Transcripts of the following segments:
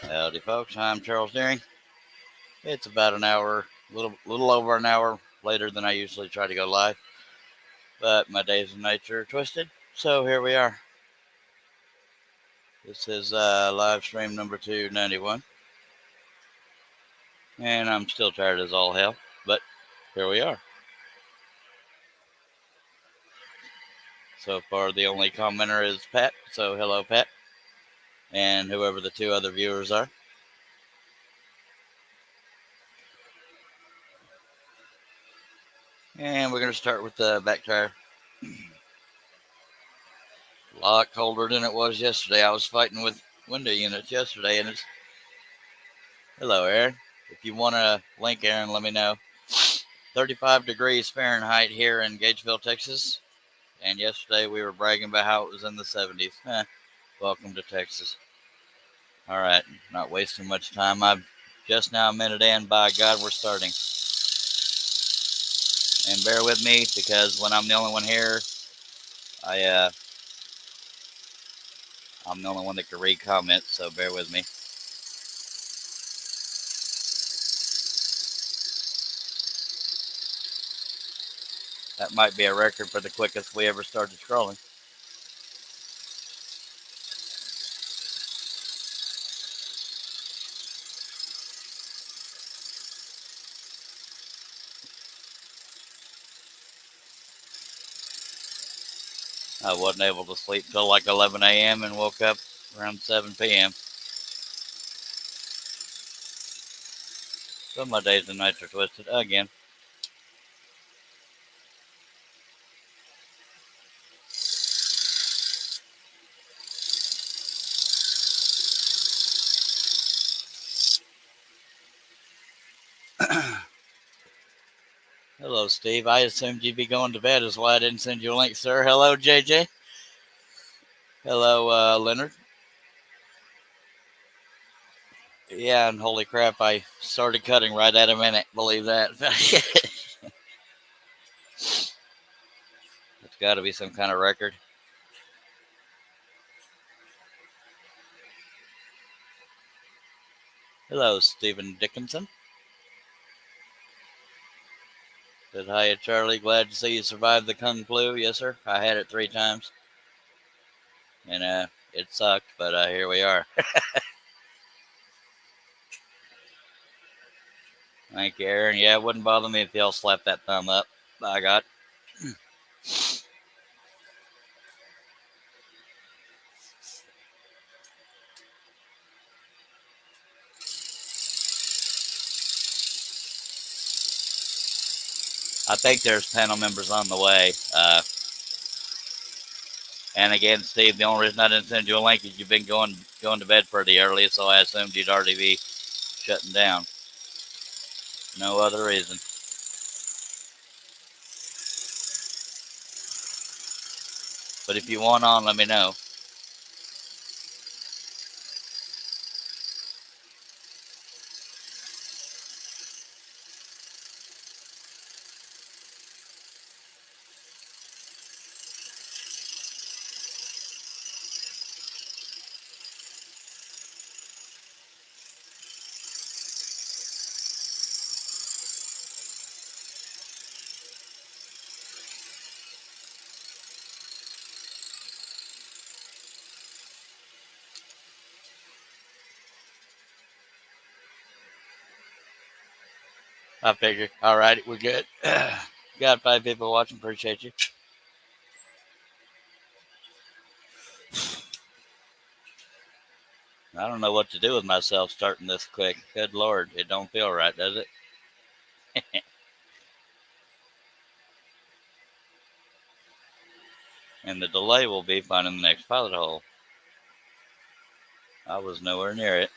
Howdy, folks. I'm Charles Deering. It's about an hour, little over an hour later than I usually try to go live, but my days of nature are twisted, so here we are. This is live stream number 291, and I'm still tired as all hell, but here we are. So far, the only commenter is Pat, so hello, Pat, and whoever the two other viewers are. And we're going to start with the back tire. A lot colder than it was yesterday. I was fighting with window units yesterday, and it's hello, Aaron. If you want a link, Aaron, let me know. 35 degrees Fahrenheit here in Gageville, Texas. And yesterday we were bragging about how it was in the 70s. Welcome to Texas. All right, not wasting much time. I'm just now a minute in. By God, we're starting. And bear with me because when I'm the only one here, I'm the only one that can read comments, so bear with me. That might be a record for the quickest we ever started scrolling. I wasn't able to sleep till like 11 a.m. and woke up around 7 p.m. So my days and nights are twisted again. Hello, Steve. I assumed you'd be going to bed, is why I didn't send you a link, sir. Hello, JJ. Hello, Leonard. Yeah, and holy crap, I started cutting right at a minute. Believe that. It's got to be some kind of record. Hello, Stephen Dickinson. Said hi, Charlie. Glad to see you survived the Kung flu. Yes, sir. I had it 3 times, and it sucked, but here we are. Thank you, Aaron. Yeah, it wouldn't bother me if y'all slapped that thumb up. By God. I think there's panel members on the way. And again, Steve, the only reason I didn't send you a link is you've been going to bed pretty early, so I assumed you'd already be shutting down. No other reason. But if you want on, let me know. I figure. All right, we're good. Got 5 people watching. Appreciate you. I don't know what to do with myself starting this quick. Good Lord, it don't feel right, does it? And the delay will be finding the next pilot hole. I was nowhere near it.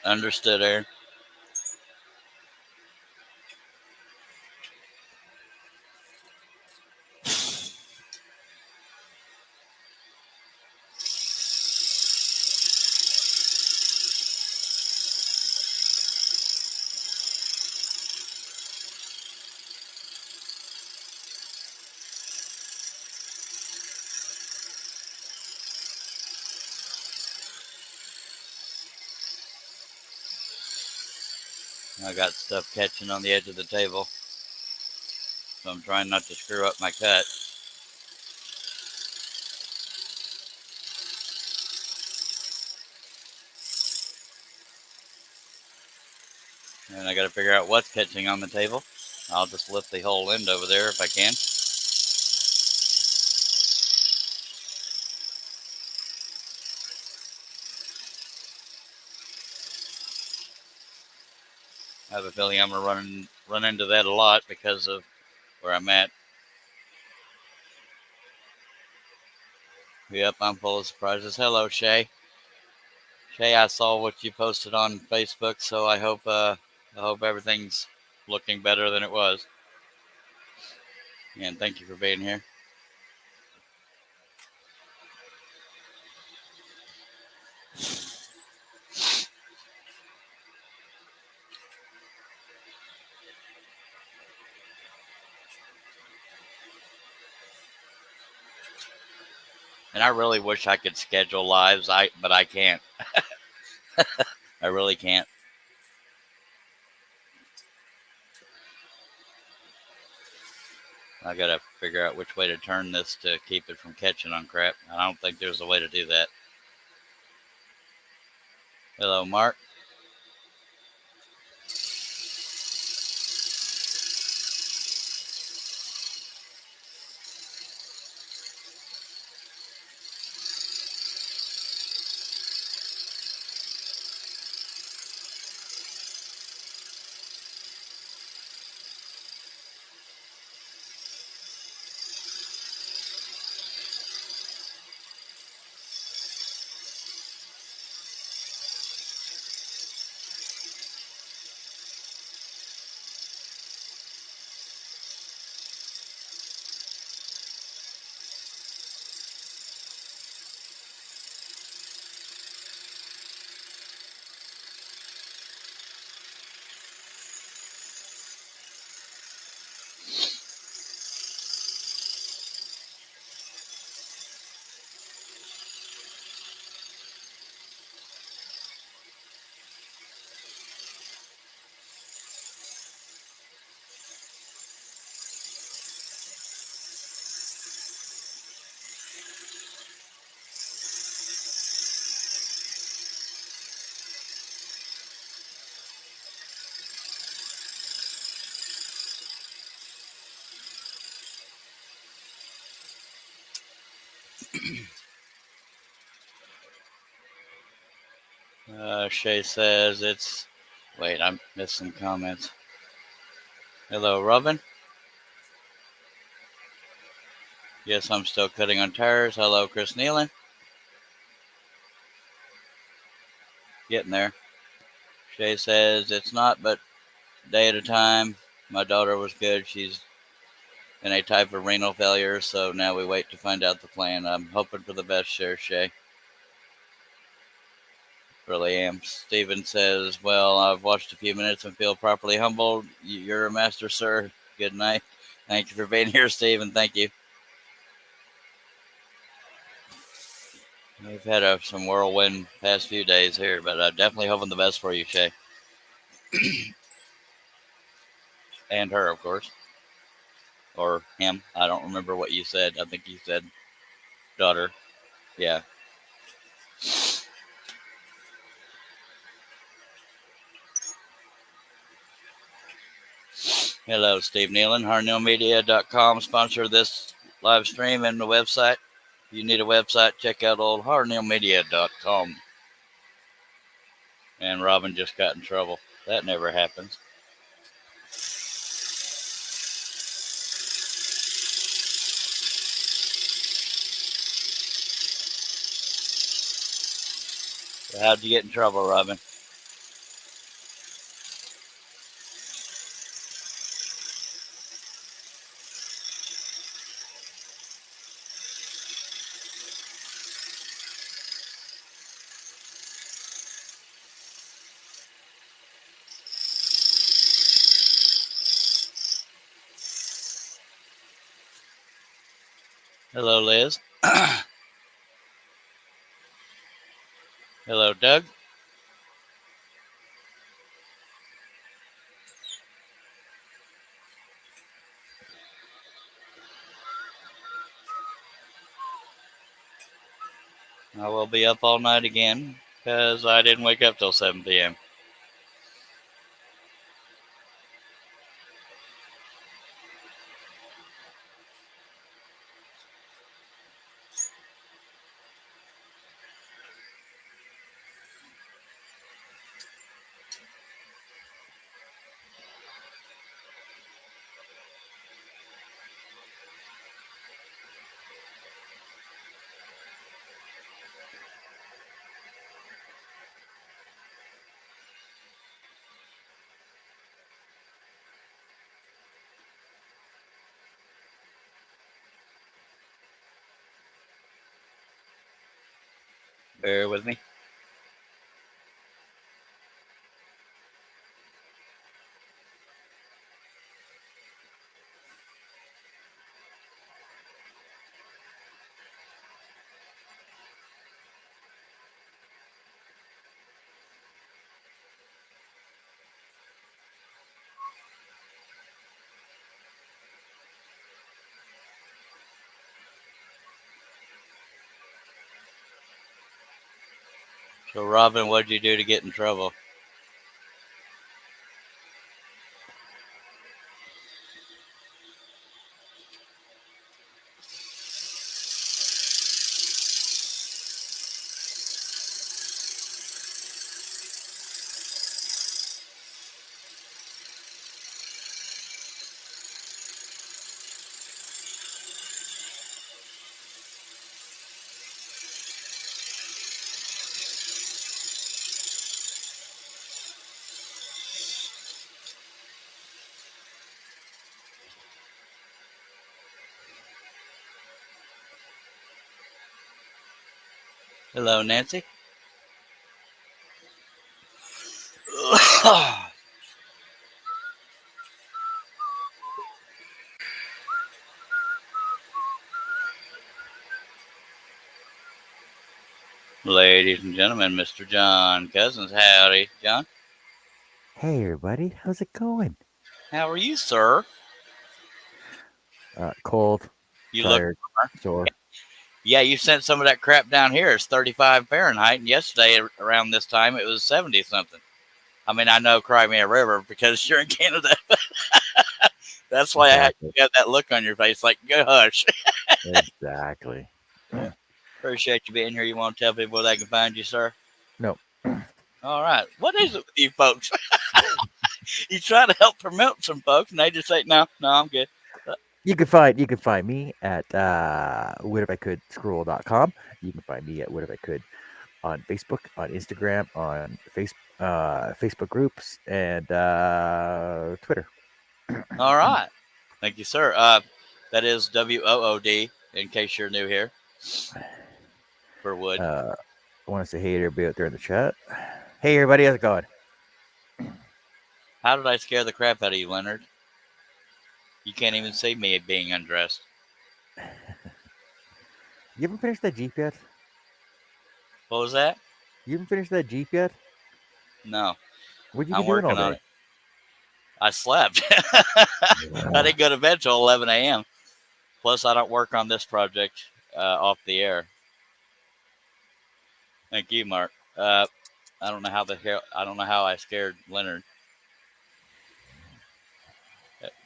Understood, Aaron. I got stuff catching on the edge of the table, so I'm trying not to screw up my cut. And I got to figure out what's catching on the table. I'll just lift the whole end over there if I can. I have a feeling I'm going to run into that a lot because of where I'm at. Yep, I'm full of surprises. Hello, Shay. Shay, I saw what you posted on Facebook, so I hope everything's looking better than it was. And thank you for being here. And I really wish I could schedule lives, but I can't. I really can't. I gotta figure out which way to turn this to keep it from catching on crap. I don't think there's a way to do that. Hello, Mark. Shay says it's. Wait, I missed some comments. Hello, Robin. Yes, I'm still cutting on tires. Hello, Chris Nealon. Getting there. Shay says it's not, but day at a time. My daughter was good. She's in a type of renal failure, so now we wait to find out the plan. I'm hoping for the best, Shay. Really am. Steven says, well, I've watched a few minutes and feel properly humbled. You're a master, sir. Good night. Thank you for being here, Steven. Thank you. We've had some whirlwind past few days here, but definitely hoping the best for you, Shay. And her, of course. Or him. I don't remember what you said. I think you said daughter. Yeah. Hello, Steve Nealon. HarnellMedia.com sponsor this live stream and the website. If you need a website, check out old HarnellMedia.com. And Robin just got in trouble. That never happens. So how'd you get in trouble, Robin? Hello, Liz. Hello, Doug. I will be up all night again because I didn't wake up till 7 p.m. Bear with me. So, Robin, what'd you do to get in trouble? Hello, Nancy. Ladies and gentlemen, Mr. John Cousins. Howdy, John. Hey, everybody. How's it going? How are you, sir? Cold, You look. tired, sore. Yeah, you sent some of that crap down here. It's 35 Fahrenheit, and yesterday around this time it was 70 something. I mean, I know Crimea River because you're in Canada. That's why Exactly. you got that look on your face, like, go hush. Exactly. Yeah. Appreciate you being here. You want to tell people where they can find you, sir? No. All right. What is it with you folks? You try to help promote some folks, and they just say, no, I'm good. You can find me at whatifIcouldscroll.com. You can find me at whatifIcould on Facebook, on Instagram, on Facebook groups, and Twitter. All right. Thank you, sir. That is WOOD, in case you're new here, for wood. I want to say hey to everybody out there in the chat. Hey, everybody. How's it going? How did I scare the crap out of you, Leonard? You can't even see me being undressed. You haven't finished that Jeep yet? What was that? You haven't finished that Jeep yet? No, What'd you be I'm doing all working on day? it. I slept. I didn't go to bed till 11 a.m. Plus, I don't work on this project off the air. Thank you, Mark. I don't know how I scared Leonard.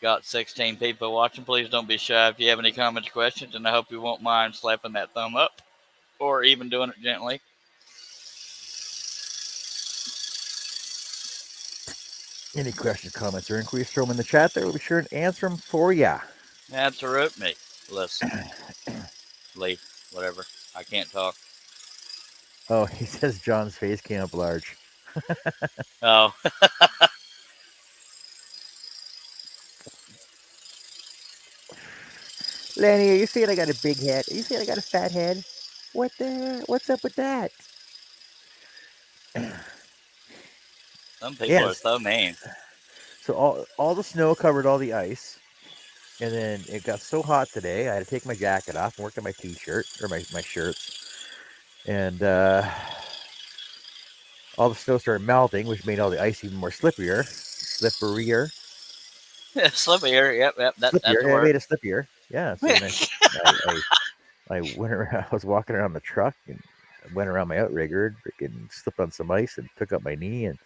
Got 16 people watching. Please don't be shy if you have any comments, questions, and I hope you won't mind slapping that thumb up or even doing it gently. Any questions, comments, or inquiries, throw them in the chat there. We'll be sure to answer them for ya. That's a root me. Listen, Lee, whatever. I can't talk. Oh, he says John's face came up large. Oh, Lenny, are you saying I got a big head? Are you saying I got a fat head? What's up with that? some people are Yes. so mean. So all the snow covered all the ice, and then it got so hot today. I had to take my jacket off and work on my t-shirt or my shirts, and all the snow started melting, which made all the ice even more slipperier. Slippier. Yep. That's a Yeah, it word. made it slippier. Yeah. So then I went around. I was walking around the truck and went around my outrigger, freaking slipped on some ice and took up my knee and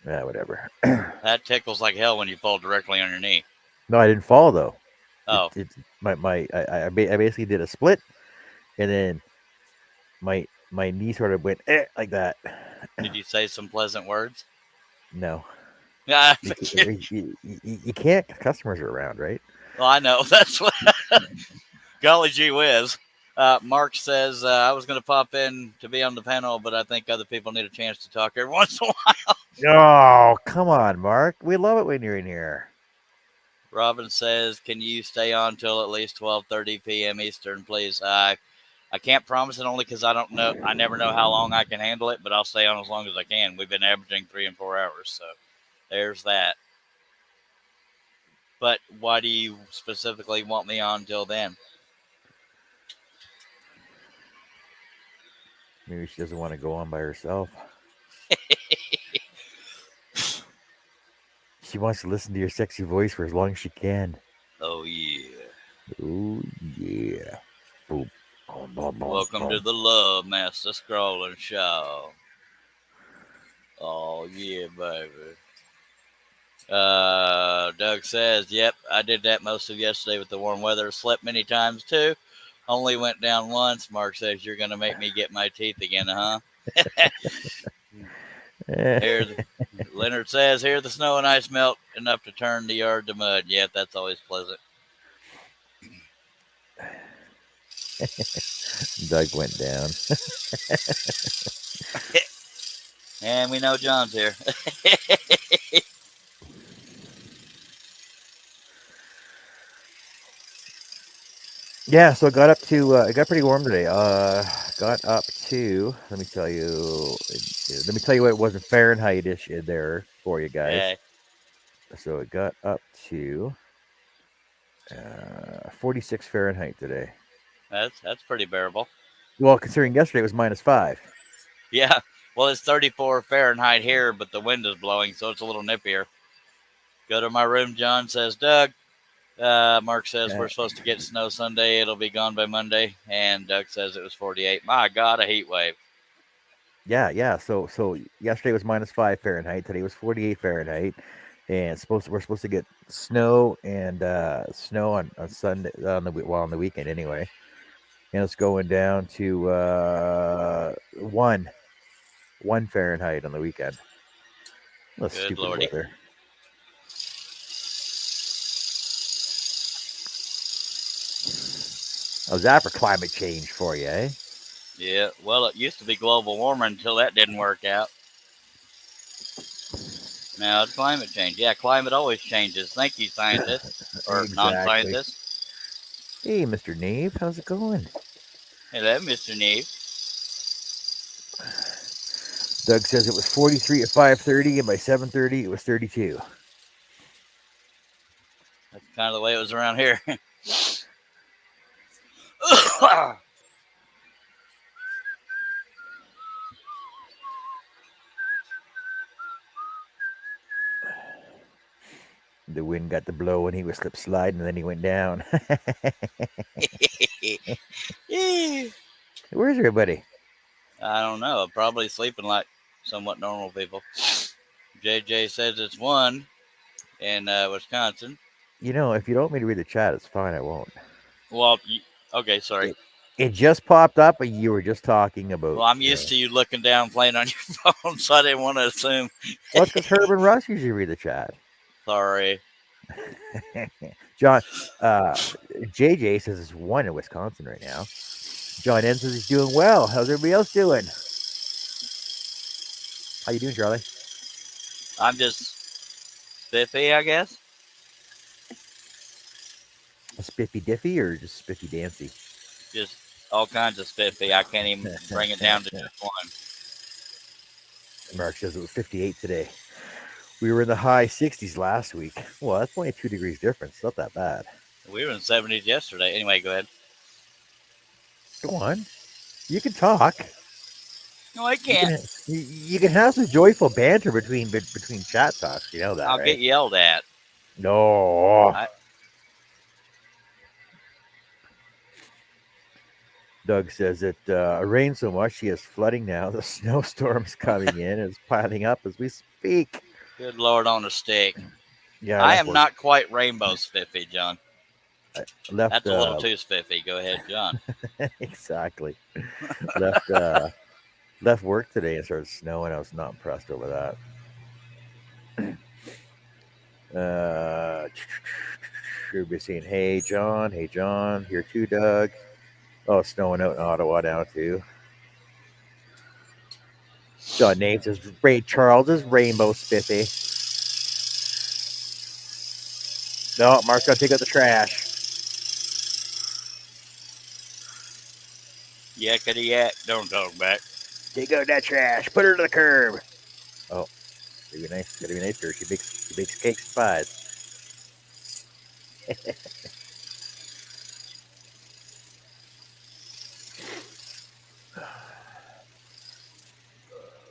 whatever. That tickles like hell when you fall directly on your knee. No, I didn't fall though. Oh, It I basically did a split, and then my knee sort of went like that. did you say some pleasant words? No, Yeah, you can't. Customers are around, right? well, I know. That's what. Golly gee whiz. Mark says, I was going to pop in to be on the panel, but I think other people need a chance to talk every once in a while. Oh, come on, Mark. We love it when you're in here. Robin says, can you stay on till at least 12:30 p.m. Eastern, please? I can't promise it only because I don't know. I never know how long I can handle it, but I'll stay on as long as I can. We've been averaging 3 and 4 hours, so there's that. But why do you specifically want me on till then? Maybe she doesn't want to go on by herself. She wants to listen to your sexy voice for as long as she can. Oh, yeah. Oh, yeah. Boom. Welcome to the Love Master Scrolling Show. Oh, yeah, baby. Doug says, yep, I did that most of yesterday with the warm weather. Slept many times, too. Only went down once. Mark says, you're going to make me get my teeth again, huh? Leonard says, here the snow and ice melt enough to turn the yard to mud. Yeah, that's always pleasant. Doug went down. And we know John's here. Yeah, so it got up to it got pretty warm today. Got up to let me tell you what it was in Fahrenheit-ish in there for you guys. Yeah, So it got up to 46 Fahrenheit today. that's pretty bearable. Well, considering yesterday it was -5. Yeah, well, it's 34 Fahrenheit here, but the wind is blowing, so it's a little nippier. Go to my room, John says. Doug. Mark says we're supposed to get snow Sunday. It'll be gone by Monday. And Doug says it was 48. My God, a heat wave. Yeah. So yesterday was -5 Fahrenheit. Today was 48 Fahrenheit, and we're supposed to get snow and snow on Sunday on the weekend anyway. And it's going down to 1 Fahrenheit on the weekend. That's Good stupid Lordy. weather. How's that for climate change for you, eh? Yeah, well, it used to be global warming until that didn't work out. Now it's climate change. Yeah, climate always changes. Thank you, scientists or Exactly. non-scientists. Hey, Mr. Nave, how's it going? Hello, Mr. Neve. Doug says it was 43 at 5:30, and by 7:30 it was 32. That's kind of the way it was around here. The wind got to blow and he was slip sliding, and then he went down. Where's everybody? I don't know. Probably sleeping like somewhat normal people. JJ says it's 1 in Wisconsin. You know, if you don't want me to read the chat, it's fine. I won't. Well, okay, sorry. It just popped up, and you were just talking about. Well, I'm used to you looking down, playing on your phone, so I didn't want to assume. Well, it's because Herb and Russ usually read the chat. Sorry. John, JJ says it's 1 in Wisconsin right now. John N says he's doing well. How's everybody else doing? How you doing, Charlie? I'm just spiffy, I guess. A spiffy diffy or just spiffy dancy? Just all kinds of spiffy. I can't even bring it down to just one. Mark says it was 58 today. We were in the high 60s last week. Well, that's only 2 degrees difference. Not that bad. We were in 70s yesterday. Anyway, go ahead. Go on. You can talk. No, I can't. You can have some joyful banter between chat talks. You know that, I'll right? get yelled at. No. Doug says it rained so much he is flooding now. The snowstorm's coming in and it's piling up as we speak. Good Lord on a stick. Yeah, I I left am work. not quite rainbow spiffy, John. I left That's a little too spiffy. Go ahead, John. exactly. Left left work today and started snowing. I was not impressed over that. Should be saying, hey John, here too, Doug. Oh, it's snowing out in Ottawa now too. John names his Ray Charles is rainbow spiffy. No, Mark's gotta take out the trash. Yakety yak, don't talk back. Take out that trash. Put her to the curb. Oh, gotta be nice to her. She bakes cakes and pies.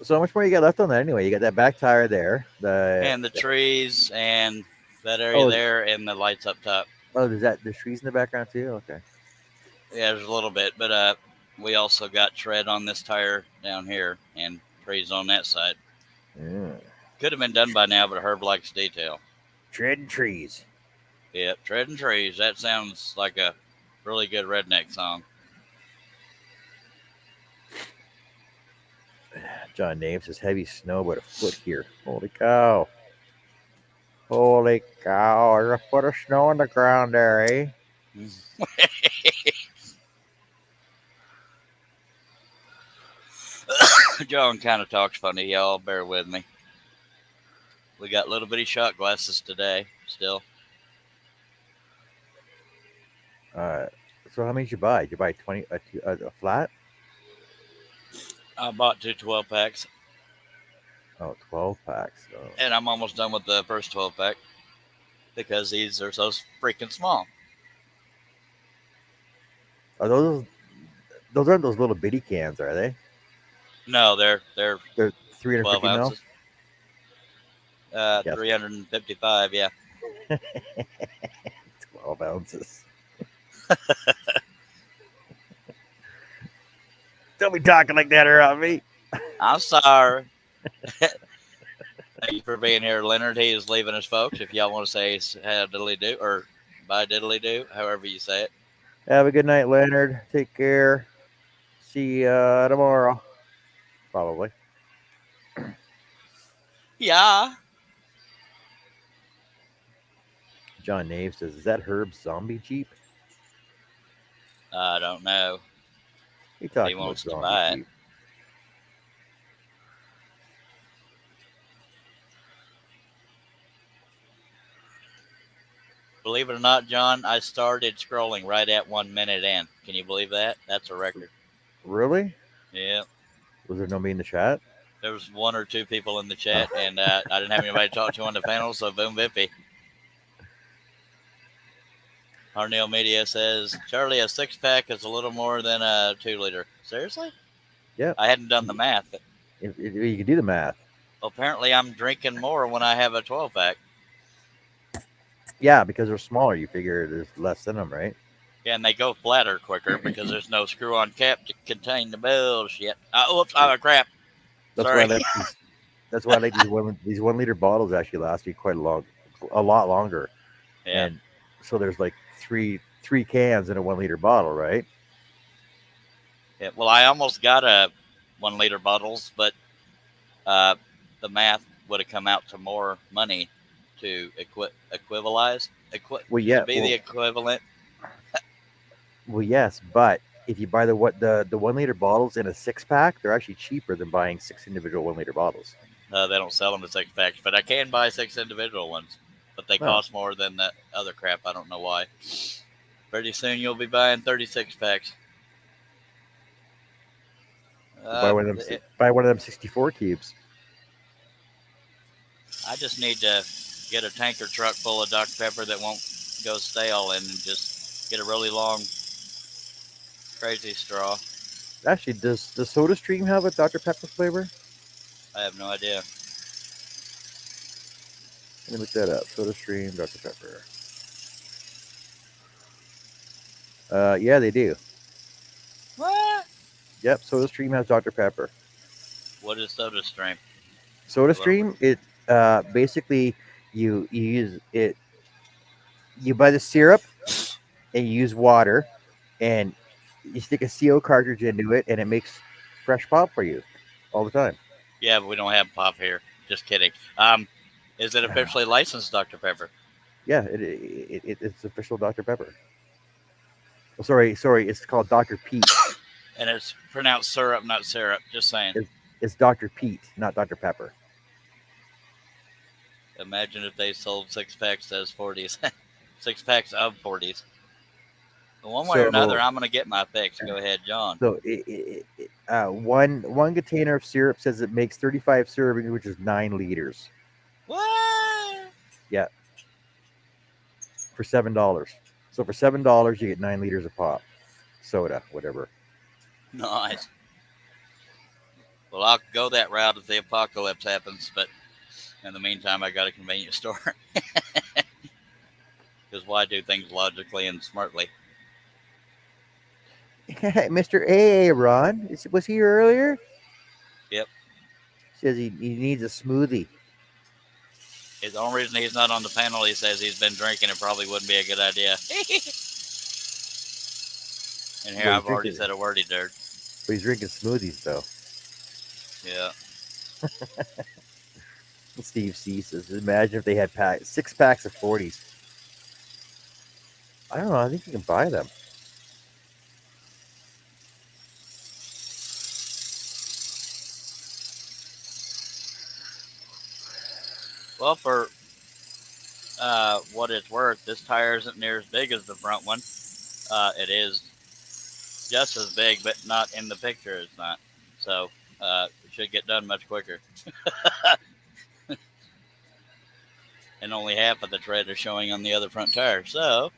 So how much more you got left on that anyway? You got that back tire there. And the trees and that area there and the lights up top. Oh, there's trees in the background too? Okay. Yeah, there's a little bit, but we also got tread on this tire down here and trees on that side. Yeah. Could have been done by now, but Herb likes detail. Treading trees. Yep, treading trees. That sounds like a really good redneck song. John Names says heavy snow about a foot here. Holy cow. Holy cow. There's a foot of snow on the ground there, eh? John kind of talks funny, y'all. Bear with me. We got little bitty shot glasses today, still. So how many did you buy? Did you buy 20 a flat? I bought 2 12-packs. Oh, 12 packs. Oh. And I'm almost done with the first 12-pack because these are so freaking small. Are those aren't those little bitty cans, are they? No, they're 350 12 ounces. Yes. 355, yeah. 12 ounces. Don't be talking like that around me. I'm sorry. Thank you for being here, Leonard. He is leaving us, folks. If y'all want to say how diddly do or bye diddly do, however you say it. Have a good night, Leonard. Take care. See you tomorrow. Probably. Yeah. John Nave says, is that Herb's zombie Jeep? I don't know. He wants to buy it. Believe it or not, John, I started scrolling right at 1 minute in. Can you believe that? That's a record. Really? Yeah. Was there nobody in the chat? There was 1 or 2 people in the chat, and I didn't have anybody to talk to on the panel, so boom, bippy. Harnell Media says, Charlie, a 6-pack is a little more than a 2-liter. Seriously? Yeah. I hadn't done the math. You can do the math. Well, apparently I'm drinking more when I have a 12-pack. Yeah, because they're smaller. You figure there's less in them, right? Yeah, and they go flatter quicker because there's no screw-on cap to contain the bullshit. Oops, crap. That's Sorry. why I like these 1 liter bottles actually last me a lot longer. Yeah. And so there's like three cans in a 1 liter bottle, right? Yeah. Well, I almost got a 1 liter bottles, but the math would have come out to more money to equivalize. To be the equivalent. Well, yes, but if you buy the 1 liter bottles in a 6-pack, they're actually cheaper than buying 6 individual 1 liter bottles. They don't sell them in 6-packs, but I can buy 6 individual ones. But they cost more than the other crap. I don't know why. Pretty soon you'll be buying 36-packs. Buy one of them 64 cubes. I just need to get a tanker truck full of Dr. Pepper that won't go stale and just get a really long crazy straw. Actually, does SodaStream have a Dr. Pepper flavor? I have no idea. Let me look that up. SodaStream, Dr. Pepper. Yeah, they do. What? Yep. SodaStream has Dr Pepper. What is Soda Stream? SodaStream, it basically you use it. You buy the syrup and you use water, and you stick a CO cartridge into it, and it makes fresh pop for you all the time. Yeah, but we don't have pop here. Just kidding. Is it officially licensed, Dr. Pepper? Yeah, it's official Dr Pepper. Oh, sorry, it's called Dr Pete. And it's pronounced syrup, not syrup. Just saying. It's Dr Pete, not Dr Pepper. Imagine if they sold 6 packs as 40s. 6 packs of 40s. One way or another, I'm going to get my fix. Go ahead, John. So one container of syrup says it makes 35 servings, which is 9 liters. What? Yeah. For $7. So for $7, you get 9 liters of pop, soda, whatever. Nice. Well, I'll go that route if the apocalypse happens, but in the meantime, I got a convenience store. Because why do things logically and smartly? Mr. Ron, was he here earlier? Yep. Says he needs a smoothie. The only reason he's not on the panel, he says he's been drinking. It probably wouldn't be a good idea. And here I've already said a wordy dirt. But he's drinking smoothies, though. Yeah. Steve C says, imagine if they had 6 packs of 40s. I don't know. I think you can buy them. Well, for what it's worth, this tire isn't near as big as the front one. It is just as big, but not in the picture. It's not. So it should get done much quicker. And only half of the tread is showing on the other front tire. So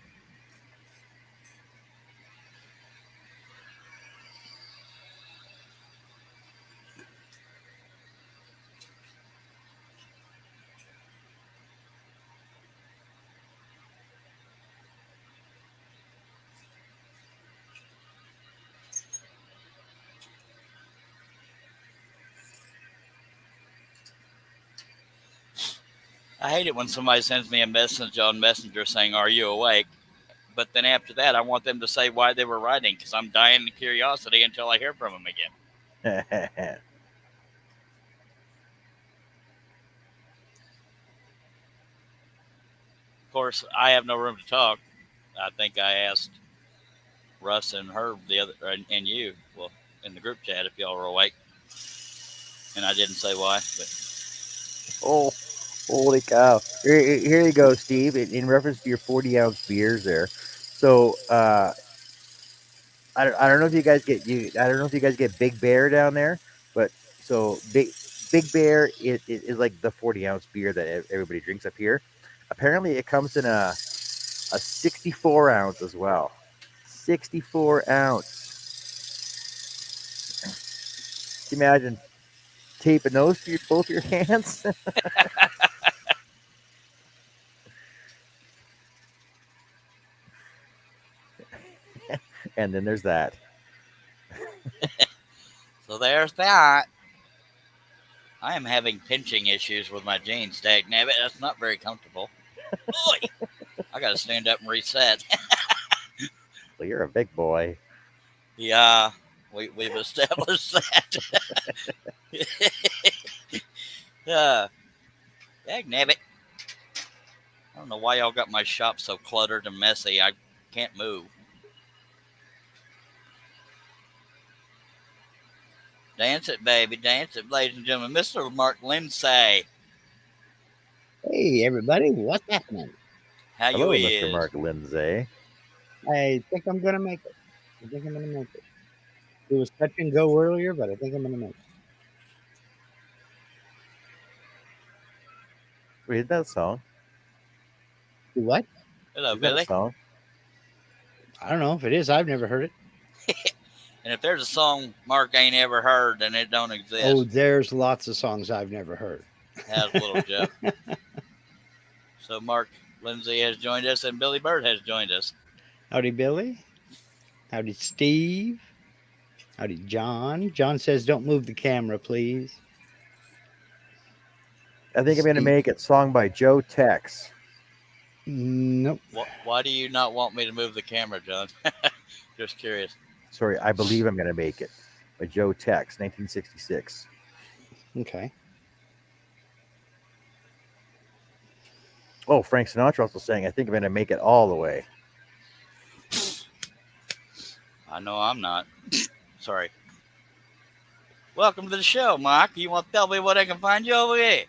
I hate it when somebody sends me a message on Messenger saying, "Are you awake?" But then after that, I want them to say why they were writing, because I'm dying of curiosity until I hear from them again. Of course, I have no room to talk. I think I asked Russ and Herb and you, well, in the group chat, if y'all were awake, and I didn't say why. But holy cow! Here you go, Steve. In reference to your 40-ounce beers, there. So I don't know if you guys get I don't know if you guys get Big Bear down there, but so Big Bear is like the 40-ounce beer that everybody drinks up here. Apparently, it comes in a 64 ounce as well. 64 ounce. Can you imagine taping those to both your hands? And then there's that. So there's that. I am having pinching issues with my jeans, dagnabbit. That's not very comfortable. Boy, I got to stand up and reset. Well, you're a big boy. Yeah, we've established that. Dagnabbit. I don't know why y'all got my shop so cluttered and messy. I can't move. Dance it, baby. Dance it, ladies and gentlemen. Mr. Mark Lindsay. Hey, everybody. What's happening? How Hello, you Mr. is? Mark Lindsay. I think I'm going to make it. It was touch and go earlier, but I think I'm going to make it. Wait, is that a song? Do what? Hello, Is that Billy. a song? I don't know if it is. I've never heard it. And if there's a song Mark ain't ever heard, then it don't exist. Oh, there's lots of songs I've never heard. Has a little joke. So Mark Lindsay has joined us, and Billy Bird has joined us. Howdy, Billy. Howdy, Steve. Howdy, John. John says, "Don't move the camera, please." I think I'm going to Steve. make it. Song by Joe Tex. Nope. Why do you not want me to move the camera, John? Just curious. Sorry, I believe I'm going to make it by Joe Tex, 1966. Okay. Oh, Frank Sinatra also saying, I think I'm going to make it all the way. I know I'm not. Sorry. Welcome to the show, Mike. You want to tell me what I can find you over here?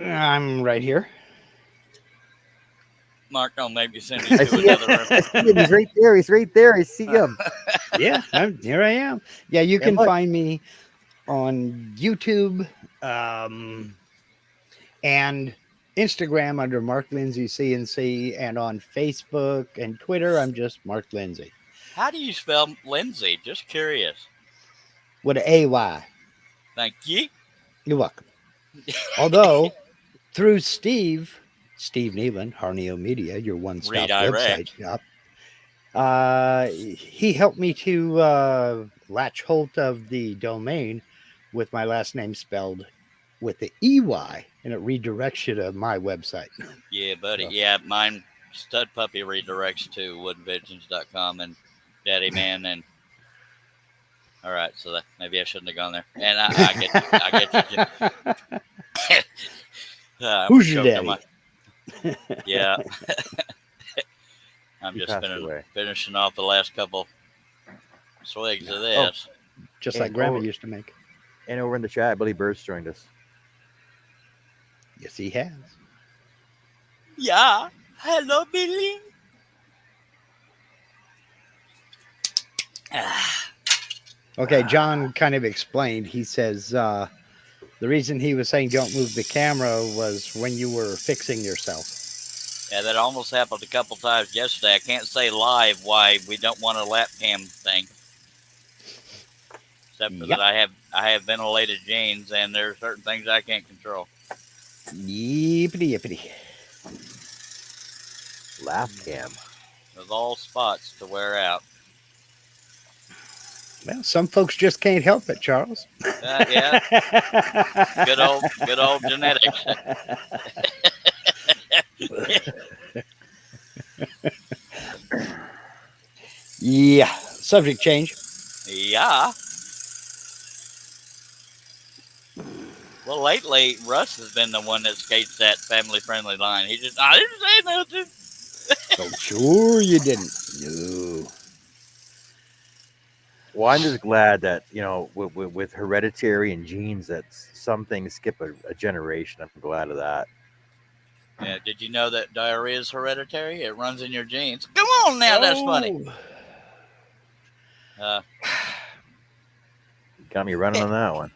I'm right here. Mark, don't make me send you I to see another him. room. I see him. He's right there. He's right there. I see him. Yeah, here I am. Yeah, you Yeah, can look. find me on YouTube and Instagram under Mark Lindsay CNC, and on Facebook and Twitter, I'm just Mark Lindsay How do you spell Lindsay? Just curious. with an AY. Thank you. You're welcome. Although, through Steve Neelan, Harneo Media, your one-stop website Redirect. shop, he helped me to latch hold of the domain with my last name spelled with the EY, and it redirects you to my website. Yeah, buddy. So- Yeah, mine Stud Puppy redirects to woodenvisions.com and Daddy Man and all right, so that, maybe I shouldn't have gone there. And I get you. I'm Who's your choking daddy? yeah. I'm He just passed away. finishing off the last couple swigs of this. Just And like Grandma over- used to make. And over in the chat, Billy Bird's joined us. Yes, he has. Yeah. Hello, Billy. Okay, John kind of explained. He says the reason he was saying don't move the camera was when you were fixing yourself. Yeah, that almost happened a couple times yesterday. I can't say live why we don't want a lap cam thing. Except for Yep. that I have ventilated jeans and there are certain things I can't control. Yippity yippity. Laugh cam. There's all spots to wear out. Well, some folks just can't help it, Charles. Yeah, good old genetics. Yeah. Subject change. Yeah. Well, lately Russ has been the one that skates that family-friendly line. I didn't say nothing. Oh, sure you didn't. No. Well, I'm just glad that, with hereditary and genes, that some things skip a generation. I'm glad of that. Yeah, did you know that diarrhea is hereditary? It runs in your genes. Come on now, that's funny. Got me running on that one.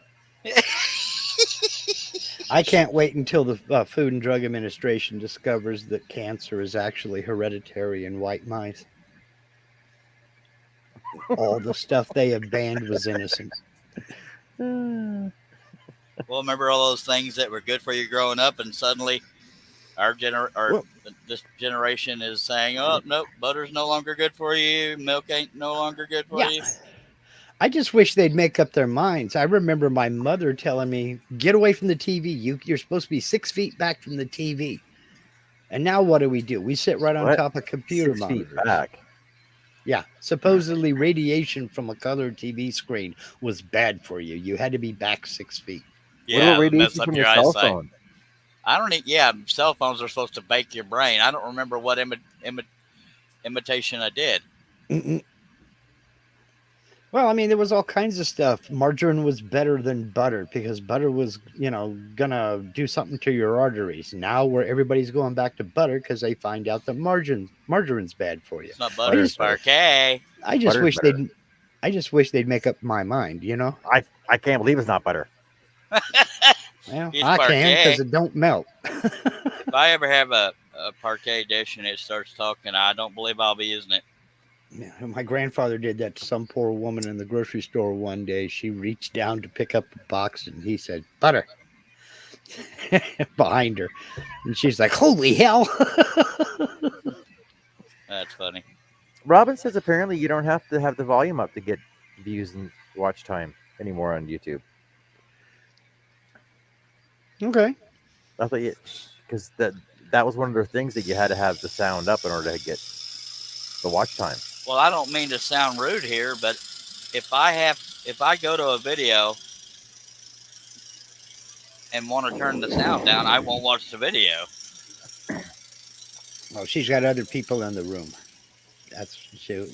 I can't wait until the Food and Drug Administration discovers that cancer is actually hereditary in white mice. All the stuff they have banned was innocent. Well, remember all those things that were good for you growing up, and suddenly this generation is saying, "Oh, nope, butter's no longer good for you. Milk ain't no longer good for you." I just wish they'd make up their minds. I remember my mother telling me, "Get away from the TV. You're supposed to be 6 feet back from the TV." And now what do? We sit right on What? top of computer 6 feet monitors. back. Yeah, supposedly radiation from a color TV screen was bad for you. You had to be back 6 feet. What Yeah, about it'll radiation mess up from your your cell eyesight. phone? I don't. Yeah, cell phones are supposed to bake your brain. I don't remember what imitation I did. Mm-mm. Well, I mean, there was all kinds of stuff. Margarine was better than butter because butter was, gonna do something to your arteries. Now, where everybody's going back to butter because they find out that margarine's bad for you. It's not butter, it's Butter's parquet. I just Butter's wish better. they'd. I just wish they'd make up my mind. I can't believe it's not butter. Well, It's I can parquet. because it don't melt. If I ever have a parquet dish and it starts talking, I don't believe I'll be using it. Yeah, my grandfather did that to some poor woman in the grocery store one day. She reached down to pick up a box and he said, "Butter," behind her. And she's like, "Holy hell." That's funny. Robin says apparently you don't have to have the volume up to get views watch time anymore on YouTube. Okay. I thought because that was one of the things that you had to have the sound up in order to get the watch time. Well, I don't mean to sound rude here, but if I go to a video and want to turn the sound down, I won't watch the video. Well, she's got other people in the room. It's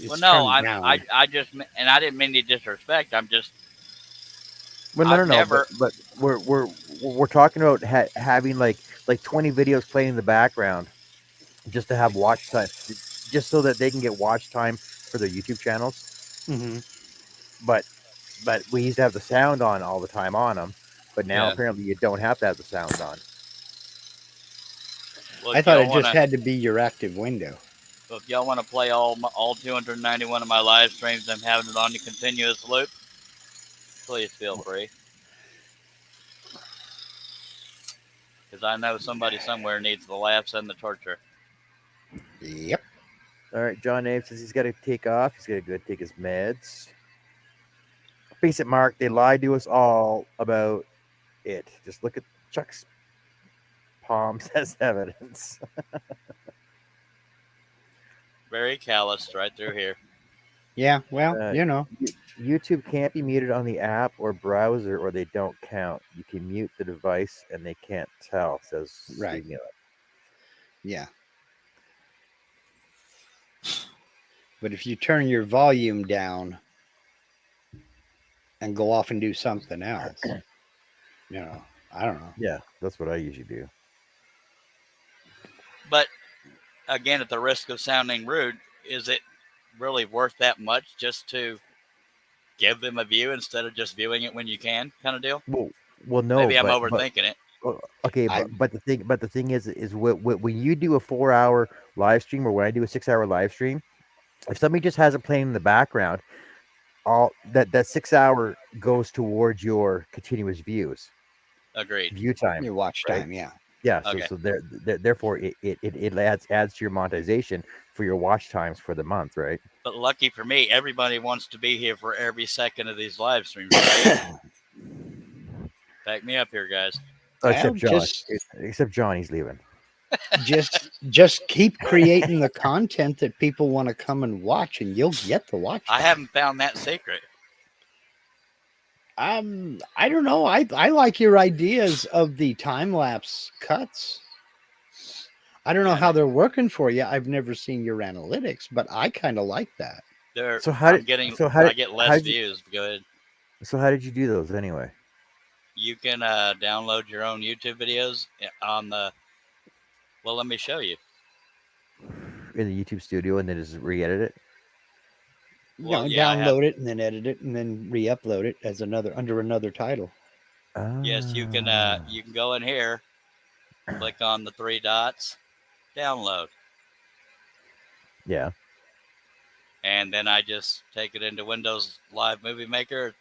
Well, no, turned down. I just, and I didn't mean to disrespect. I'm just, Well, no, I've no, never. but we're talking about having like 20 videos playing in the background just to have watch time, just so that they can get watch time for their YouTube channels. Mm-hmm. But we used to have the sound on all the time on them, but now Yeah. apparently you don't have to have the sound on. Well, I if thought y'all it just had to be your active window. if y'all want to play all 291 of my live streams, I'm having it on the continuous loop. Please feel free, because I know somebody somewhere needs the laughs and the torture. Yep. All right, John Abe says he's got to take off. He's got to go take his meds. Face it, Mark. They lied to us all about it. Just look at Chuck's palms as evidence. Very calloused right through here. Yeah. Well, YouTube can't be muted on the app or browser, or they don't count. You can mute the device, and they can't tell. Says Right. Steve Nealon. Yeah. But if you turn your volume down and go off and do something else, I don't know. Yeah, that's what I usually do. But again, at the risk of sounding rude, is it really worth that much just to give them a view instead of just viewing it when you can, kind of deal? Well, no. Maybe I'm but overthinking it. okay, but the thing is when you do a 4-hour live stream, or when I do a 6-hour live stream, if somebody just has it playing in the background, all that 6 hour goes towards your continuous view time. Your watch right? time, yeah. Yeah, Okay. so therefore it adds to your monetization for your watch times for the month, right? But lucky for me, everybody wants to be here for every second of these live streams, right? Back me up here, guys. Except John. Just- Except John, he's leaving. Just keep creating the content that people want to come and watch, and you'll get the watch I time. haven't found that secret. I don't know. I like your ideas of the time lapse cuts. I don't know Yeah. how they're working for you. I've never seen your analytics, but I kind of like that. So how I did- get how less did you- views. Go ahead. So how did you do those anyway? You can download your own YouTube videos on the. Well, let me show you. In the YouTube studio, and then just re-edit it? Well, yeah, I have- download it and then edit it and then re-upload it as under another title. Yes, you can go in here, click on the 3 dots, download, Yeah. and then I just take it into Windows Live Movie Maker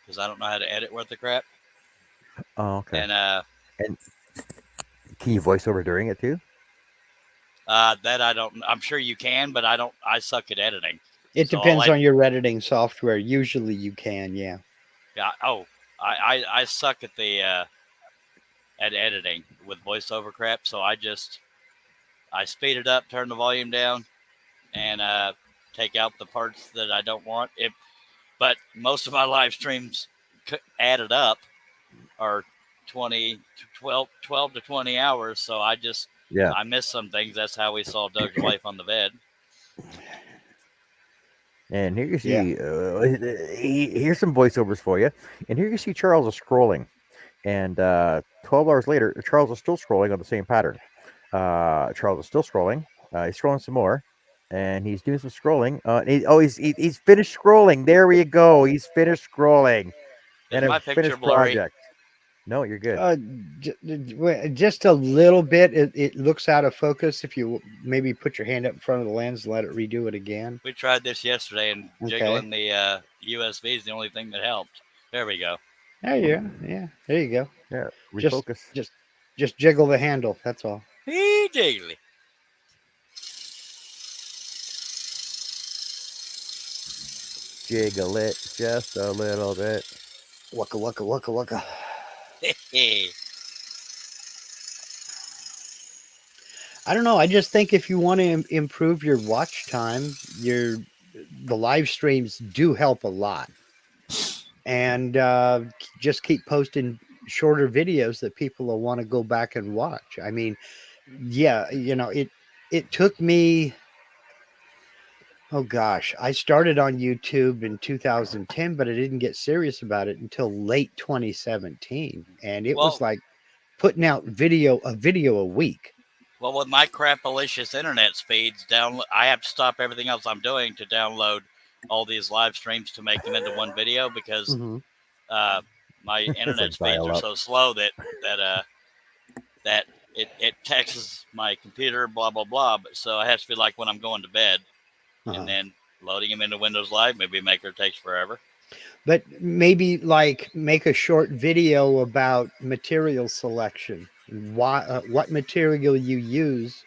because I don't know how to edit worth the crap. Oh, okay. And Can you voice over during it too? that I don't. I'm sure you can, but I don't. I suck at editing. It So depends all on your editing software. Usually you can, yeah. Yeah. Oh, I suck at the at editing with voiceover crap. So I speed it up, turn the volume down, and take out the parts that I don't want. But most of my live streams added up are 12 to 20 hours. So I missed some things. That's how we saw Doug's wife on the bed. And here you see, here's some voiceovers for you. And here you see Charles is scrolling. And 12 hours later, Charles is still scrolling on the same pattern. Charles is still scrolling. He's scrolling some more. And he's doing some scrolling. He's finished scrolling. There we go. He's finished scrolling. Is my picture finished blurry? project. No, you're good. Just a little bit. It looks out of focus. If you maybe put your hand up in front of the lens, let it redo it again. We tried this yesterday, and Okay. jiggling the USB is the only thing that helped. There we go. There you go. Yeah, there you go. Yeah, Just- refocus. Just jiggle the handle. That's all. Hey, jiggly. jiggle it just a little bit. Waka waka waka waka. I don't know. I just think if you want to improve your watch time, the live streams do help a lot. And just keep posting shorter videos that people will want to go back and watch. I mean, yeah, it took me, oh gosh, I started on YouTube in 2010, but I didn't get serious about it until late 2017. And it was Well- like putting out a video a week. Well, with my crapalicious internet speeds, I have to stop everything else I'm doing to download all these live streams to make them into one video because my internet speeds are dial-up. so slow that it taxes my computer, blah blah blah. But so it has to be like when I'm going to bed, and then loading them into Windows Live Movie Maker takes forever. But maybe like make a short video about material selection, what material you use,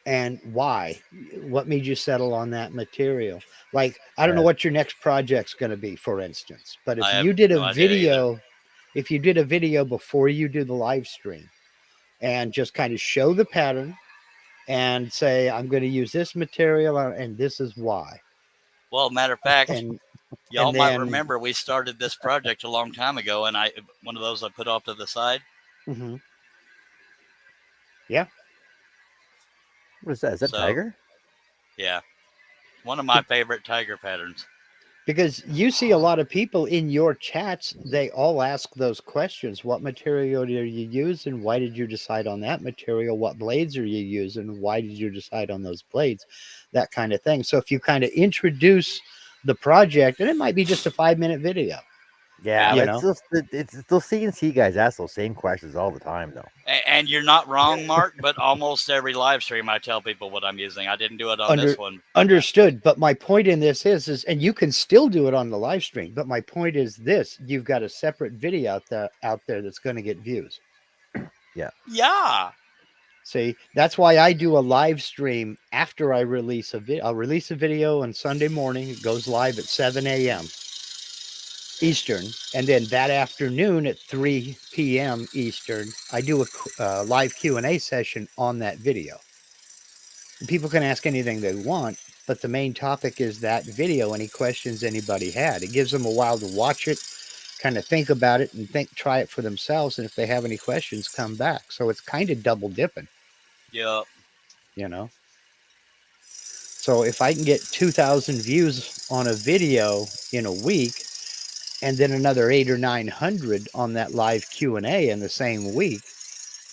and why. What made you settle on that material? Like, I don't know what your next project's going to be, for instance. But if you did a video, if you did a video before you do the live stream, and just kind of show the pattern, and say, I'm going to use this material, and this is why. Well, matter of fact. Y'all and might remember we started this project a long time ago, and one of those I put off to the side. Yeah. What is that? Is that tiger? Yeah. One of my favorite tiger patterns. Because you see a lot of people in your chats, they all ask those questions. What material are you using? Why did you decide on that material? What blades are you using? Why did you decide on those blades? That kind of thing. So if you kind of introduce the project, and it might be just a 5-minute video. Yeah, it's those CNC guys ask those same questions all the time, though. And you're not wrong, Mark, but almost every live stream I tell people what I'm using. I didn't do it on this one. Understood. But my point in this is, and you can still do it on the live stream, but my point is this: you've got a separate video out there that's going to get views. Yeah. Yeah. See, that's why I do a live stream after I release a video. I'll release a video on Sunday morning. It goes live at 7 a.m. Eastern. And then that afternoon at 3 p.m. Eastern, I do a live Q&A session on that video. And people can ask anything they want, but the main topic is that video, any questions anybody had. It gives them a while to watch it, kind of think about it, and try it for themselves. And if they have any questions, come back. So it's kind of double dipping. Yep. So if I can get 2,000 views on a video in a week, and then another 800 or 900 on that live Q&A in the same week,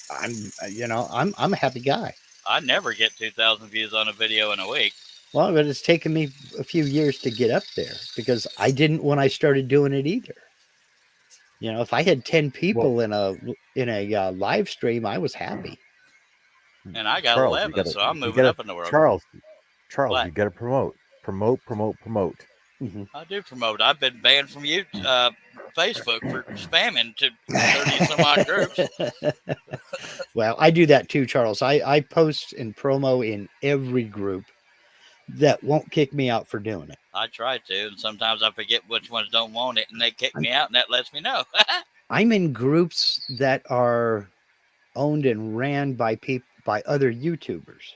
I'm a happy guy. I never get 2,000 views on a video in a week. Well, but it's taken me a few years to get up there because I didn't when I started doing it either. If I had 10 people in a live stream, I was happy. And I got 11, so I'm moving up in the world. Charles, What? you got to promote. Mm-hmm. I do promote. I've been banned from Facebook for spamming to 30 some odd groups. Well, I do that too, Charles. I post and promo in every group that won't kick me out for doing it. I try to, and sometimes I forget which ones don't want it, and they kick me out, and that lets me know. I'm in groups that are owned and ran by other YouTubers.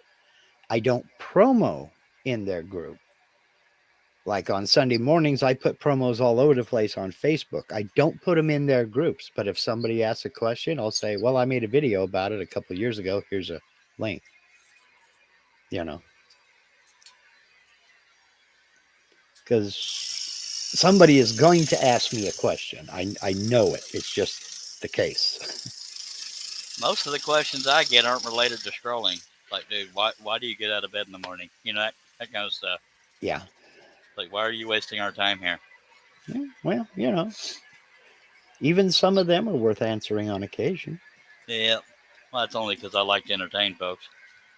I don't promo in their group. Like on Sunday mornings, I put promos all over the place on Facebook. I don't put them in their groups, but if somebody asks a question, I'll say, well, I made a video about it a couple of years ago. Here's a link. Because somebody is going to ask me a question. I know it. It's just the case. Most of the questions I get aren't related to strolling. Like, dude, why do you get out of bed in the morning? That kind of stuff. Yeah. Like, why are you wasting our time here? Yeah, well, even some of them are worth answering on occasion. Yeah. Well, that's only because I like to entertain folks.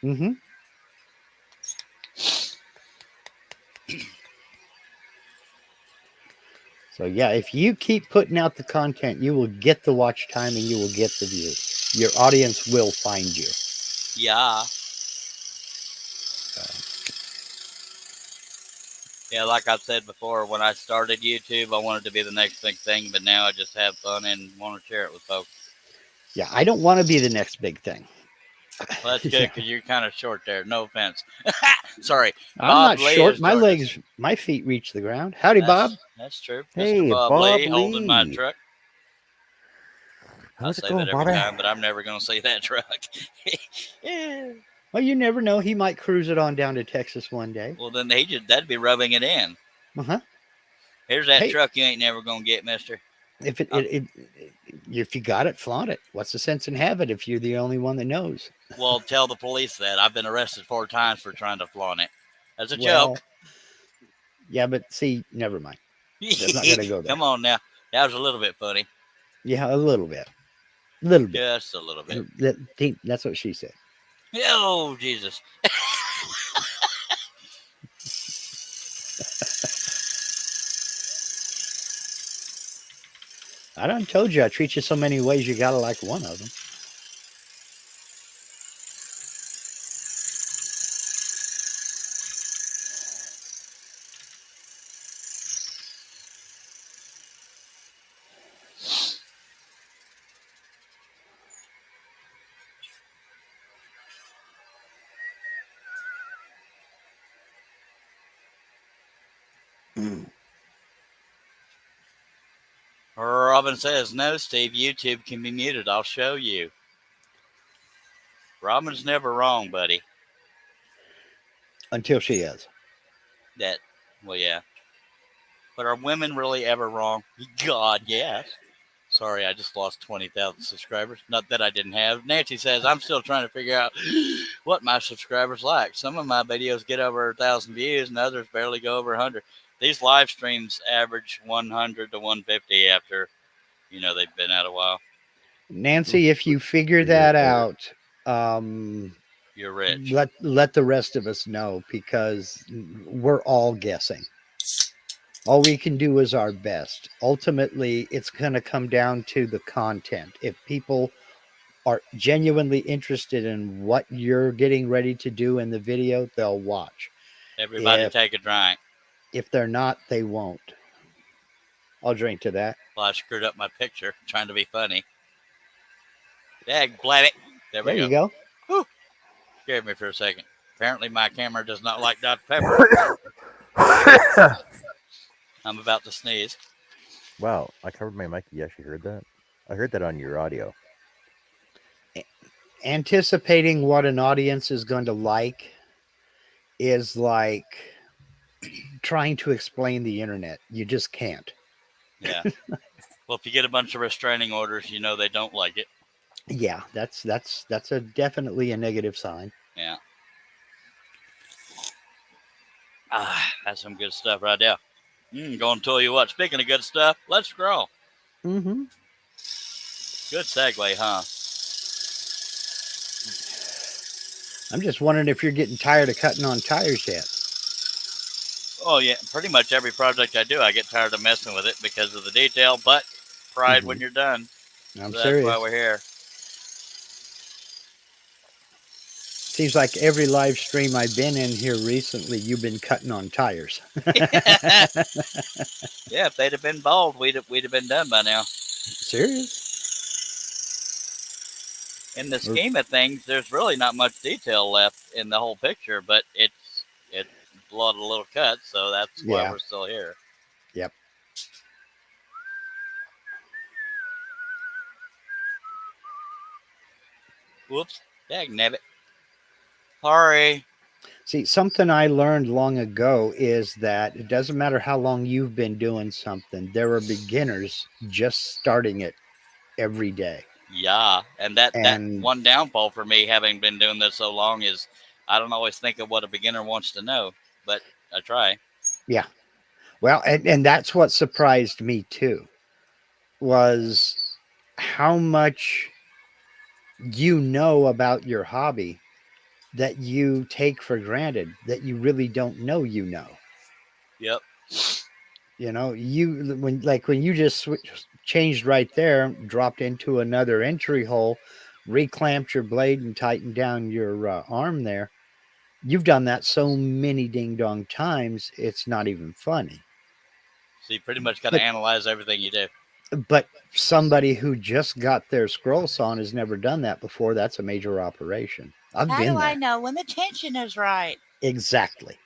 Mm-hmm. So, yeah, if you keep putting out the content, you will get the watch time and you will get the views. Your audience will find you. Yeah. Yeah, like I said before, when I started YouTube, I wanted to be the next big thing, but now I just have fun and want to share it with folks. Yeah, I don't want to be the next big thing. Well, that's good Yeah. because you're kind of short there. No offense. Sorry. I'm Bob not Lee short. has My joined us. legs, my feet reach the ground. Howdy, Bob. That's true. Mr. Hey, Bob Bob Lee holding my Lee. truck. I How's it say going, that every Bobby? time, but I'm never going to see that truck. Yeah. Well, you never know. He might cruise it on down to Texas one day. Well, then that'd be rubbing it in. Uh-huh. Here's that Hey, truck you ain't never going to get, mister. if I'm- if you got it, flaunt it. What's the sense in having it if you're the only one that knows? Well, tell the police that. I've been arrested 4 times for trying to flaunt it. That's a Well, joke. yeah, but see, never mind. That's not gonna go there. Come on now. That was a little bit funny. Yeah, a little bit. A little bit. Just a little bit. That's what she said. Oh, Jesus. I done told you I treat you so many ways you gotta like one of them. Robin says, no, Steve, YouTube can be muted. I'll show you. Robin's never wrong, buddy. Until she is. Well, yeah. But are women really ever wrong? God, yes. Sorry, I just lost 20,000 subscribers. Not that I didn't have. Nancy says, I'm still trying to figure out what my subscribers like. Some of my videos get over 1,000 views and others barely go over 100. These live streams average 100 to 150 after, they've been out a while. Nancy, if you figure that out, You're rich. let the rest of us know, because we're all guessing. All we can do is our best. Ultimately, it's going to come down to the content. If people are genuinely interested in what you're getting ready to do in the video, they'll watch. Everybody take a drink. If they're not, they won't. I'll drink to that. Well, I screwed up my picture trying to be funny. Dag blab it. There we There you go. Whew. Scared me for a second. Apparently my camera does not like Dr. Pepper. I'm about to sneeze. Wow, I covered my mic. You actually heard that? I heard that on your audio. Anticipating what an audience is going to like is like trying to explain the internet. You just can't. Yeah. Well, if you get a bunch of restraining orders, they don't like it. Yeah, that's definitely a negative sign. Yeah. That's some good stuff right there. Going to tell you what. Speaking of good stuff, let's scroll. Mm-hmm. Good segue, huh? I'm just wondering if you're getting tired of cutting on tires yet. Oh, yeah. Pretty much every project I do, I get tired of messing with it because of the detail, but pride when you're done. I'm So serious. that's why we're here. Seems like every live stream I've been in here recently, you've been cutting on tires. Yeah, if they'd have been bald, we'd have been done by now. Serious? In the scheme of things, there's really not much detail left in the whole picture, but it's a lot of little cuts, so that's why we're still here. Yep. Whoops. Dagnabbit. Sorry. See, something I learned long ago is that it doesn't matter how long you've been doing something. There are beginners just starting it every day. Yeah, and that one downfall for me, having been doing this so long, is I don't always think of what a beginner wants to know, but I try. Yeah. Well, and that's what surprised me too, was how much you know about your hobby that you take for granted, that you really don't know. Yep. When you just changed right there, dropped into another entry hole, reclamped your blade and tightened down your arm there, You've done that so many ding dong times, it's not even funny. So you pretty much got to But- analyze everything you do. But somebody who just got their scroll saw and has never done that before, that's a major operation. I've How been do there. I know when the tension is right? Exactly.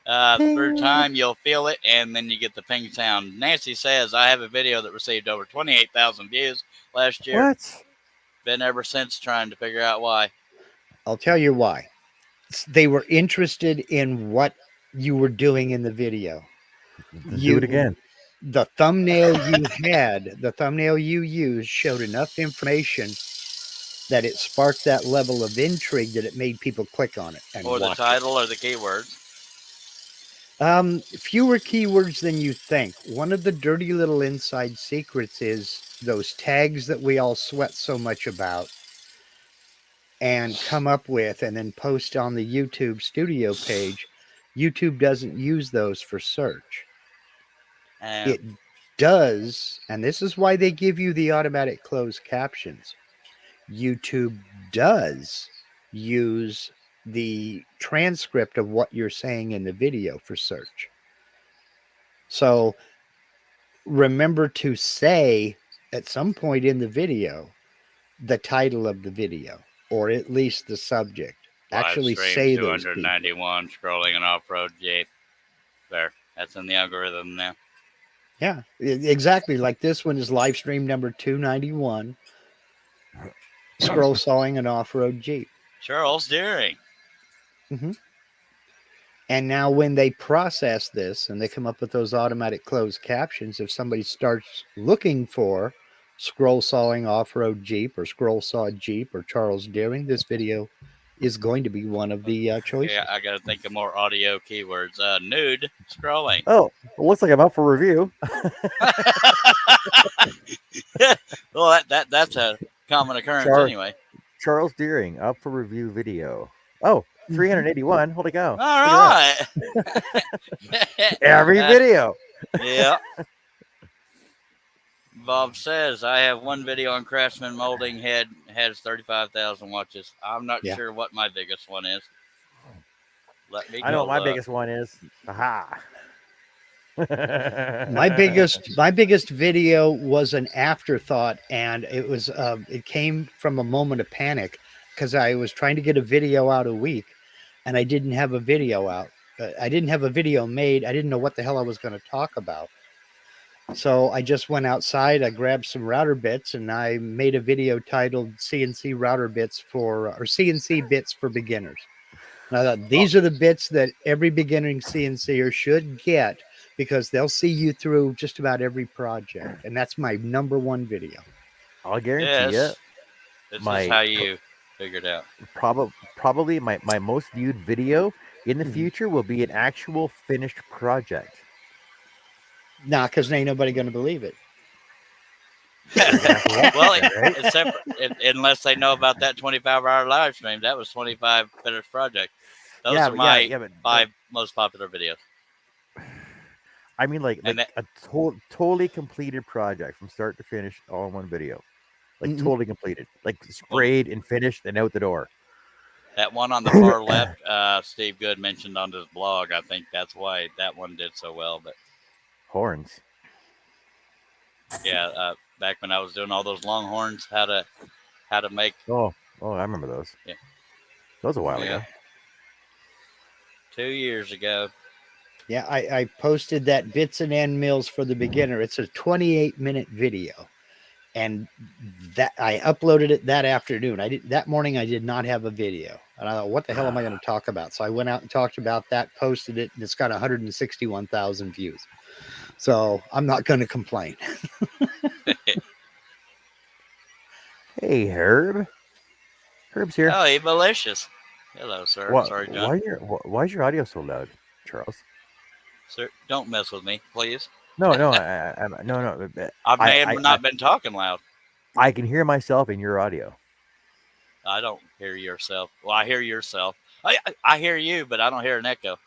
Through time, you'll feel it, and then you get the ping sound. Nancy says, I have a video that received over 28,000 views last year. What? Been ever since trying to figure out why. I'll tell you why. They were interested in what you were doing in the video. Do it again. The thumbnail the thumbnail you used showed enough information that it sparked that level of intrigue that it made people click on it and Or the watch title or the keywords. it. Fewer keywords than you think. One of the dirty little inside secrets is those tags that we all sweat so much about and come up with and then post on the YouTube studio page. YouTube doesn't use those for search. It does, and this is why they give you the automatic closed captions. YouTube does use the transcript of what you're saying in the video for search. So remember to say at some point in the video the title of the video, or at least the subject. Actually Live stream say those people. 291 scrolling an off-road Jeep. There, that's in the algorithm now. Yeah, exactly. Like this one is live stream number 291. Scroll sawing an off-road Jeep. Charles Deering. And now when they process this and they come up with those automatic closed captions, if somebody starts looking for scroll sawing off-road Jeep or scroll saw Jeep or Charles Deering, this video is going to be one of the choices. Yeah, I got to think of more audio keywords. Nude scrolling. Oh, it looks like I'm up for review. Well, that's a common occurrence anyway. Charles Deering up for review video. Oh, 381. Holy cow. All Look at right. that. Every video. Yeah. Bob says, I have one video on Craftsman molding head, has 35,000 watches. I'm not Yeah. sure what my biggest one is. Let me I know go what my look. biggest one is. Aha. My biggest video was an afterthought, and it was it came from a moment of panic because I was trying to get a video out a week and I didn't have a video out. I didn't have a video made. I didn't know what the hell I was going to talk about. So I just went outside, I grabbed some router bits, and I made a video titled CNC router bits or CNC bits for beginners. And I thought these are the bits that every beginning CNCer should get because they'll see you through just about every project. And that's my number one video. I'll guarantee Yes. you, This My- is how you figured out. probably my most viewed video in the Mhm. future will be an actual finished project. Nah, because ain't nobody going to believe it. Well, Right? except unless they know about that 25-hour live stream. That was 25 finished project. Those are my but 5 most popular videos. I mean, like And a totally completed project from start to finish, all in one video, like Mhm. totally completed, like sprayed and finished and out the door. That one on the far left, Steve Good mentioned on his blog. I think that's why that one did so well. But Horns. yeah, back when I was doing all those Longhorns, how to make. Oh, I remember those. Yeah. That was a while ago. 2 years ago. Yeah, I posted that bits and end mills for the beginner. It's a 28-minute video. And that I uploaded it that afternoon. That morning I did not have a video. And I thought, what the hell am I going to talk about? So I went out and talked about that, posted it, and it's got 161,000 views. So I'm not going to complain. Hey, Herb. Herb's here. Oh, he malicious. Hello, sir. What- Sorry, John. why is your audio so loud, Charles? Sir, don't mess with me, please. No. no. I may I- have not been talking loud. I can hear myself in your audio. I don't hear yourself. Well, I hear yourself. I hear you, but I don't hear an echo.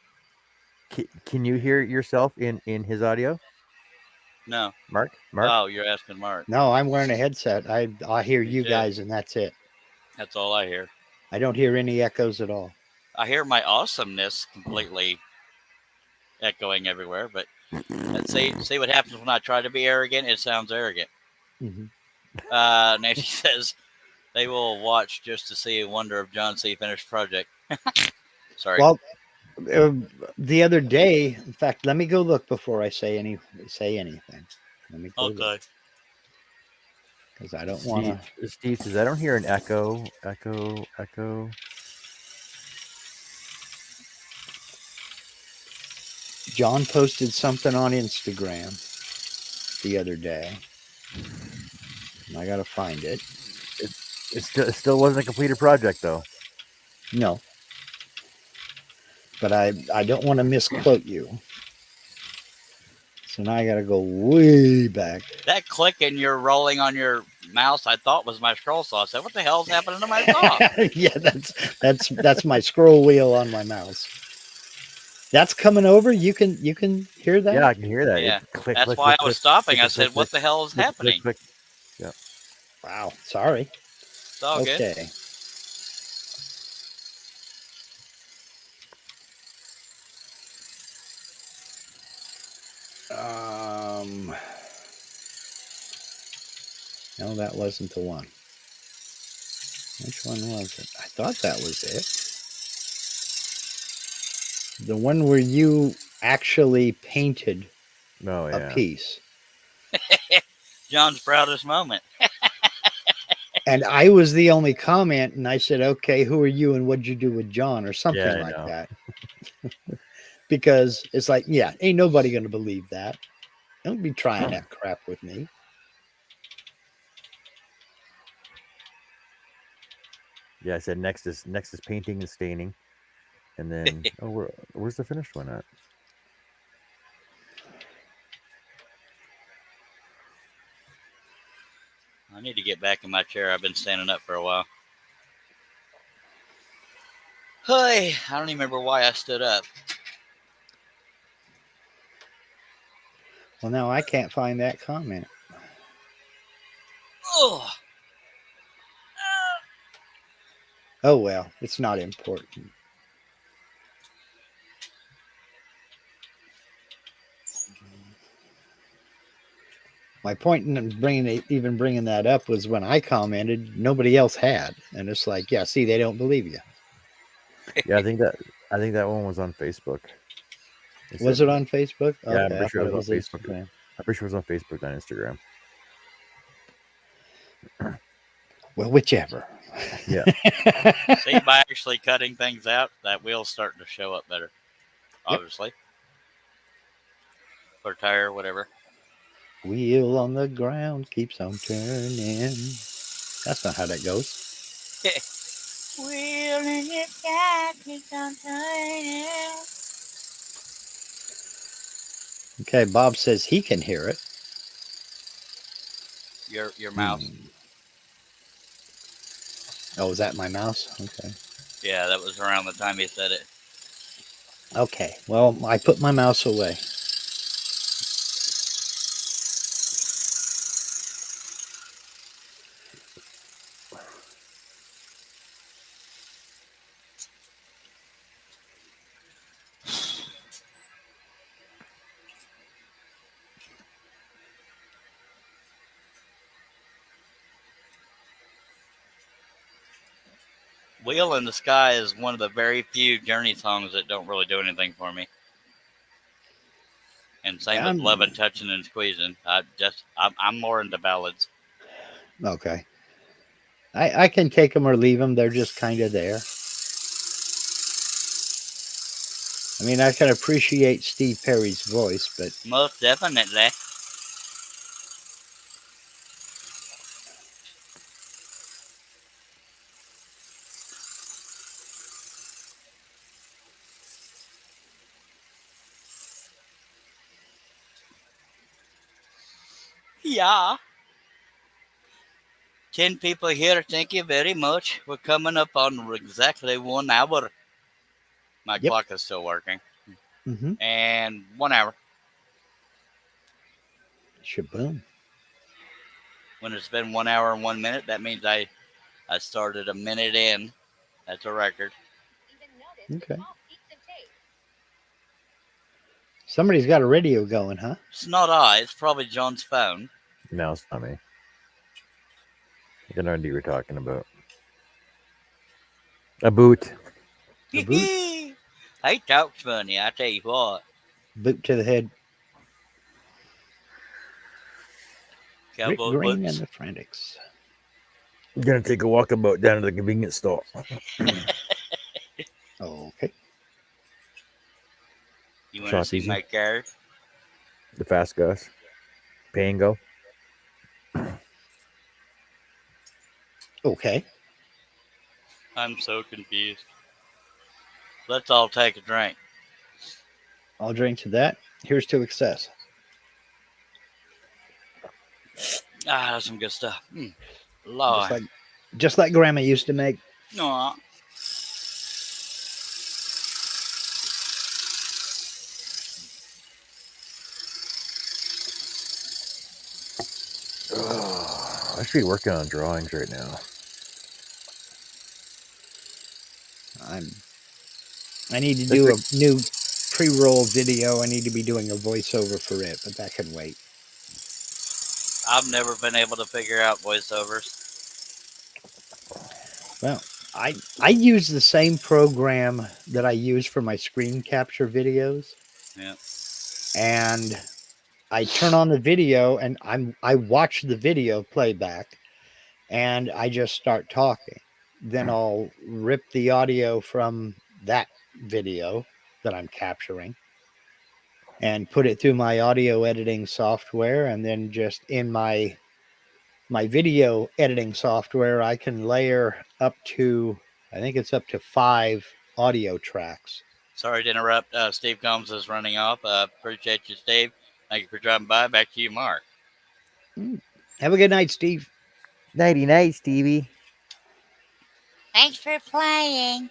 Can you hear yourself in his audio, No. Mark? Oh, you're asking Mark. No, I'm wearing a headset. I hear Me you too. guys, and that's it. That's all I hear. I don't hear any echoes at all. I hear my awesomeness completely echoing everywhere. But let's see what happens when I try to be arrogant. It sounds arrogant. Mhm. Nancy says they will watch just to see a wonder of John C. finished project. Sorry. Well, the other day, in fact, let me go look before I say anything. Let me go look Okay. because I don't want to. Steve says I don't hear an echo. John posted something on Instagram the other day. I got to find it. It still wasn't a completed project though. No, but I don't want to misquote you. So now I got to go way back. That clicking you're rolling on your mouse, I thought was my scroll saw. I said, "What the hell's happening to my saw?" Yeah, that's my scroll wheel on my mouse. That's coming over. You can hear that? Yeah, I can hear that. Yeah, It click, that's click, why click, I was click, stopping. click, I click, said, click, "What the hell is click, happening?" click, click. Yeah. Wow, sorry. It's all good. Okay. No, that wasn't the one. Which one was it? I thought that was it. The one where you actually painted Oh a yeah. piece. John's proudest moment. And I was the only comment, and I said, "Okay, who are you, and what'd you do with John, or something Yeah, I like know. that?" Because it's like, yeah, ain't nobody gonna believe that. Don't be trying that crap with me. Yeah, I said next is painting and staining, and then where's the finished one at? I need to get back in my chair. I've been standing up for a while. Hey, I don't even remember why I stood up. Well, now I can't find that comment. Oh, Oh well, it's not important. My point in bringing that up was when I commented, nobody else had, and it's like, yeah, see, they don't believe you. Yeah, I think that one was on Facebook. Was it on Facebook? Yeah, I'm Okay, I pretty sure thought it it was was on Facebook. Instagram. I'm pretty sure it was on Facebook, not Instagram. Well, whichever. Yeah. see, by actually cutting things out, that wheel's starting to show up better. Obviously, or tire, whatever. Wheel on the ground keeps on turning. That's not how that goes. Wheel in the sky keeps on turning. Okay, Bob says he can hear it. Your mouse. Oh, is that my mouse? Okay. Yeah, that was around the time you said it. Okay. Well, I put my mouse away. Wheel in the Sky is one of the very few Journey songs that don't really do anything for me. And same Yeah, with Loving, Touching, and Squeezing. I'm more into ballads. Okay. I can take them or leave them. They're just kind of there. I mean, I can appreciate Steve Perry's voice, but Most definitely. Yeah. 10 people here. Thank you very much. We're coming up on exactly 1 hour. My Yep. clock is still working. mm-hmm. And 1 hour. Shaboom. When it's been 1 hour and 1 minute, that means I started a minute in. That's a record. Okay. Somebody's got a radio going, huh? It's not I. It's probably John's phone. No, it's not me. I don't know what you were talking about. A boot. A boot? He talks funny. I tell you what. Boot to the head. Rick Cowboy Green boots. and the Frantics. I'm gonna take a walkabout down to the convenience store. Okay. You want to see Easy. my car? The Fast Gus. Pay and go. Okay. I'm so confused. Let's all take a drink. I'll drink to that. Here's to excess. Ah, that's some good stuff. Lord. Just like Grandma used to make. Aw. I should be working on drawings right now. I need to do a new pre-roll video. I need to be doing a voiceover for it, but that can wait. I've never been able to figure out voiceovers. Well, I use the same program that I use for my screen capture videos. Yeah. And I turn on the video and I watch the video playback and I just start talking. Then I'll rip the audio from that video that I'm capturing and put it through my audio editing software, and then just in my video editing software I can layer up to, I think it's up to 5 audio tracks. Sorry to interrupt. Steve Combs is running off. Appreciate you, Steve. Thank you for dropping by. Back to you, Mark. Have a good night, Steve. Nighty night, Stevie. Thanks for playing.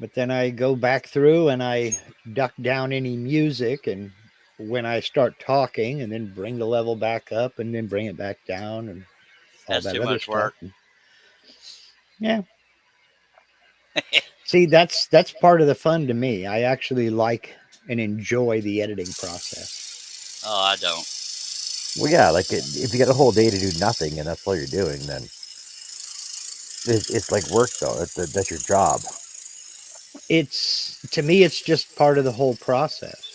But then I go back through and I duck down any music, and when I start talking, and then bring the level back up and then bring it back down and all That's that too other much stuff. work. Yeah. See, that's part of the fun to me. I actually like and enjoy the editing process. Oh, I don't. Well, yeah, like if you got a whole day to do nothing and that's all you're doing, then it's like work, though. That's your job. To me, it's just part of the whole process.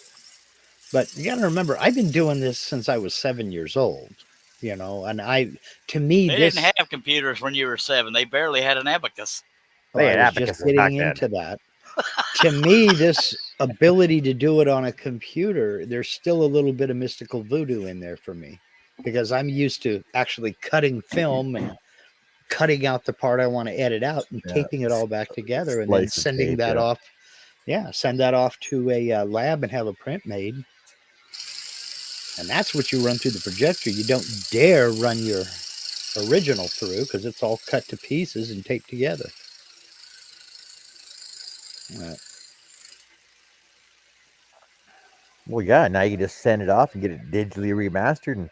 But you got to remember, I've been doing this since I was 7 years old, and to me, They this didn't have computers when you were 7. They barely had an abacus. They had I was abacuses just getting back into that. To me, this ability to do it on a computer, there's still a little bit of mystical voodoo in there for me, because I'm used to actually cutting film and cutting out the part I want to edit out and Yeah. taping it all back together, and then Slice and sending tape, that yeah. off. Yeah, send that off to a lab and have a print made. And that's what you run through the projector. You don't dare run your original through, because it's all cut to pieces and taped together. Well, yeah. Now you just send it off and get it digitally remastered and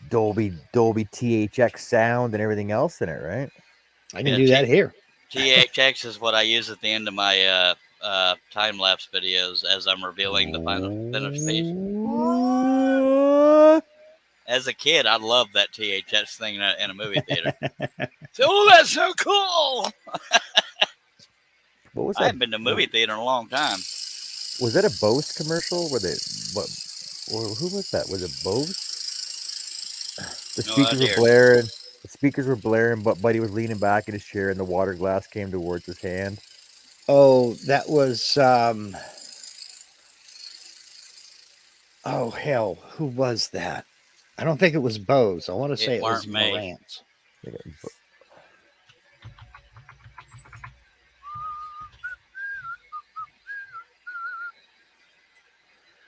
Dolby THX sound and everything else in it, right? I can do that here. THX is what I use at the end of my time-lapse videos as I'm revealing the final finished piece. As a kid, I loved that THX thing in a movie theater. Oh, that's so cool! What was I that? haven't been to a movie theater in a long time. Was that a Bose commercial? Or who was that? Was it Bose? The No speakers idea. were blaring. The speakers were blaring, but Buddy was leaning back in his chair, and the water glass came towards his hand. Oh, that was oh hell, who was that? I don't think it was Bose. I want to say it was weren't me. Marantz.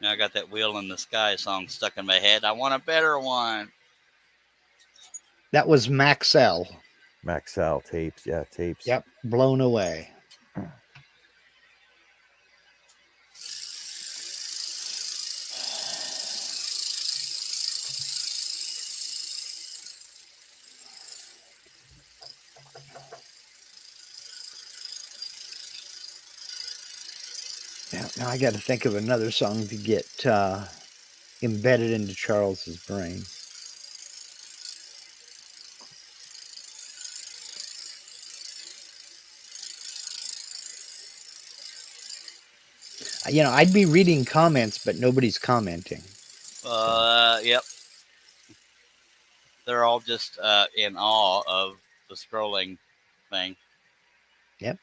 Now I got that Wheel in the Sky song stuck in my head. I want a better one. That was Maxell. Maxell tapes, yeah, tapes. Yep, Blown Away. Now I got to think of another song to get embedded into Charles's brain. I'd be reading comments, but nobody's commenting. Yep. They're all just in awe of the scrolling thing. Yep.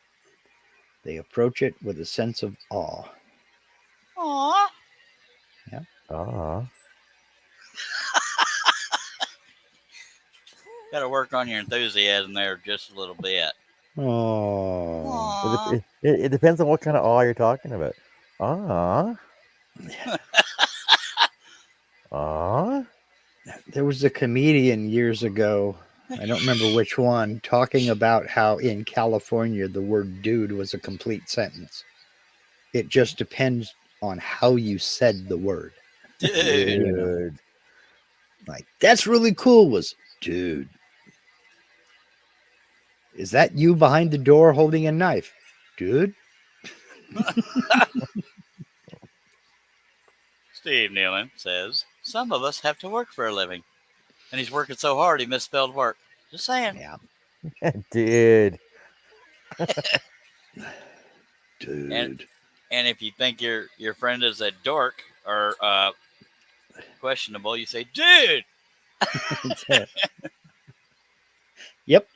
They approach it with a sense of awe. Aw. Ah. Got to work on your enthusiasm there just a little bit. Oh. Aw. It depends on what kind of awe you're talking about. Ah. Ah. There was a comedian years ago, I don't remember which one, talking about how in California the word dude was a complete sentence. It just depends on how you said the word. Dude. Dude. Like, that's really cool was, dude. Is that you behind the door holding a knife? Dude? Steve Nealon says, some of us have to work for a living. And he's working so hard he misspelled work. Just saying. Yeah. Dude. Dude. And if you think your friend is a dork or questionable, you say, dude. Yep.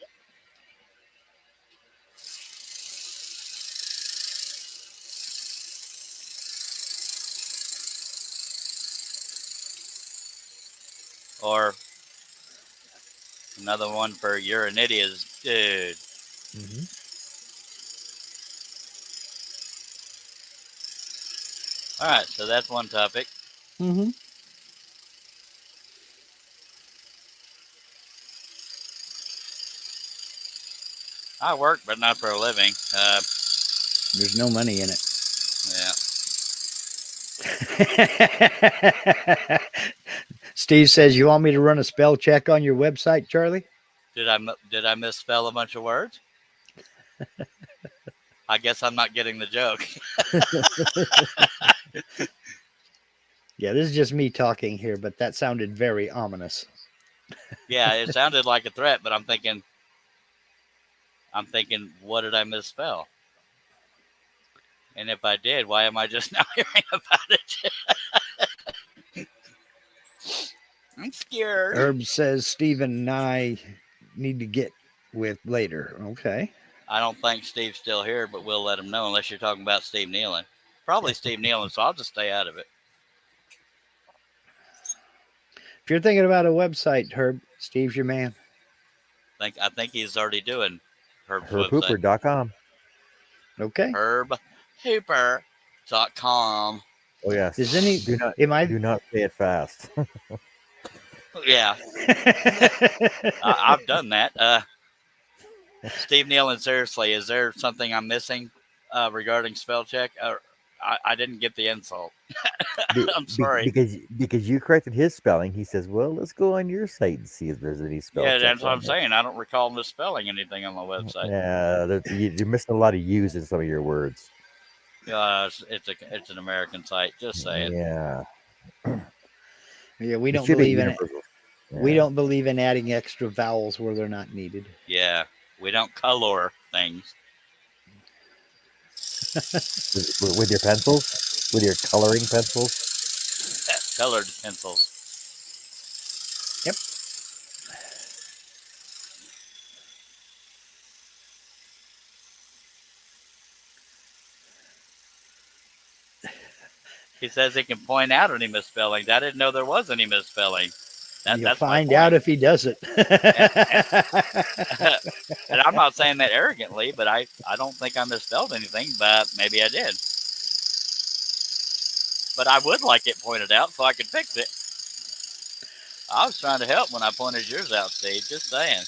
Or another one for you're an idiot is dude. Mm-hmm. All right, so that's one topic. Mm-hmm. I work, but not for a living. There's no money in it. Yeah. Steve says, you want me to run a spell check on your website, Charlie? Did I misspell a bunch of words? I guess I'm not getting the joke. Yeah, this is just me talking here, but that sounded very ominous. Yeah, it sounded like a threat, but I'm thinking, what did I misspell? And if I did, why am I just now hearing about it? I'm scared. Herb says Steven and I need to get with later. Okay. I don't think Steve's still here, but we'll let him know unless you're talking about Steve Nealon. Probably Steve Nealon, so I'll just stay out of it. If you're thinking about a website, Herb, Steve's your man. I think he's already doing Herb's website. HerbHooper.com. Okay. HerbHooper.com. Oh yes. Is any Do not do not say it fast. Yeah, I've done that. Steve Nealon, seriously, is there something I'm missing regarding spell check? I didn't get the insult. I'm sorry. Because you corrected his spelling. He says, "Well, let's go on your site and see if there's any spell." Yeah, check that's what on I'm there." saying. I don't recall misspelling anything on my website. Yeah, you're missing a lot of U's in some of your words. It's an American site. Just saying. Yeah. Yeah, we It don't should be believe in it. universal. We Yeah. don't believe in adding extra vowels where they're not needed. Yeah, we don't color things. With your pencils, with your coloring pencils. Colored pencils. Yep. He says he can point out any misspellings. I didn't know there was any misspelling. You'll That's my find point. out if he does it. And I'm not saying that arrogantly, but I don't think I misspelled anything, but maybe I did. But I would like it pointed out so I could fix it. I was trying to help when I pointed yours out, Steve. Just saying.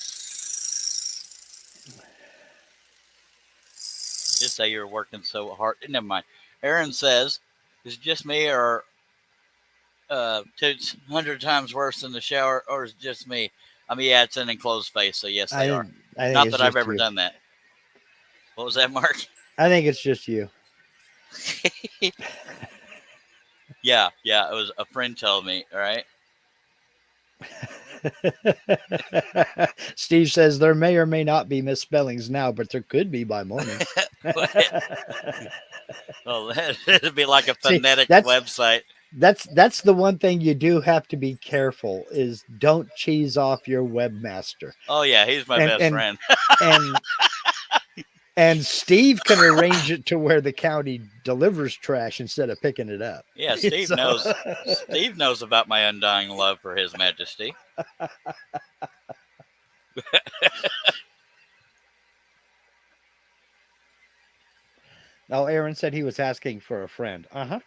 Just say you're working so hard. Never mind. Aaron says, is it just me or 200 times worse in the shower, or is it just me? I mean, yeah, it's an enclosed space, so yes, they are. I think Not it's that I've just ever you. done that. What was that, Mark? I think it's just you. Yeah, it was a friend told me, all right? Steve says there may or may not be misspellings now, but there could be by morning. Well, it'd be like a See, phonetic that's website. that's the one thing you do have to be careful is don't cheese off your webmaster. Oh yeah, he's my And- best and- friend. And and Steve can arrange it to where the county delivers trash instead of picking it up. Yeah, Steve So- knows. Steve knows about my undying love for His Majesty. Oh, Aaron said he was asking for a friend. Uh-huh.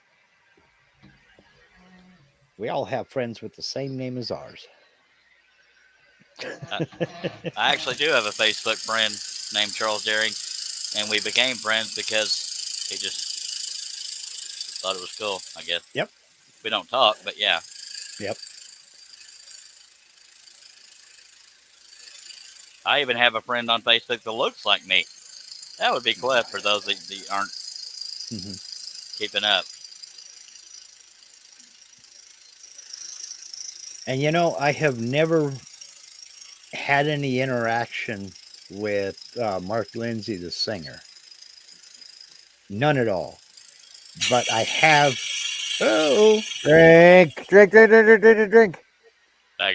We all have friends with the same name as ours. I actually do have a Facebook friend named Charles Daring, and we became friends because he just thought it was cool, I guess. Yep. We don't talk, but yeah. Yep. I even have a friend on Facebook that looks like me. That would be Cliff for those that aren't keeping up. And you know, I have never had any interaction with Mark Lindsay, the singer. None at all. But I have. Oh, Drink. Back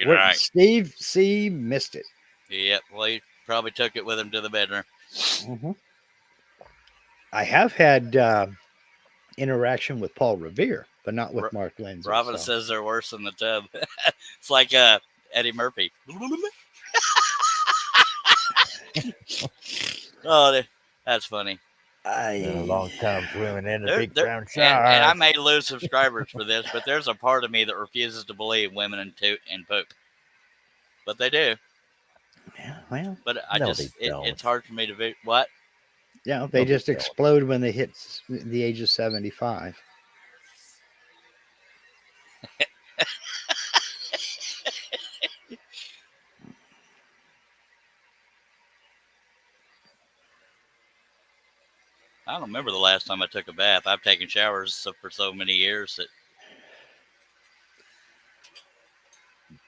in what, right. Steve C missed it. Yep. Well, he probably took it with him to the bedroom. I have had interaction with Paul Revere, but not with Mark Lindsay. Robin so. says they're worse than the tub. It's like Eddie Murphy. Oh, that's funny. Been a long time swimming in the There- big there- brown And shark. I may lose subscribers for this, but there's a part of me that refuses to believe women and toot and poop. But they do. Yeah, well, But I No, just, they don't. it's hard for me to what? yeah, they No, just they don't. explode when they hit the age of 75. I don't remember the last time I took a bath. I've taken showers for so many years that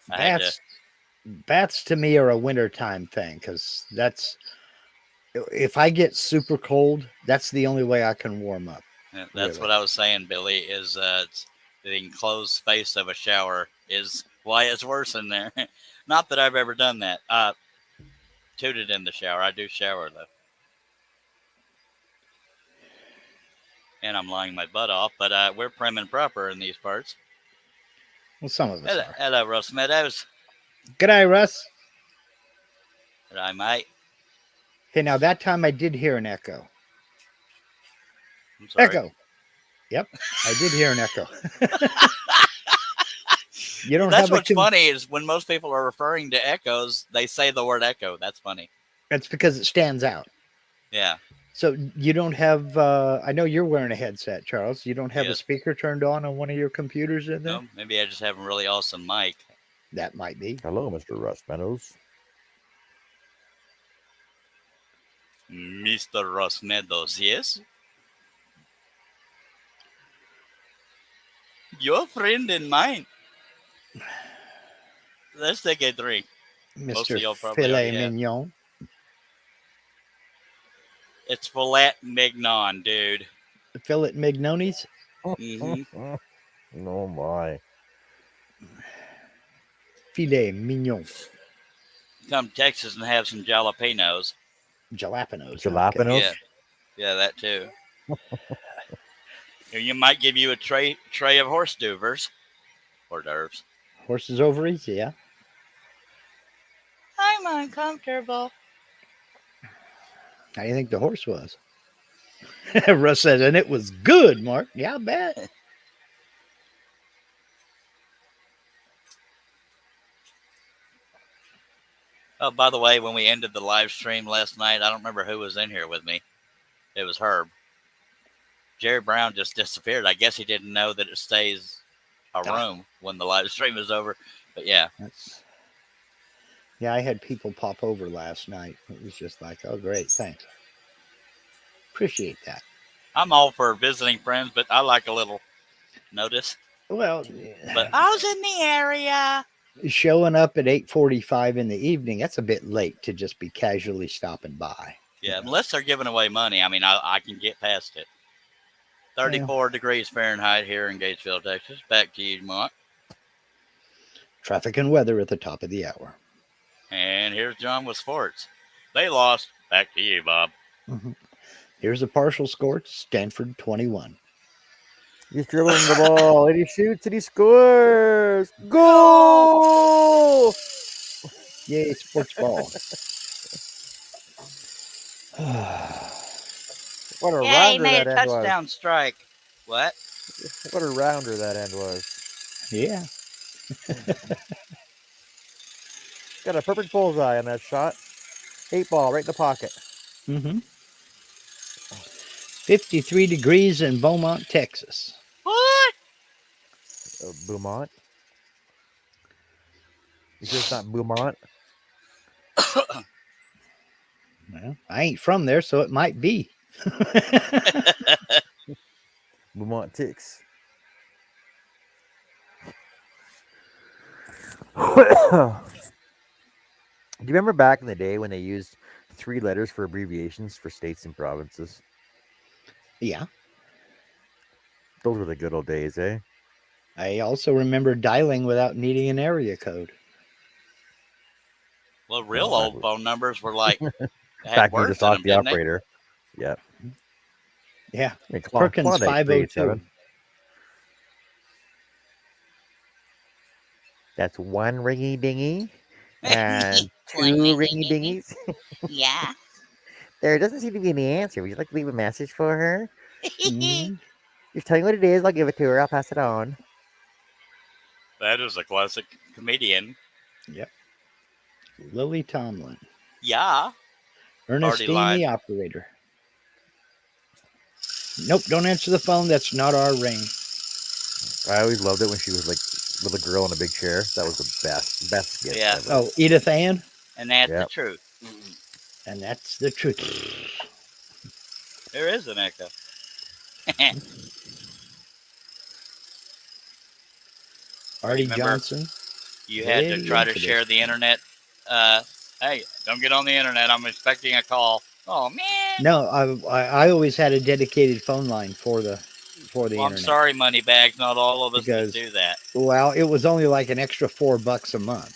I had to. Baths to me are a wintertime thing because that's if I get super cold, that's the only way I can warm up. Yeah, that's Really. what I was saying, Billy. Is the enclosed space of a shower is why it's worse in there. Not that I've ever done that. Tooted in the shower. I do shower though, and I'm lying my butt off. But we're prim and proper in these parts. Well, some of us Hello, are. hello, Russ Meadows. G'day, Russ. Hello, mate. Okay, now that time I did hear an echo. I'm sorry. Echo. Yep, I did hear an echo. You don't That's have what's funny is when most people are referring to echoes, they say the word echo. That's funny. That's because it stands out. Yeah. So you don't have. I know you're wearing a headset, Charles. You don't have a Yes. speaker turned on one of your computers in there. No, maybe I just have a really awesome mic. That might be. Hello, Mr. Russ Meadows. Mr. Ross Meadows, yes? Your friend and mine. Let's take a drink. Most of y'all Mr. probably Filet already have. Mignon. It's filet mignon, dude. Filet Mignonis. Mhm. Oh my. Filet Mignon. Come Texas and have some jalapenos. Jalapenos. Jalapenos? Yeah. Yeah, that too. Or you might give you a tray of horse duvers. Hors d'oeuvres. Horses ovaries, yeah. I'm uncomfortable. How do you think the horse was? Russ said, and it was good, Mark. Yeah, I bet. Oh, by the way, when we ended the live stream last night, I don't remember who was in here with me. It was Herb. Jerry Brown just disappeared. I guess he didn't know that it stays a room when the live stream is over. But yeah, Yeah, I had people pop over last night. It was just like, oh, great, thanks. Appreciate that. I'm all for visiting friends, but I like a little notice. Well, But I was in the area. showing up at 8:45 in the evening, that's a bit late to just be casually stopping by. yeah, unless they're giving away money, I mean, I can get past it. 34 degrees Fahrenheit here in Gatesville, Texas. Back to you, Mark. Traffic and weather at the top of the hour. And here's John with sports. They lost. Back to you, Bob. Here's a partial score: Stanford 21. He's dribbling the ball, and he shoots, and he scores. Goal! Yay, sports ball. What a Yay, rounder made that a end was. touchdown strike. What? What a rounder that end was. Yeah. Got a perfect bullseye on that shot. 8-ball right in the pocket. 53 degrees in Beaumont, Texas. What? Beaumont. You sure it's not Beaumont? Well, I ain't from there, so it might be. Beaumont Ticks. Do you remember back in the day when they used 3 letters for abbreviations for states and provinces? Yeah. Those were the good old days, eh? I also remember dialing without needing an area code. Well, real Well, that old was- phone numbers were like had Back when you words just in talked them, the didn't they? operator. Yeah. Yeah. Hey, come on, Perkins 837. 502. That's 1 ringy dingy and 2 One ringy ringy dingy. dingies. Yeah. There doesn't seem to be any answer. Would you like to leave a message for her? Mhm. Just tell me what it is. I'll give it to her. I'll pass it on. That is a classic comedian. Lily Tomlin. Yeah. Ernestine, line. the operator. Nope, don't answer the phone. That's not our ring. I always loved it when she was like little girl in a big chair. That was the best gift Yeah. ever. Oh, Edith Ann. And that's the Yep. truth. And that's the truth. There is an echo. Artie Remember- Johnson. You had to Very try to into share the internet. Hey, don't get on the internet. I'm expecting a call. Oh man. No, I always had a dedicated phone line for the Well, I'm internet. sorry, Moneybags. Not all of us Because- can do that. Well, it was only like an extra $4 a month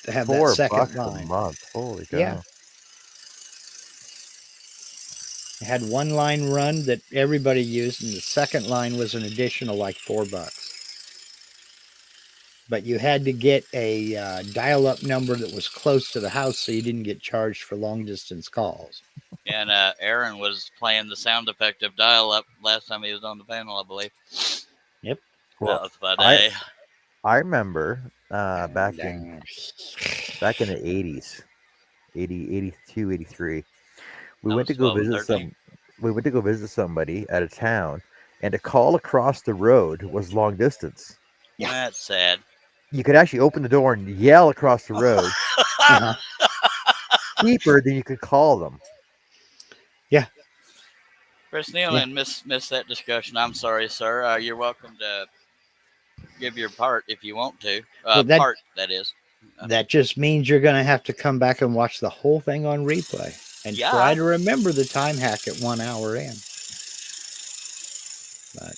to have that $4 second a line. month. Holy cow. Yeah. It had one line run that everybody used, and the second line was an additional like $4. But you had to get a dial-up number that was close to the house, so you didn't get charged for long-distance calls. And Aaron was playing the sound effect of dial-up last time he was on the panel, I believe. Yep. Well, That was my I- day. I remember back in the 80s, 80, 82, 83. We I went to was go 12 and visit 13. we went to go visit somebody at a town, and to call across the road was long distance. Yeah. That's sad. You could actually open the door and yell across the road Uh-huh. deeper than you could call them. Chris Nealon missed that discussion. I'm sorry, sir. You're welcome to give your part if you want to. Well, that- Part, that is. That just means you're going to have to come back and watch the whole thing on replay and Yeah. try to remember the time hack at 1 hour in. But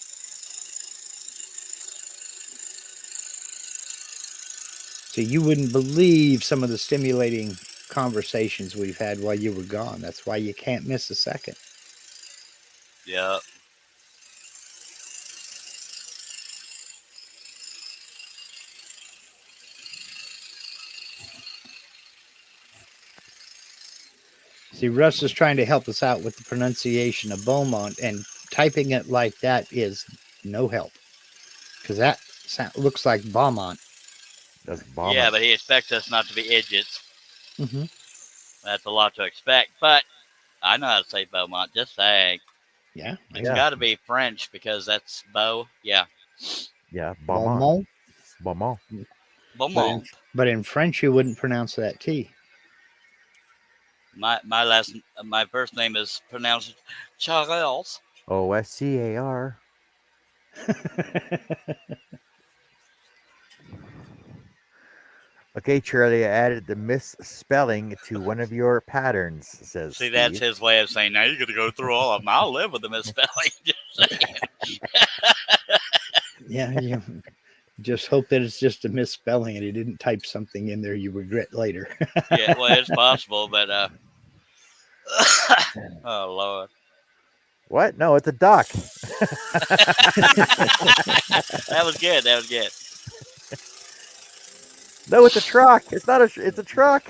so you wouldn't believe some of the stimulating conversations we've had while you were gone. That's why you can't miss a second. Yeah. See, Russ is trying to help us out with the pronunciation of Beaumont, and typing it like that is no help because that looks like Beaumont. That's bomb. Yeah, but he expects us not to be idiots. Mm-hmm. That's a lot to expect. But I know how to say Beaumont. Just saying. Yeah. It's Yeah. got to be French because that's Beau. Yeah. Yeah, Beaumont. Beaumont. Beaumont. Beaumont. But in French, you wouldn't pronounce that T. My first name is pronounced Charles. OSCAR. Okay, Charlie, I added the misspelling to one of your patterns, says See, that's Steve. his way of saying, now you're going to go through all of them. I'll live with the misspelling. Just saying. Yeah, you just hope that it's just a misspelling and he didn't type something in there you regret later. Yeah, well, it's possible, but oh Lord, What? No, it's a duck. that was good. That was good. No, it's a truck. It's not a. It's a truck.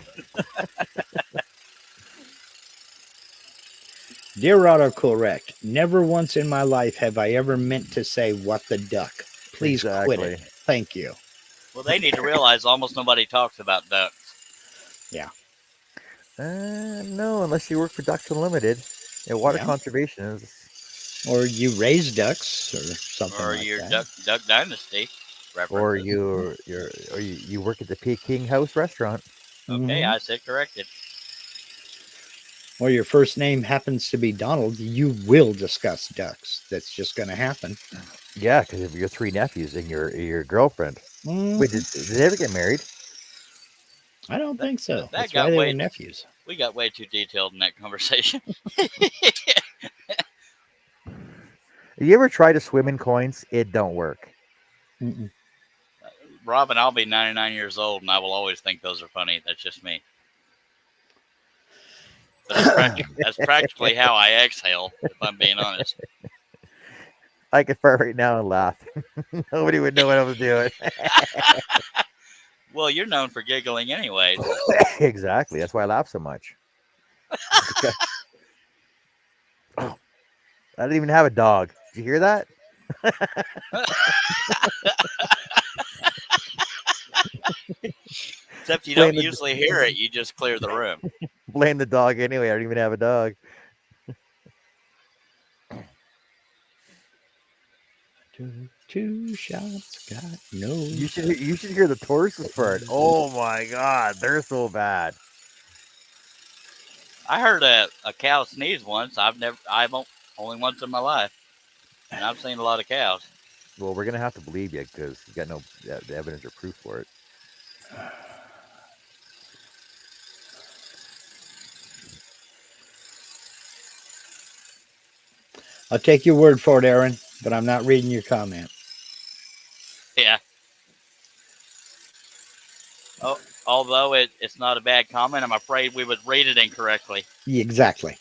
Dear autocorrect, never once in my life have I ever meant to say what the duck. Please quit Exactly. it. Thank you. Well, they need to realize almost nobody talks about ducks. No, unless you work for Ducks Unlimited. And water Yeah. conservation is. Or you raise ducks or something Or like your that. Duck Dynasty references. Or you work at the Peking House restaurant. Okay, Mhm. I said corrected. Or your first name happens to be Donald, you will discuss ducks. That's just going to happen. Yeah, because of your 3 nephews and your girlfriend. Mhm. Wait, did they ever get married? I don't think so. that That's got why they way- were nephews. We got way too detailed in that conversation. You ever try to swim in coins? It don't work. Mm-mm. Robin, I'll be 99 years old, and I will always think those are funny. That's just me. That's practically how I exhale, if I'm being honest. I can fart right now and laugh. Nobody would know what I was doing. Well, you're known for giggling anyway. Exactly. That's why I laugh so much. Oh, I didn't even have a dog. Did you hear that? Except you Blame don't the- usually hear it. You just clear the room. Blame the dog anyway. I don't even have a dog. Two shots got no. You should hear the tortoises fart. Oh my god, they're so bad. I heard a cow sneeze once. I've only once in my life, and I've seen a lot of cows. Well, we're gonna have to believe you because you got no evidence or proof for it. I'll take your word for it, Aaron, but I'm not reading your comment. Yeah. Oh, although it's not a bad comment, I'm afraid we would read it incorrectly. Exactly.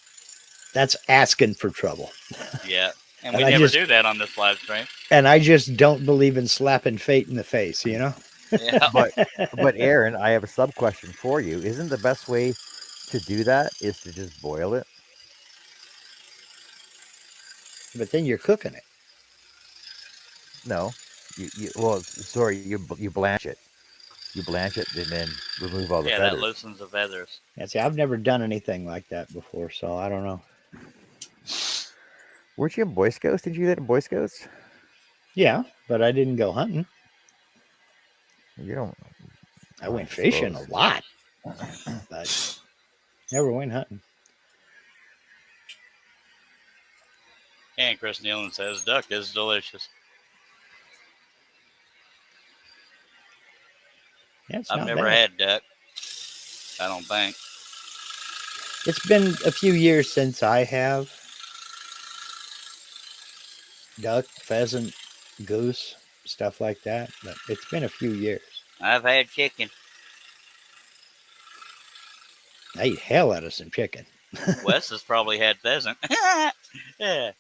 That's asking for trouble. Yeah. And And we I never just- do that on this live stream. And I just don't believe in slapping fate in the face, you know? Yeah. But Aaron, I have a sub question for you. Isn't the best way to do that is to just boil it? But then you're cooking it. No, you blanch it. You blanch it and then remove all the Yeah, that feathers. loosens the feathers. Yeah, see, I've never done anything like that before, so I don't know. Weren't you in Boy Scouts? Did you do that in Boy Scouts? Yeah, but I didn't go hunting. You don't. I went fishing a suppose. lot, but never went hunting. And Chris Nealon says duck is delicious. Yeah, it's I've not never bad. had duck. I don't think. It's been a few years since I have duck, pheasant, goose, stuff like that, but it's been a few years. I've had chicken. I eat hell out of some chicken. Wes has probably had pheasant. Yeah.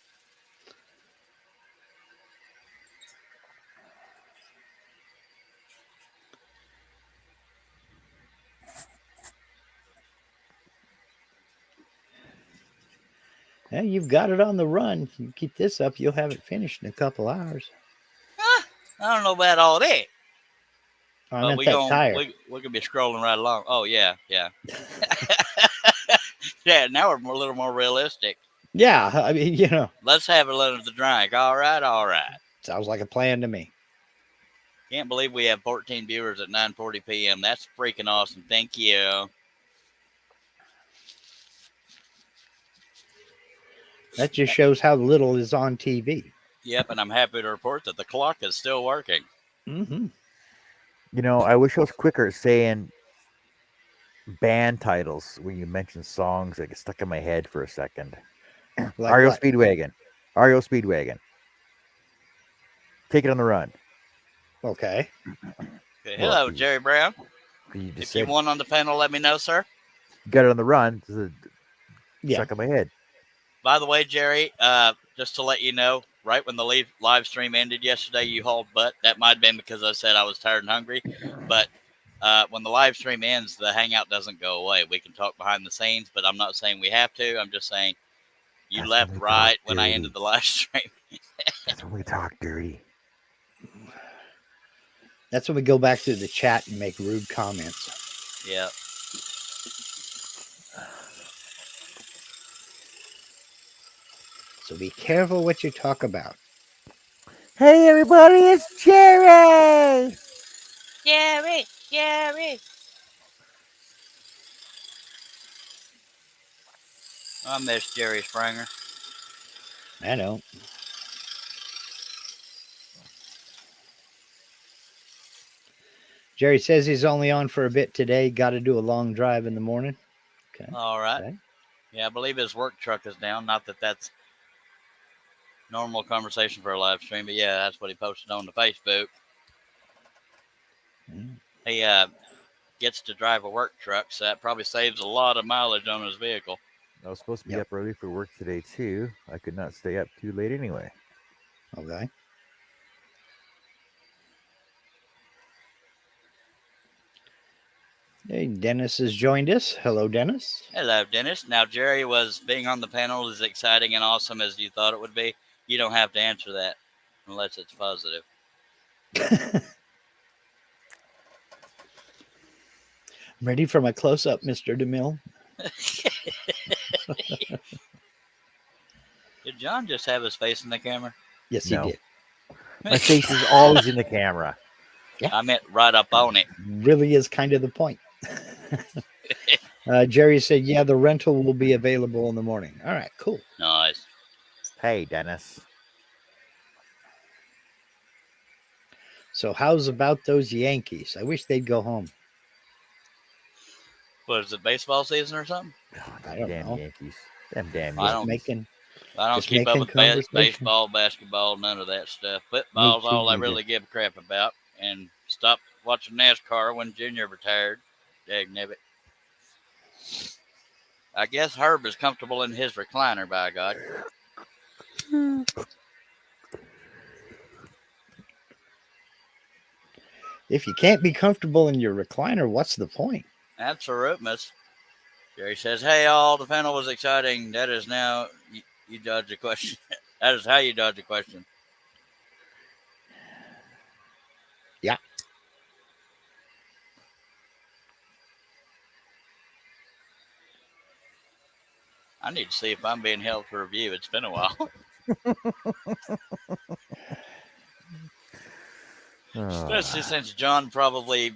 Yeah, you've got it on the run. You keep this up, you'll have it finished in a couple hours. I don't know about all that. I But meant we that tire. we could be scrolling right along. Oh yeah. Yeah, now we're a little more realistic. Yeah, I mean, you know, Let's have a little of the drink. All right. sounds like a plan to me. Can't believe we have 14 viewers at 9:40 p.m. That's freaking awesome. Thank you. That just shows how little is on TV. Yep, and I'm happy to report that the clock is still working. Mm-hmm. You know, I wish I was quicker at saying band titles when you mention songs that get stuck in my head for a second. Like REO what? Speedwagon. REO Speedwagon. Take it on the run. Okay. Okay, Well, hello, if you- Jerry Brown. You just If said you want on the panel, let me know, sir. you got it on the run. This is Yeah. stuck in my head. By the way, Jerry, just to let you know, right when the live stream ended yesterday, you hauled butt. That might have been because I said I was tired and hungry. But when the live stream ends, the hangout doesn't go away. We can talk behind the scenes, but I'm not saying we have to. I'm just saying you That's left when we right talk when I dirty. ended the live stream. That's when we talk dirty. That's when we go back to the chat and make rude comments. Yeah. So be careful what you talk about. Hey everybody, it's Jerry. Jerry. I miss Jerry Springer. I know. Jerry says he's only on for a bit today. Got to do a long drive in the morning. Okay. All right. Okay. Yeah, I believe his work truck is down. Not that that's normal conversation for a live stream, but yeah, that's what he posted on the Facebook. Mm. He gets to drive a work truck, so that probably saves a lot of mileage on his vehicle. I was supposed to be Yep. up early for work today too. I could not stay up too late anyway. Okay. Hey, Dennis has joined us. Hello, Dennis. Hello, Dennis. Now, Jerry, was being on the panel as exciting and awesome as you thought it would be? You don't have to answer that unless it's positive. I'm ready for my close-up, Mr. DeMille. Did John just have his face in the camera? Yes, No. he did. My face is always in the camera. I meant right up on it. Really is kind of the point. Jerry said, yeah, the rental will be available in the morning. All right, cool. Nice. Hey, Dennis. So how's about those Yankees? I wish they'd go home. What is it, baseball season or something? Oh, I them don't damn know. Yankees. Them damn I Yankees. don't- Making I don't Just keep up making with conversation. baseball, basketball, none of that stuff. Football's too, all I neither. really give a crap about. And stopped watching NASCAR when Junior retired. Dagnabbit. I guess Herb is comfortable in his recliner, by God. If you can't be comfortable in your recliner, what's the point? Absolutely. Jerry says, hey, all, the panel was exciting. That is now, you dodge a question. That is how you dodge a question. Yeah. I need to see if I'm being held for review. It's been a while. Especially since John probably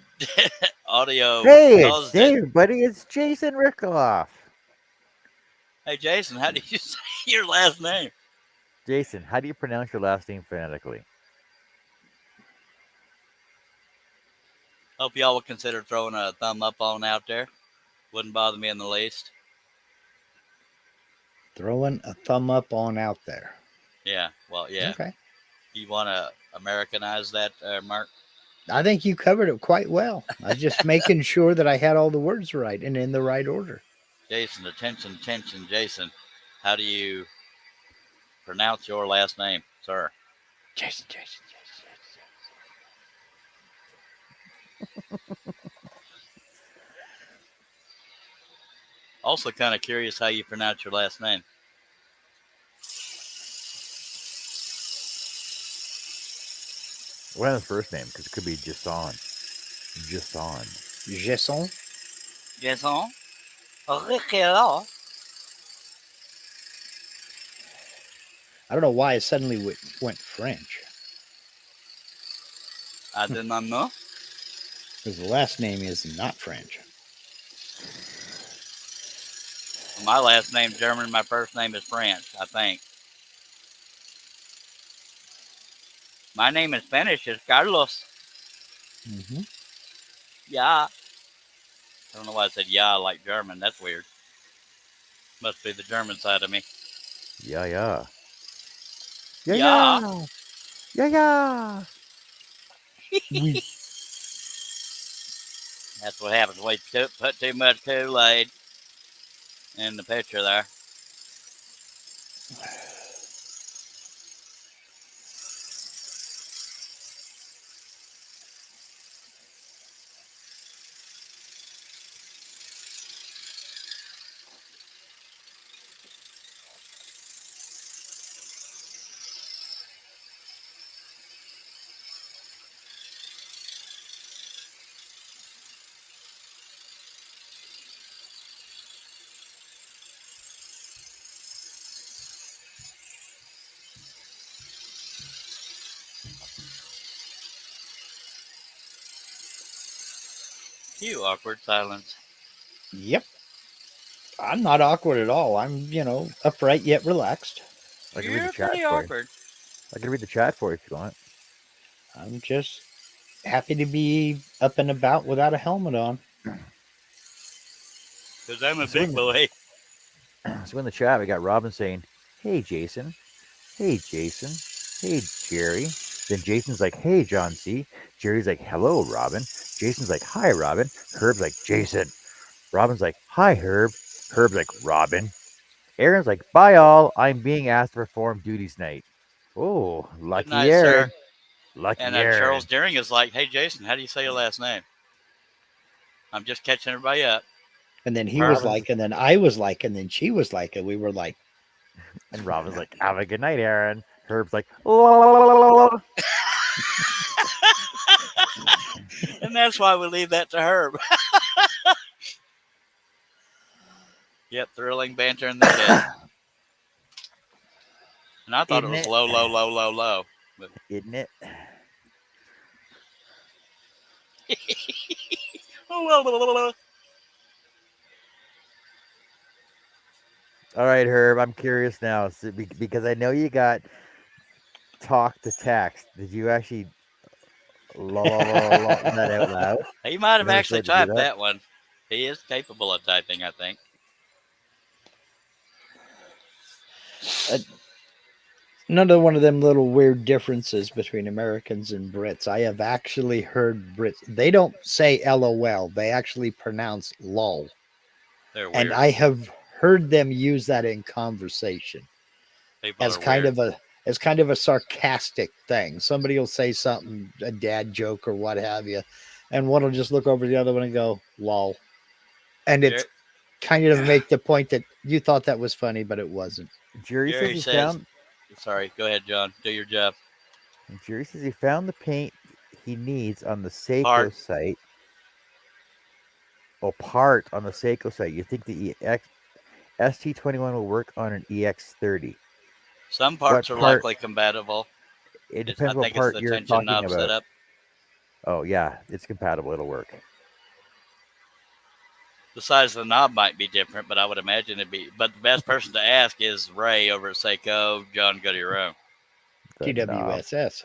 audio Hey, caused hey, it. everybody, it's Jason Rickoff. Hey, Jason, how do you say your last name? Jason, how do you pronounce your last name phonetically? Hope y'all will consider throwing a thumb up on out there. Wouldn't bother me in the least. Throwing a thumb up on out there. Yeah, well, yeah. Okay. You want to Americanize that, Mark? I think you covered it quite well. I was just making sure that I had all the words right and in the right order. Jason, attention, Jason. How do you pronounce your last name, sir? Jason. Also kind of curious how you pronounce your last name. What is his first name? Because it could be Jason. Jason. Jason. Jason? Hello. I don't know why it suddenly went French. I did not know. Because the last name is not French. My last name's German. My first name is French, I think. My name in Spanish is Carlos. Mm-hmm. Yeah. I don't know why I said yeah like German. That's weird. Must be the German side of me. Yeah, yeah. Yeah, Yeah. yeah. Yeah, yeah. We That's what happens when you put too much Kool-Aid in the picture there. Cue awkward silence. Yep. I'm not awkward at all. I'm, upright yet relaxed. I can read the You're chat pretty for you. awkward. I can read the chat for you if you want. I'm just happy to be up and about without a helmet on. Because I'm a So big in, boy. so in the chat, we got Robin saying, "Hey, Jason. Hey, Jason. Hey, Jerry." Then Jason's like, "Hey, John C." Jerry's like, "Hello, Robin." Jason's like, "Hi, Robin." Herb's like, "Jason." Robin's like, "Hi, Herb." Herb's like, "Robin." Aaron's like, "Bye, all. I'm being asked to perform duties night." Oh, Good lucky night, sir. Aaron. Lucky And Aaron. Charles Deering is like, hey, Jason, how do you say your last name? I'm just catching everybody up. And then he was Robin's- like, and then I was like, and then she was like, and we were like, And Robin's like, "Have a good night, Aaron." Herb's like, "La." And that's why we leave that to Herb. Yep, thrilling banter in the chat. And I thought Isn't it was it? low, low, low, low, low. Isn't it? All right, Herb. I'm curious now because I know you got talk to text. Did you actually that out loud? He might have You never actually tried to do typed that? that one. He is capable of typing, I think. another one of them little weird differences between Americans and Brits. I have actually heard Brits, they don't say LOL, they actually pronounce lol. They're weird. And I have heard them use that in conversation People as are kind weird. of a sarcastic thing. Somebody will say something, a dad joke or what have you, and one will just look over the other one and go, lol. And it's kind of make the point that you thought that was funny, but it wasn't. Jerry Jerry says he says, found. sorry, go ahead, John. Do your job. Jerry says he found the paint he needs on the Seiko Part. site. Oh, part on the Seiko site. You think the ST21 will work on an EX30? Some parts What are part? likely compatible. It I depends what think it's part the you're tension talking knob about. setup. Oh yeah, it's compatible. It'll work. The size of the knob might be different, but I would imagine it'd be. But the best person to ask is Ray over at Seiko. John, go to your room. The knob. TWSS.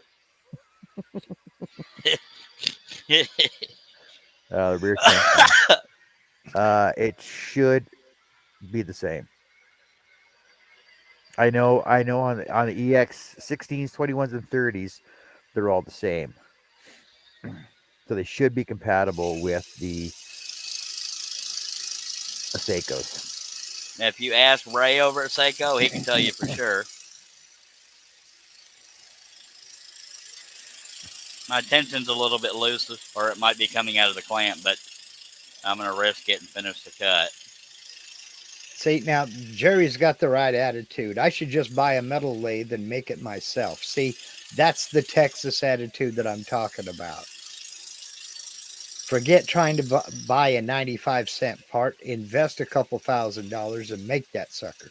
The rear tension. It should be the same. I know on the EX 16s, 21s, and 30s, they're all the same. So they should be compatible with the Seikos. Now, if you ask Ray over at Seiko, he can tell you for sure. My tension's a little bit loose, or it might be coming out of the clamp, but I'm going to risk it and finish the cut. See, now Jerry's got the right attitude. I should just buy a metal lathe and make it myself. See, that's the Texas attitude that I'm talking about. Forget trying to buy a 95-cent part, invest a couple $1,000 and make that sucker.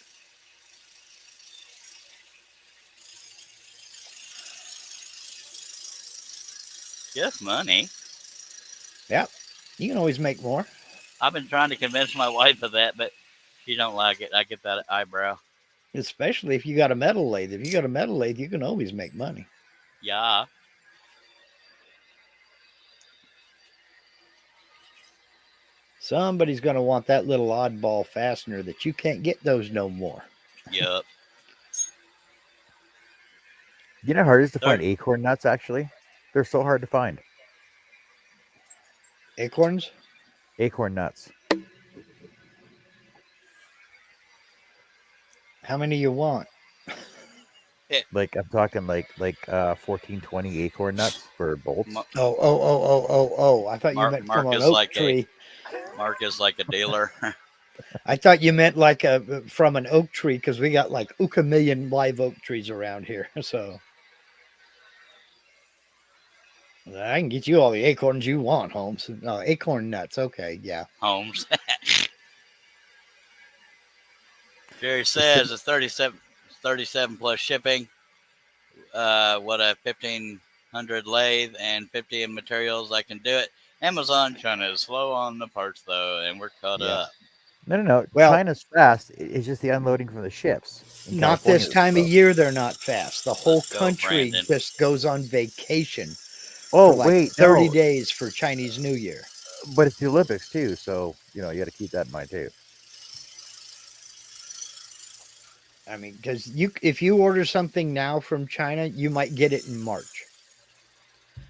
Just money. Yep. You can always make more. I've been trying to convince my wife of that, but You don't like it. I get that eyebrow. Especially if you got a metal lathe. If you got a metal lathe, you can always make money. Yeah. Somebody's going to want that little oddball fastener that you can't get those no more. Yup. You know how hard it is to find They're- acorn nuts, actually? They're so hard to find. Acorns? Acorn nuts. How many you want? Like I'm talking like 14, 20 acorn nuts for bolts. Ma- Oh. I thought you Mark- meant Mark from an is oak like a- tree. Mark is like a dealer. I thought you meant like from an oak tree because we got like a million live oak trees around here. So I can get you all the acorns you want, Holmes. No, acorn nuts. Okay, yeah. Holmes. Jerry says it's 37 plus shipping. What a 1,500 lathe and 50 in materials. I can do it. Amazon China is slow on the parts though, and we're caught Yeah. up. No. Well- China's fast. It's just the unloading from the ships. In Not California this is time of slow. year, they're not fast. The whole Let's go, country Brandon. just goes on vacation Oh for like wait, 30 no. days for Chinese New Year. But it's the Olympics too, so you got to keep that in mind too. I mean, because if you order something now from China, you might get it in March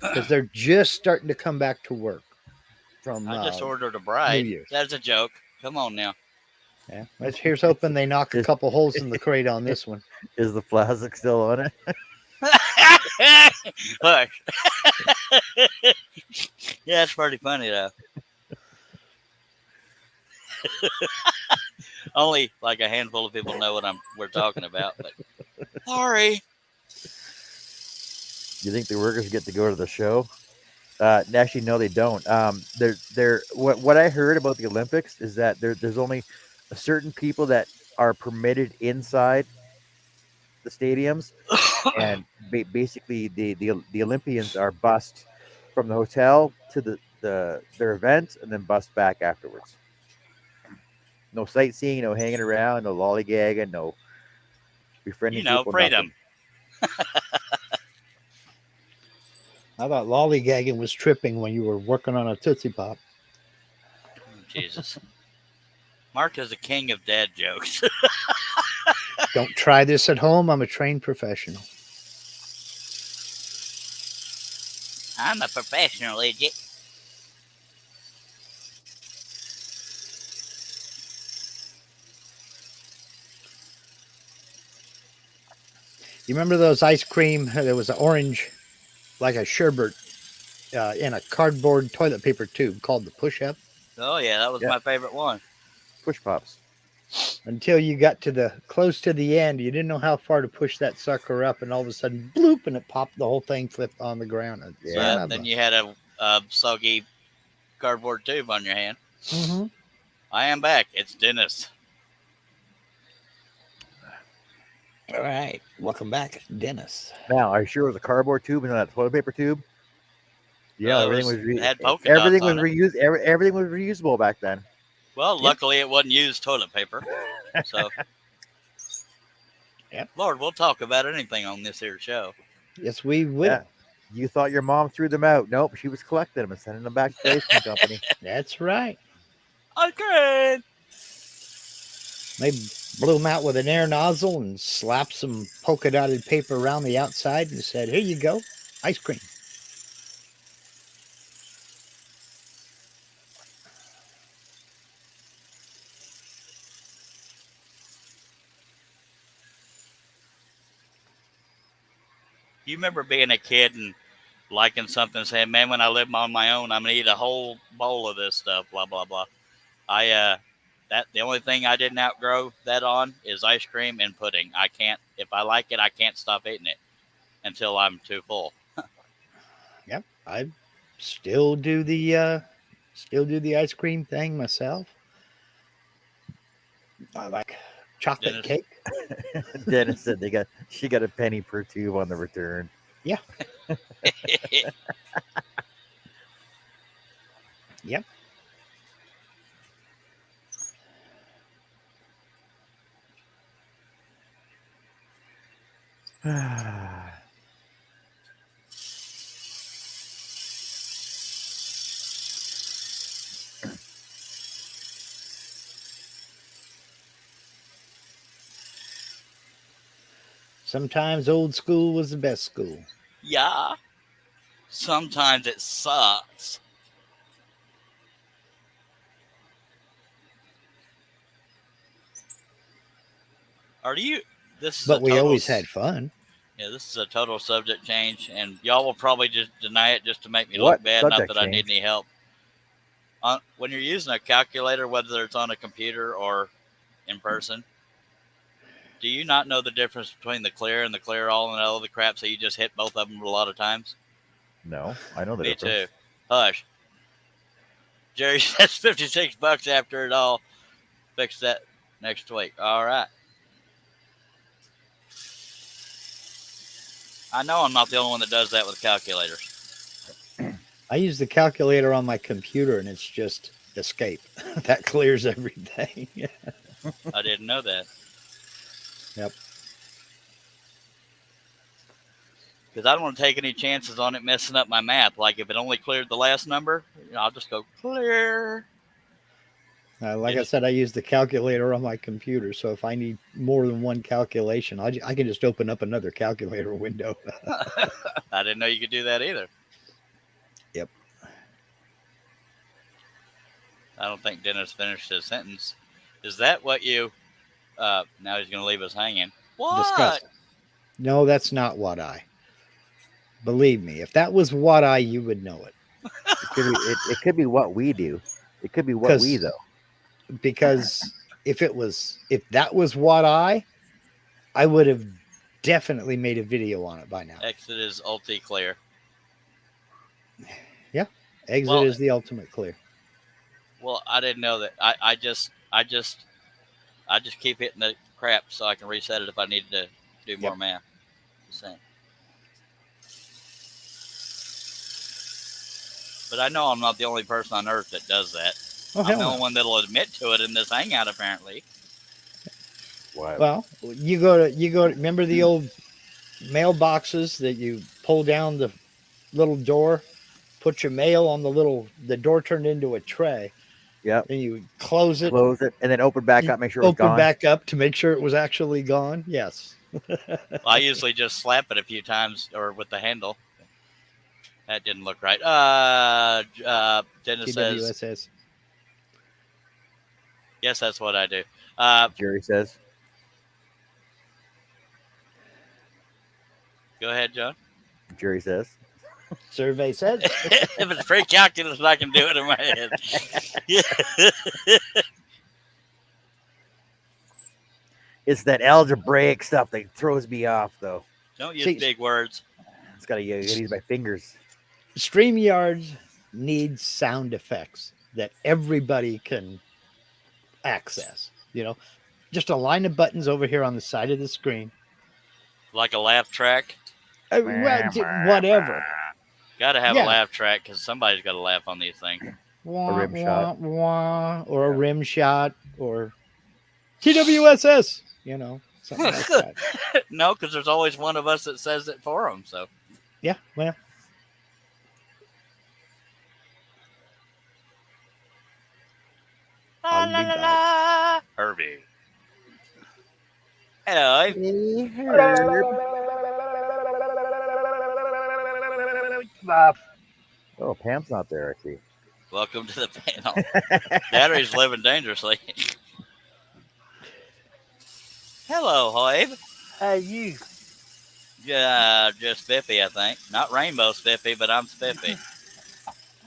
because they're just starting to come back to work from. I just ordered a New bride. Year's. That's a joke. Come on now. Yeah, here's hoping they knock a Just- couple holes in the crate on this one. Is the plastic still on it? Look. Yeah, it's pretty funny though. Only like a handful of people know what we're talking about. But sorry. You think the workers get to go to the show? Actually, no, they don't. What I heard about the Olympics is that there's only a certain people that are permitted inside the stadiums, and basically the Olympians are bussed from the hotel to their event and then bussed back afterwards. No sightseeing, no hanging around, no lollygagging, no befriending people. Freedom. nothing. I thought lollygagging was tripping when you were working on a Tootsie Pop. Oh, Jesus. Mark is a king of dad jokes. Don't try this at home. I'm a trained professional. I'm a professional, idiot. You remember those ice cream? There was an orange, like a sherbet, in a cardboard toilet paper tube called the push-up. Oh yeah, that was Yeah. my favorite one. Push pops. Until you got to close to the end, you didn't know how far to push that sucker up, and all of a sudden, bloop, and it popped. The whole thing flipped on the ground. Yeah. Then you had a soggy cardboard tube on your hand. Mhm. I am back. It's Dennis. All right, welcome back, Dennis. Now, are you sure it was a cardboard tube and not a toilet paper tube? Yeah, Well, everything it was had polka dots everything was on it. reused. Everything was reusable back then. Well, luckily it wasn't used toilet paper. So, Yep. Lord, we'll talk about anything on this here show. Yes, we will. Yeah. You thought your mom threw them out? Nope, she was collecting them and sending them back to the ice cream company. That's right. Okay. They blew them out with an air nozzle and slapped some polka dotted paper around the outside and said, "Here you go, ice cream." You remember being a kid and liking something and saying, man, when I live on my own, I'm going to eat a whole bowl of this stuff, blah, blah, blah. The only thing I didn't outgrow that on is ice cream and pudding. I can't, if I like it, I can't stop eating it until I'm too full. Yep, I still do the ice cream thing myself. I like chocolate Dennis? cake. Dennis said she got a penny per tube on the return. Sometimes old school was the best school. Yeah. Sometimes it sucks. Are you? This is But a we total always had fun. Yeah, this is a total subject change, and y'all will probably just deny it just to make me What look bad. Not subject that I need change? any help. When you're using a calculator, whether it's on a computer or in person, do you not know the difference between the clear and the clear all and all the crap? So you just hit both of them a lot of times. No, I know the Me difference. too. Hush. Jerry says $56 after it all. Fix that next week. All right. I know I'm not the only one that does that with calculators. I use the calculator on my computer and it's just escape. That clears everything. I didn't know that. Yep. Because I don't want to take any chances on it messing up my math. Like if it only cleared the last number, I'll just go clear. Like I said, I use the calculator on my computer. So if I need more than one calculation, I can just open up another calculator window. I didn't know you could do that either. Yep. I don't think Dennis finished his sentence. Is that what you? Now he's going to leave us hanging. What? Discuss. No, that's not what I. Believe me, if that was what I, you would know it. It could be what we do. It could be what we though. Because if that was what I would have definitely made a video on it by now. Exit is ulti clear. Yeah, exit is the ultimate clear. Well, I didn't know that. I just keep hitting the crap so I can reset it if I need to do more math. Same. But I know I'm not the only person on earth that does that. I'm the only one that'll admit to it in this hangout, apparently. What? Well, you go to remember the old mailboxes that you pull down the little door, put your mail on the door turned into a tray. Yep. And you close it, and then open back up, make sure it's gone. Open back up to make sure it was actually gone. Yes. I usually just slap it a few times or with the handle. That didn't look right. Dennis says. Yes, that's what I do. Jerry says. Go ahead, John. Jerry says. Survey says. If it's free calculus, I can do it in my head. It's that algebraic stuff that throws me off, though. Don't use big words. It's got to use my fingers. StreamYard needs sound effects that everybody can access. Just a line of buttons over here on the side of the screen. Like a laugh track? Whatever. Got to have a laugh track because somebody's got to laugh on these things. A rim shot. Or a rim shot. Or TWSS. Something like that. No, because there's always one of us that says it for them. So. Yeah, well. La, la, la, la. Herbie. Hello. Hey, Herb. Oh, Pam's not there, I see. Welcome to the panel. Battery's living dangerously. Hello, Hoib. How you? Yeah, just Spiffy, I think. Not Rainbow Spiffy, but I'm Spiffy.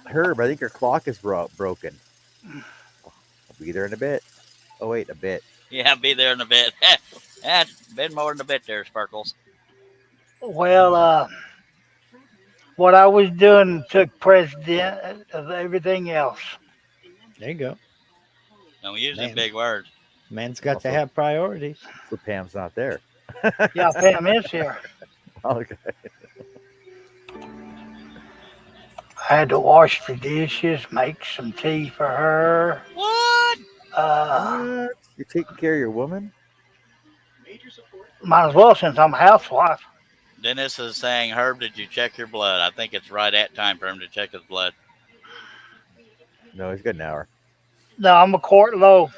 Herb, I think your clock is broken. I'll be there in a bit. Oh, wait, a bit. Yeah, I'll be there in a bit. It's been more than a bit there, Sparkles. Well, what I was doing took precedent of everything else. There you go. Don't use these big words. Man's got to have priorities. So Pam's not there. Yeah, Pam is here. Okay. I had to wash the dishes, make some tea for her. What? What? You're taking care of your woman? Major support Might as well since I'm a housewife. Dennis is saying, Herb, did you check your blood? I think it's right at time for him to check his blood. No, he's got an hour. No, I'm a quart low.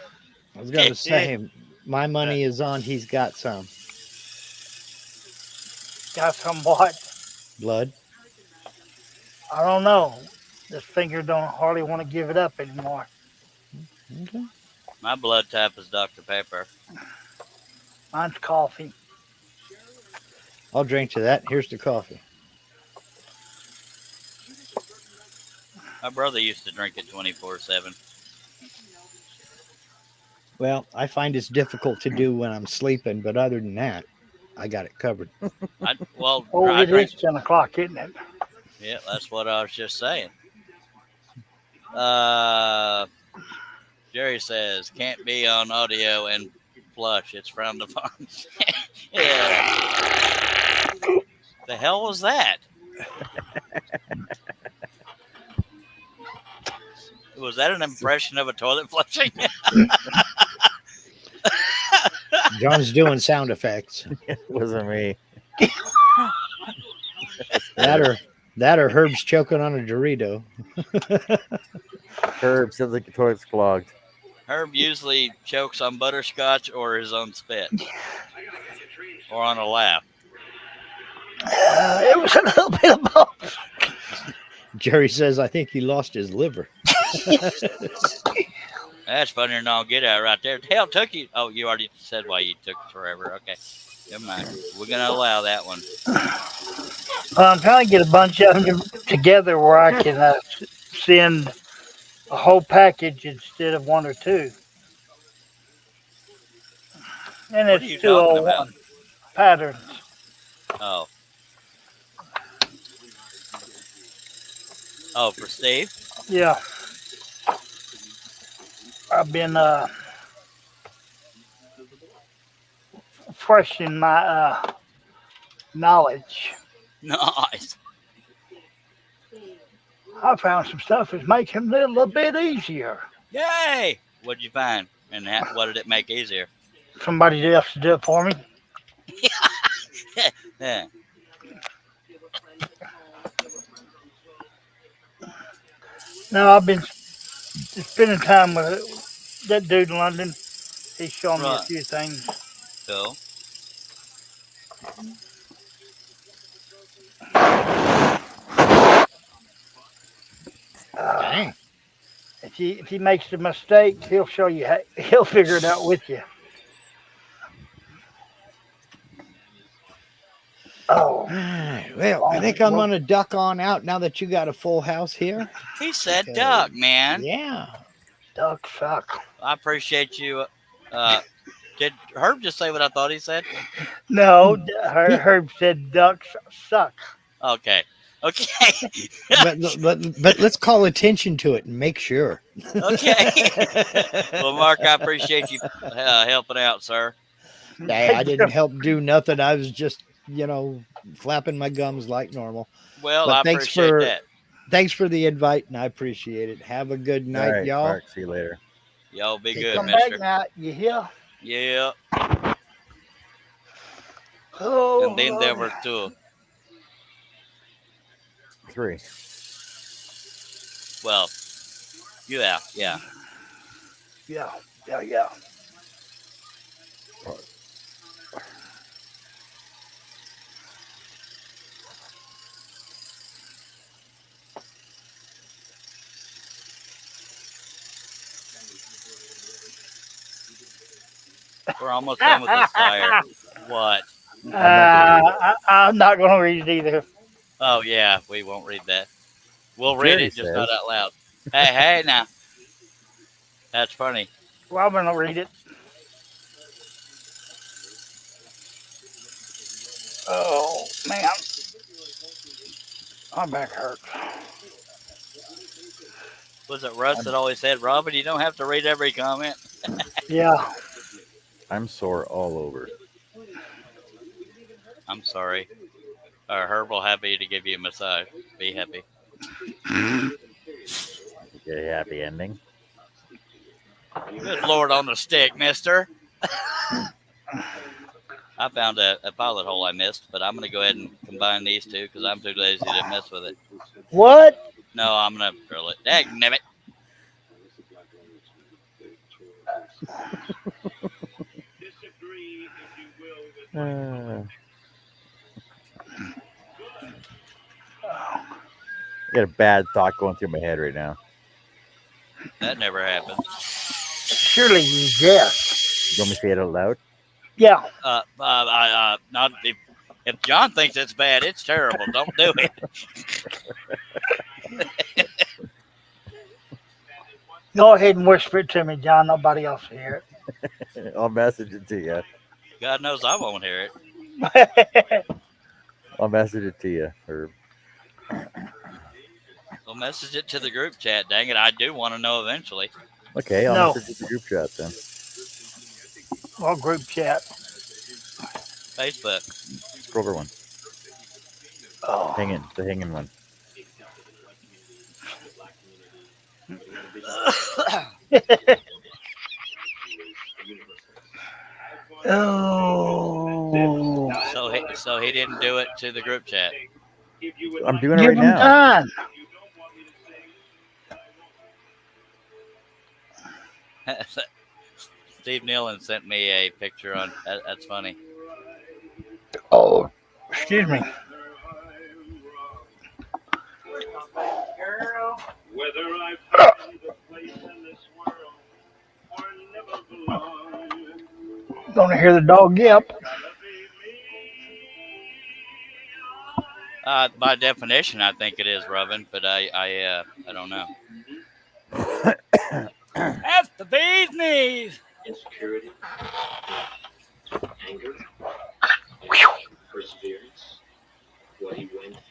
I was gonna say my money is on. He's got some Got some what? blood. I don't know. This finger don't hardly want to give it up anymore. Okay. My blood type is Dr. Pepper. Mine's coffee. I'll drink to that. Here's the coffee. My brother used to drink it 24/7. Well, I find it's difficult to do when I'm sleeping, but other than that, I got it covered. I Oh, it drink. is 10 o'clock, isn't it? Yeah, that's what I was just saying. Jerry says can't be on audio and flush. It's frowned upon. Yeah. The hell was that? Was that an impression of a toilet flushing? John's doing sound effects. It wasn't me. That or Herb's choking on a Dorito. Herb sounds like the toilet's clogged. Herb usually chokes on butterscotch or his own spit. Or on a laugh. It was a little bit of both. Jerry says, I think he lost his liver. That's funnier than all get out right there. The hell took you? Oh, you already said why you took forever. Okay. Never mind. We're going to allow that one. I'm trying to get a bunch of them together where I can send a whole package instead of one or two. And What are you it's talking about? 201 patterns. Oh. Oh, for Steve? Yeah. I've been freshening my knowledge. Nice. I found some stuff that's making it a little bit easier. Yay! What'd you find? And what did it make easier? Somebody else to do it for me. Yeah. No, I've been spending time with that dude in London. He's showing me a Right. few things. Cool. Dang. If he makes a mistake, he'll show you how, he'll figure it out with you. Oh, Alright, well, I think I'm going to duck on out now that you got a full house here. He said Okay. duck, man. Yeah. ducks suck. I appreciate you. Did Herb just say what I thought he said? No, Herb said ducks suck. Okay. Okay. But let's call attention to it and make sure. Okay. Well, Mark, I appreciate you helping out, sir. Hey, I didn't help do nothing. I was just, flapping my gums like normal. Well, But I thanks appreciate for- that. Thanks for the invite, and I appreciate it. Have a good night, All right, y'all. Mark, see you later. Y'all be Okay, good, Come mister. back now, you hear? Yeah. Oh, And then there were two. 3. Well, yeah. yeah. We're almost done with this fire. What? I'm not going to read it either. Oh, yeah. We won't read that. We'll read Jerry it, just not says. out loud. Hey, now. That's funny. Well, I'm going to read it. Oh, man. My back hurts. Was it Russ that always said, Robin, you don't have to read every comment? Yeah. I'm sore all over. I'm sorry. Herb will happy to give you a massage. Be happy. Get a happy ending. Good Lord on the stick, mister. I found a pilot hole I missed, but I'm gonna go ahead and combine these two because I'm too lazy to mess with it. What? No, I'm gonna drill it. Dagnabbit. I got a bad thought going through my head right now. That never happened. Surely you guessed. You want me to say it out loud? Yeah. Not if John thinks it's bad, it's terrible. Don't do it. Go ahead and whisper it to me, John. Nobody else will hear I'll message it to you. God knows I won't hear it. it. I'll message it to you. Or Well, message it to the group chat. Dang it, I do want to know eventually. okay, I'll No. message it to the group chat then. Well, group chat. Facebook. Kroger one. Oh. The hanging one. Oh. So he didn't do it to the group chat. I'm doing it Give right him now. time. Steve Nealon sent me a picture on. That's funny. Oh, excuse me. Gonna hear the dog yelp. By definition, I think it is Robin, but I don't know. That's the bee's knees. Insecurity, anger, perseverance, what he went through.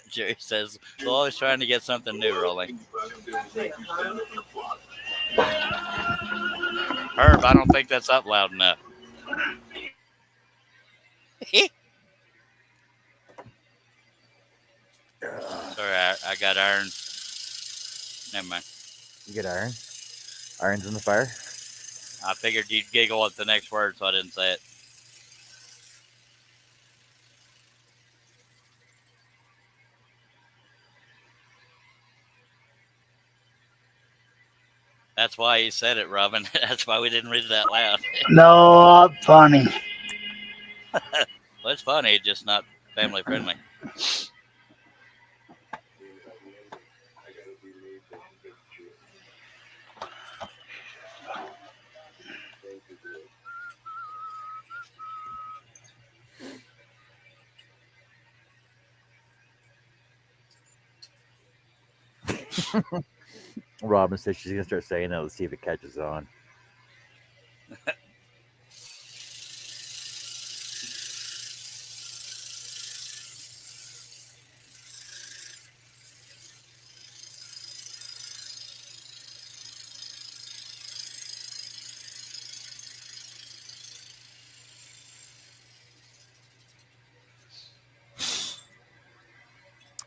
Jerry says, we're always trying to get something new rolling. Herb, I don't think that's up loud enough. Sorry, I got iron. Never mind. You get iron? Iron's in the fire? I figured you'd giggle at the next word, so I didn't say it. That's why he said it, Robin. That's why we didn't read it out loud. No, funny. Well, it's funny, just not family friendly. Robin says she's gonna start saying that. Let's see if it catches on.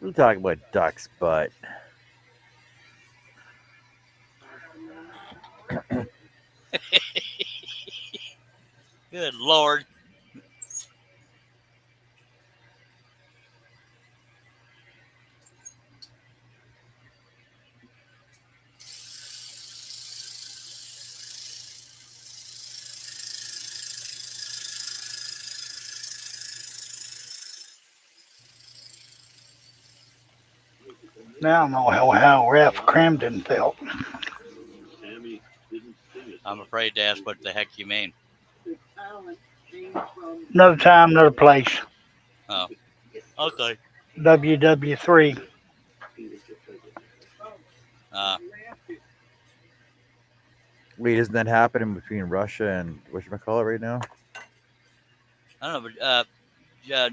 We're talking about ducks, but Good Lord. Now I know how Ralph Cramden felt. I'm afraid to ask what the heck you mean. Another time, another place. Oh. Okay. WW3. wait, isn't that happening between Russia and whatchamacallit right now? I don't know, but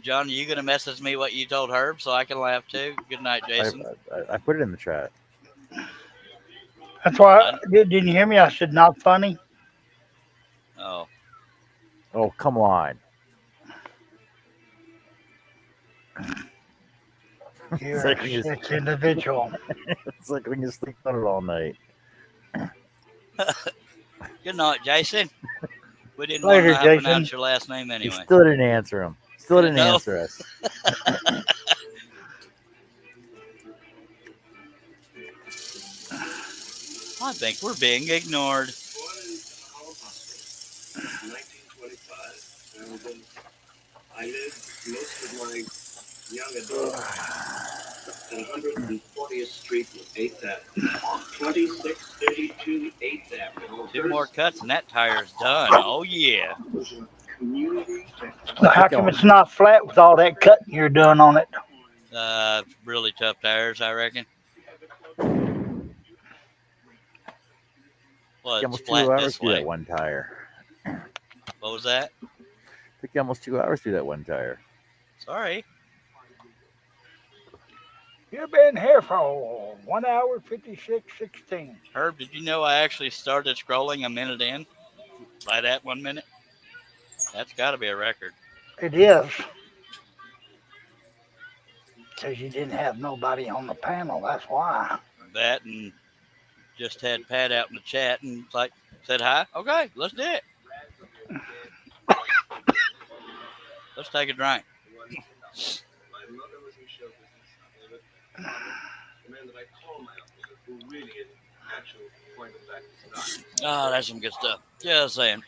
John, are you going to message me what you told Herb so I can laugh too? Good night, Jason. I put it in the chat. That's why. Didn't you hear me? I said not funny. Oh. Oh, come on. You're like a when you- sick individual. It's like when you sleep on it all night. Good night, Jason. We didn't want to Later, know how to Jason. pronounce your last name He anyway. still didn't answer him. Still didn't No. answer us. I think we're being ignored. Born in Colorado, 1925. I lived most of my young adult at 140th Street and 8th Avenue. 2632 8th Avenue. 2 more cuts and that tire's done. Oh, yeah. Community. So how come it's not flat with all that cutting you're doing on it? Really tough tires, I reckon. Well, Took it's almost 2 flat hours this to do that way. one tire. What was that? Took you almost 2 hours to do that one tire. Sorry. You've been here for 1 hour 56:16. Herb, did you know I actually started scrolling a minute in? Right at 1 minute? That's got to be a record. It is. Because you didn't have nobody on the panel, that's why. That and just had Pat out in the chat and like said hi. Okay, let's do it. Let's take a drink. My mother was in show business. The man that I call my uncle, who really is actual point of fact is not. Oh, that's some good stuff. Just saying.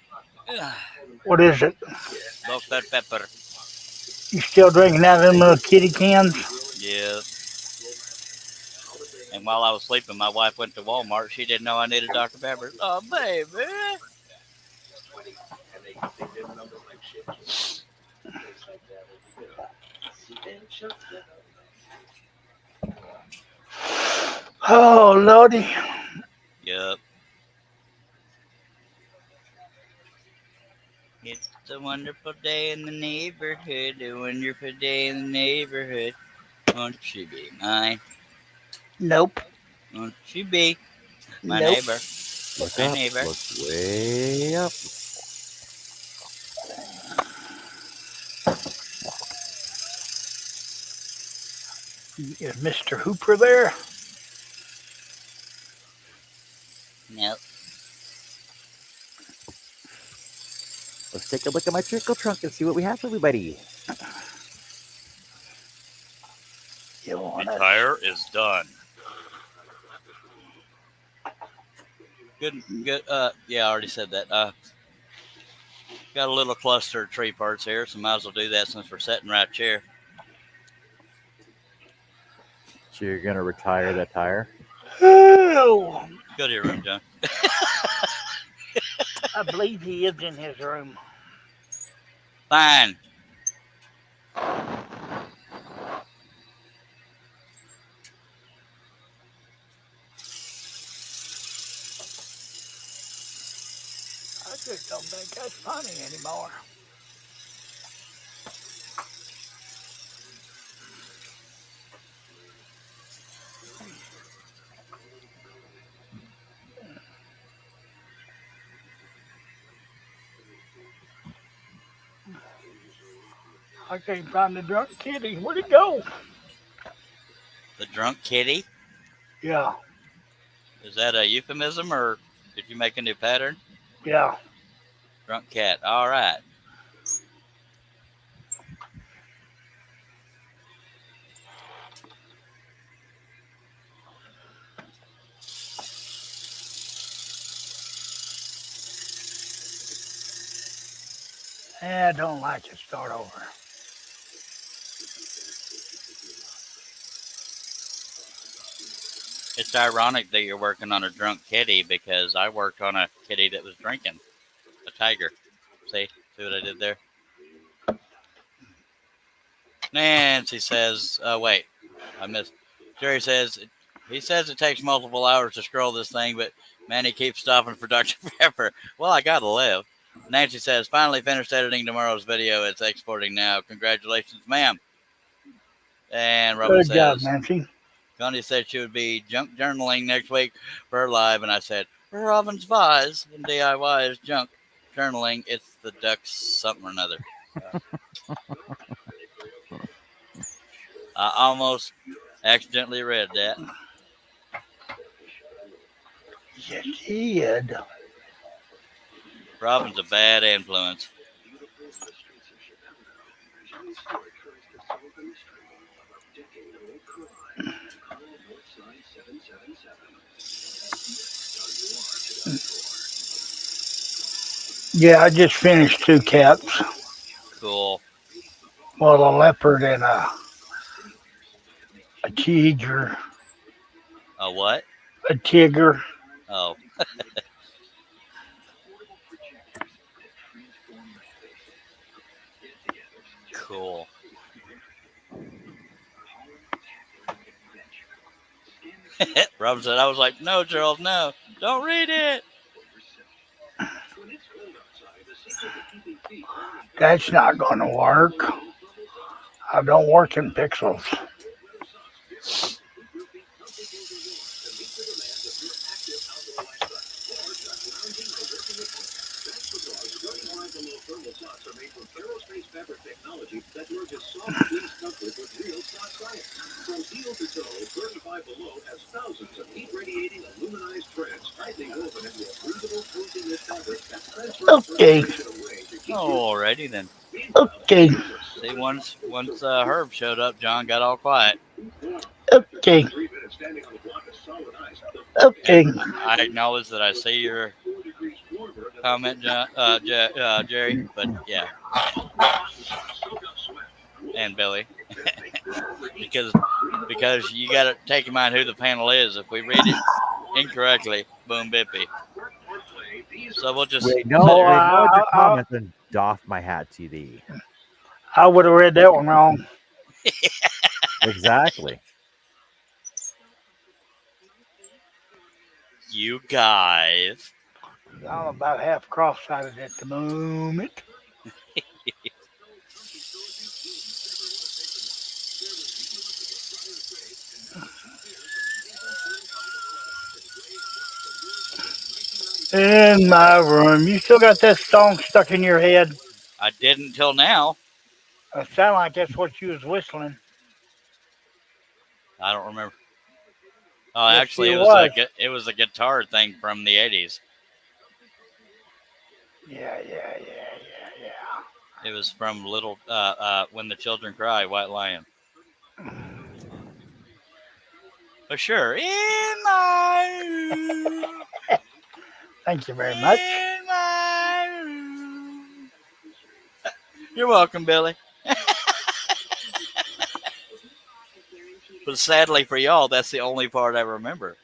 What is it? Smoke that pepper. You still drinking out of them little kitty cans? Yeah. And while I was sleeping, my wife went to Walmart. She didn't know I needed Dr. Pepper. Oh, baby. 20, and they did numbers like shit. Things like that. You know. And shut that up. Oh, Lordy. Yup. It's a wonderful day in the neighborhood. A wonderful day in the neighborhood. Won't you be mine? Nope. Won't you be my Nope. neighbor? Look My up. neighbor. Look way up. Is Mr. Hooper there? Nope. Let's take a look at my trickle trunk and see what we have for everybody. You The want it? tire is done. Good. Yeah, I already said that. Got a little cluster of tree parts here, so might as well do that since we're sitting right here. So you're gonna retire that tire? Oh, Go to your room, John. I believe he is in his room. Fine. I just don't think that's funny anymore. I can't find the drunk kitty. Where'd it go? The drunk kitty. Yeah, Is that a euphemism or did you make a new pattern? yeah. Drunk cat. All right. I don't like it. Start over. It's ironic that you're working on a drunk kitty because I worked on a kitty that was drinking. A tiger. See what I did there? Nancy says, wait, I missed. Jerry says, he says it takes multiple hours to scroll this thing, but man, he keeps stopping for Dr. Pepper. Well, I gotta live. Nancy says, finally finished editing tomorrow's video. It's exporting now. Congratulations, ma'am. And Robin Good job, says, Nancy. Connie said she would be junk journaling next week for her live, and I said, for Robin's Vise and DIY is junk journaling. It's the ducks something or another. I almost Accidentally read that. Yes, he did. Robin's a bad influence. Yeah, I just finished 2 cats. Cool. Well, a leopard and a tiger. A what? A tiger. Oh, cool. Robin said, I was like, no, Charles, no. Don't read it. That's not going to work. I don't work in pixels. Okay. Alrighty then. Okay. See, once Herb showed up, John got all quiet. Okay. Okay. I acknowledge that I see your comment, Jerry, but yeah, and Billy, because you got to take in mind who the panel is. If we read it incorrectly, boom, bippy. So we'll just We acknowledge your comments and doff my hat to thee. I would have read that one wrong. Exactly. You guys. I'm about half cross-sided at the moment. In my room. You still got that song stuck in your head? I didn't till now. It sounded like that's what you was whistling. I don't remember. Oh, Yes, actually, it it was a guitar thing from the 80s. Yeah. It was from Little When the Children Cry, White Lion. But sure, in my room. Thank you very much. In my room. You're welcome, Billy. But sadly for y'all, that's the only part I remember.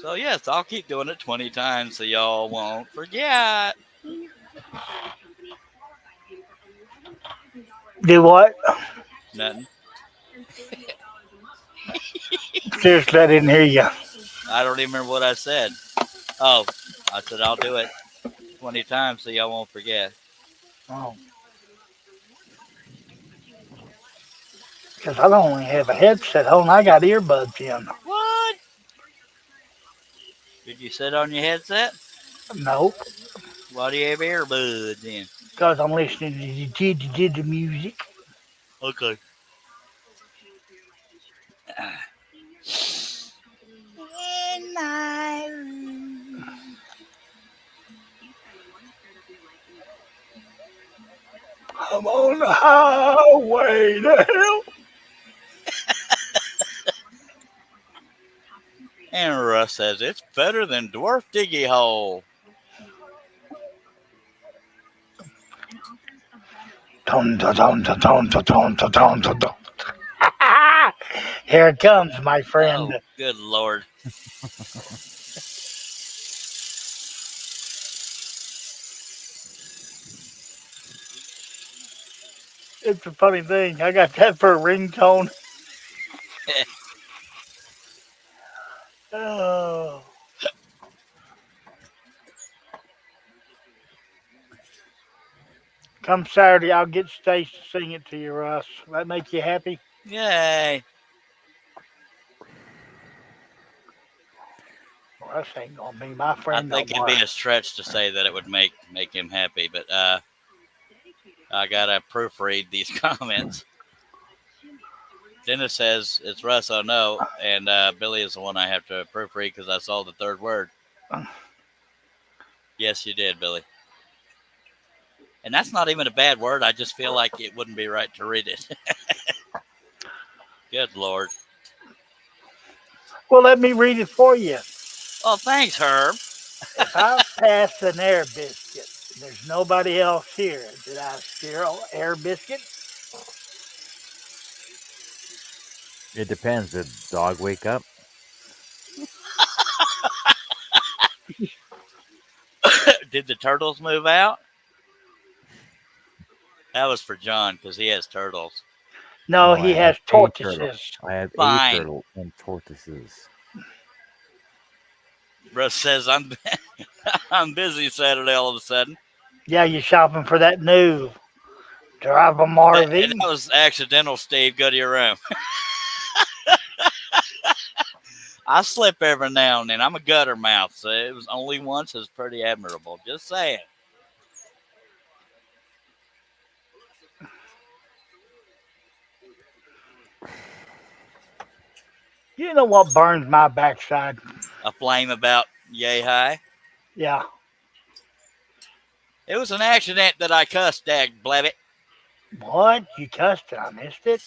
So yes, I'll keep doing it 20 times so y'all won't forget. Do what? Nothing. Seriously, I didn't hear you. I don't even remember what I said. Oh, I said I'll do it 20 times so y'all won't forget. Oh. Because I don't only have a headset on, I got earbuds in. What? Did you sit on your headset? Nope. Why do you have earbuds in? Because I'm listening to the music. Okay. In my room. I'm on the highway to hell. And Russ says it's better than Dwarf Diggy Hole. Dun, dun, dun, dun, dun, dun, dun, dun, dun, dun, dun. Here it comes, my friend. Oh, good Lord. It's a funny thing. I got that for a ringtone. Oh. Come Saturday, I'll get Stace to sing it to you, Russ. That make you happy? Yay. Russ ain't gonna be my I friend think no more. it'd be a stretch to say that it would make him happy, but I gotta proofread these comments. Dennis says it's Russ. Oh no, and Billy is the one I have to proofread because I saw the third word. Yes, you did, Billy. And that's not even a bad word. I just feel like it wouldn't be right to read it. Good Lord. Well, let me read it for you. Oh, thanks, Herb. If I pass an air biscuit, there's nobody else here. Did I steal air biscuit? It depends. Did dog wake up? Did the turtles move out? That was for John because he has turtles. No, No, he I has have a turtle. tortoises. I have a Fine. turtle and tortoises. Russ says I'm I'm busy Saturday all of a sudden. Yeah, you're shopping for that new Drive a That RV. was accidental, Steve. Go to your room. I slip every now and then. I'm a gutter mouth, so it was only once. It's pretty admirable. Just saying. You know what burns my backside? A flame about yay high. Yeah. It was an accident that I cussed, dag blabbit. What? You cussed it? I missed it.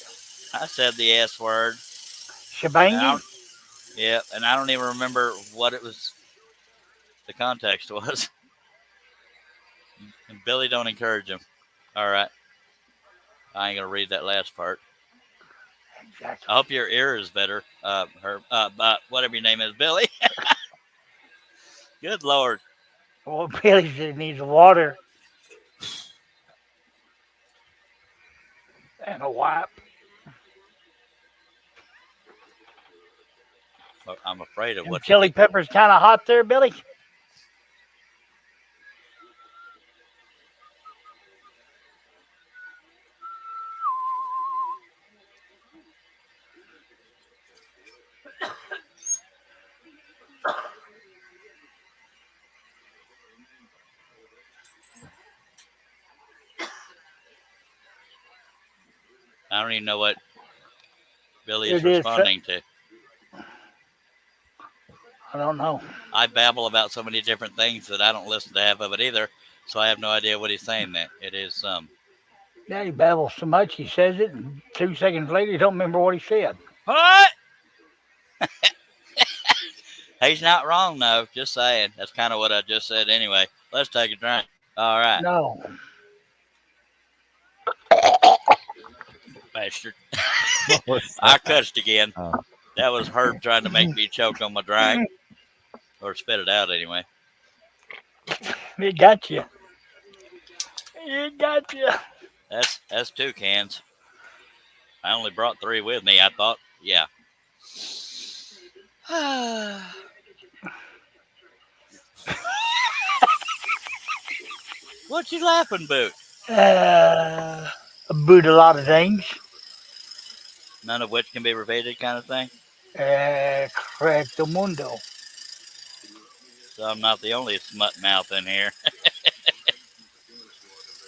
I said the S word. Shebangy? Yeah, and I don't even remember what it was. The context was. And Billy, don't encourage him. All right. I ain't gonna read that last part. Exactly. I hope your ear is better. Whatever your name is, Billy. Good Lord. Well, Billy said he needs water and a wipe. I'm afraid of Them what chili peppers kind of hot there, Billy? I don't even know what Billy is It is, responding to. I don't know. I babble about so many different things that I don't listen to half of it either, so I have no idea what he's saying there. It is Yeah, he babbles so much, he says it, and 2 seconds later, he don't remember what he said. what? He's not wrong though. Just saying. That's kind of what I just said anyway. Let's take a drink. All right, No. bastard. What was I that? cussed again. Oh. That was Herb trying to make me choke on my drink. Or spit it out anyway. It got you. It got you. That's 2 cans. I only brought 3 with me. I thought, yeah. What you laughing about? About a lot of things. None of which can be repeated, kind of thing. Correcto mundo. So I'm not the only smut mouth in here.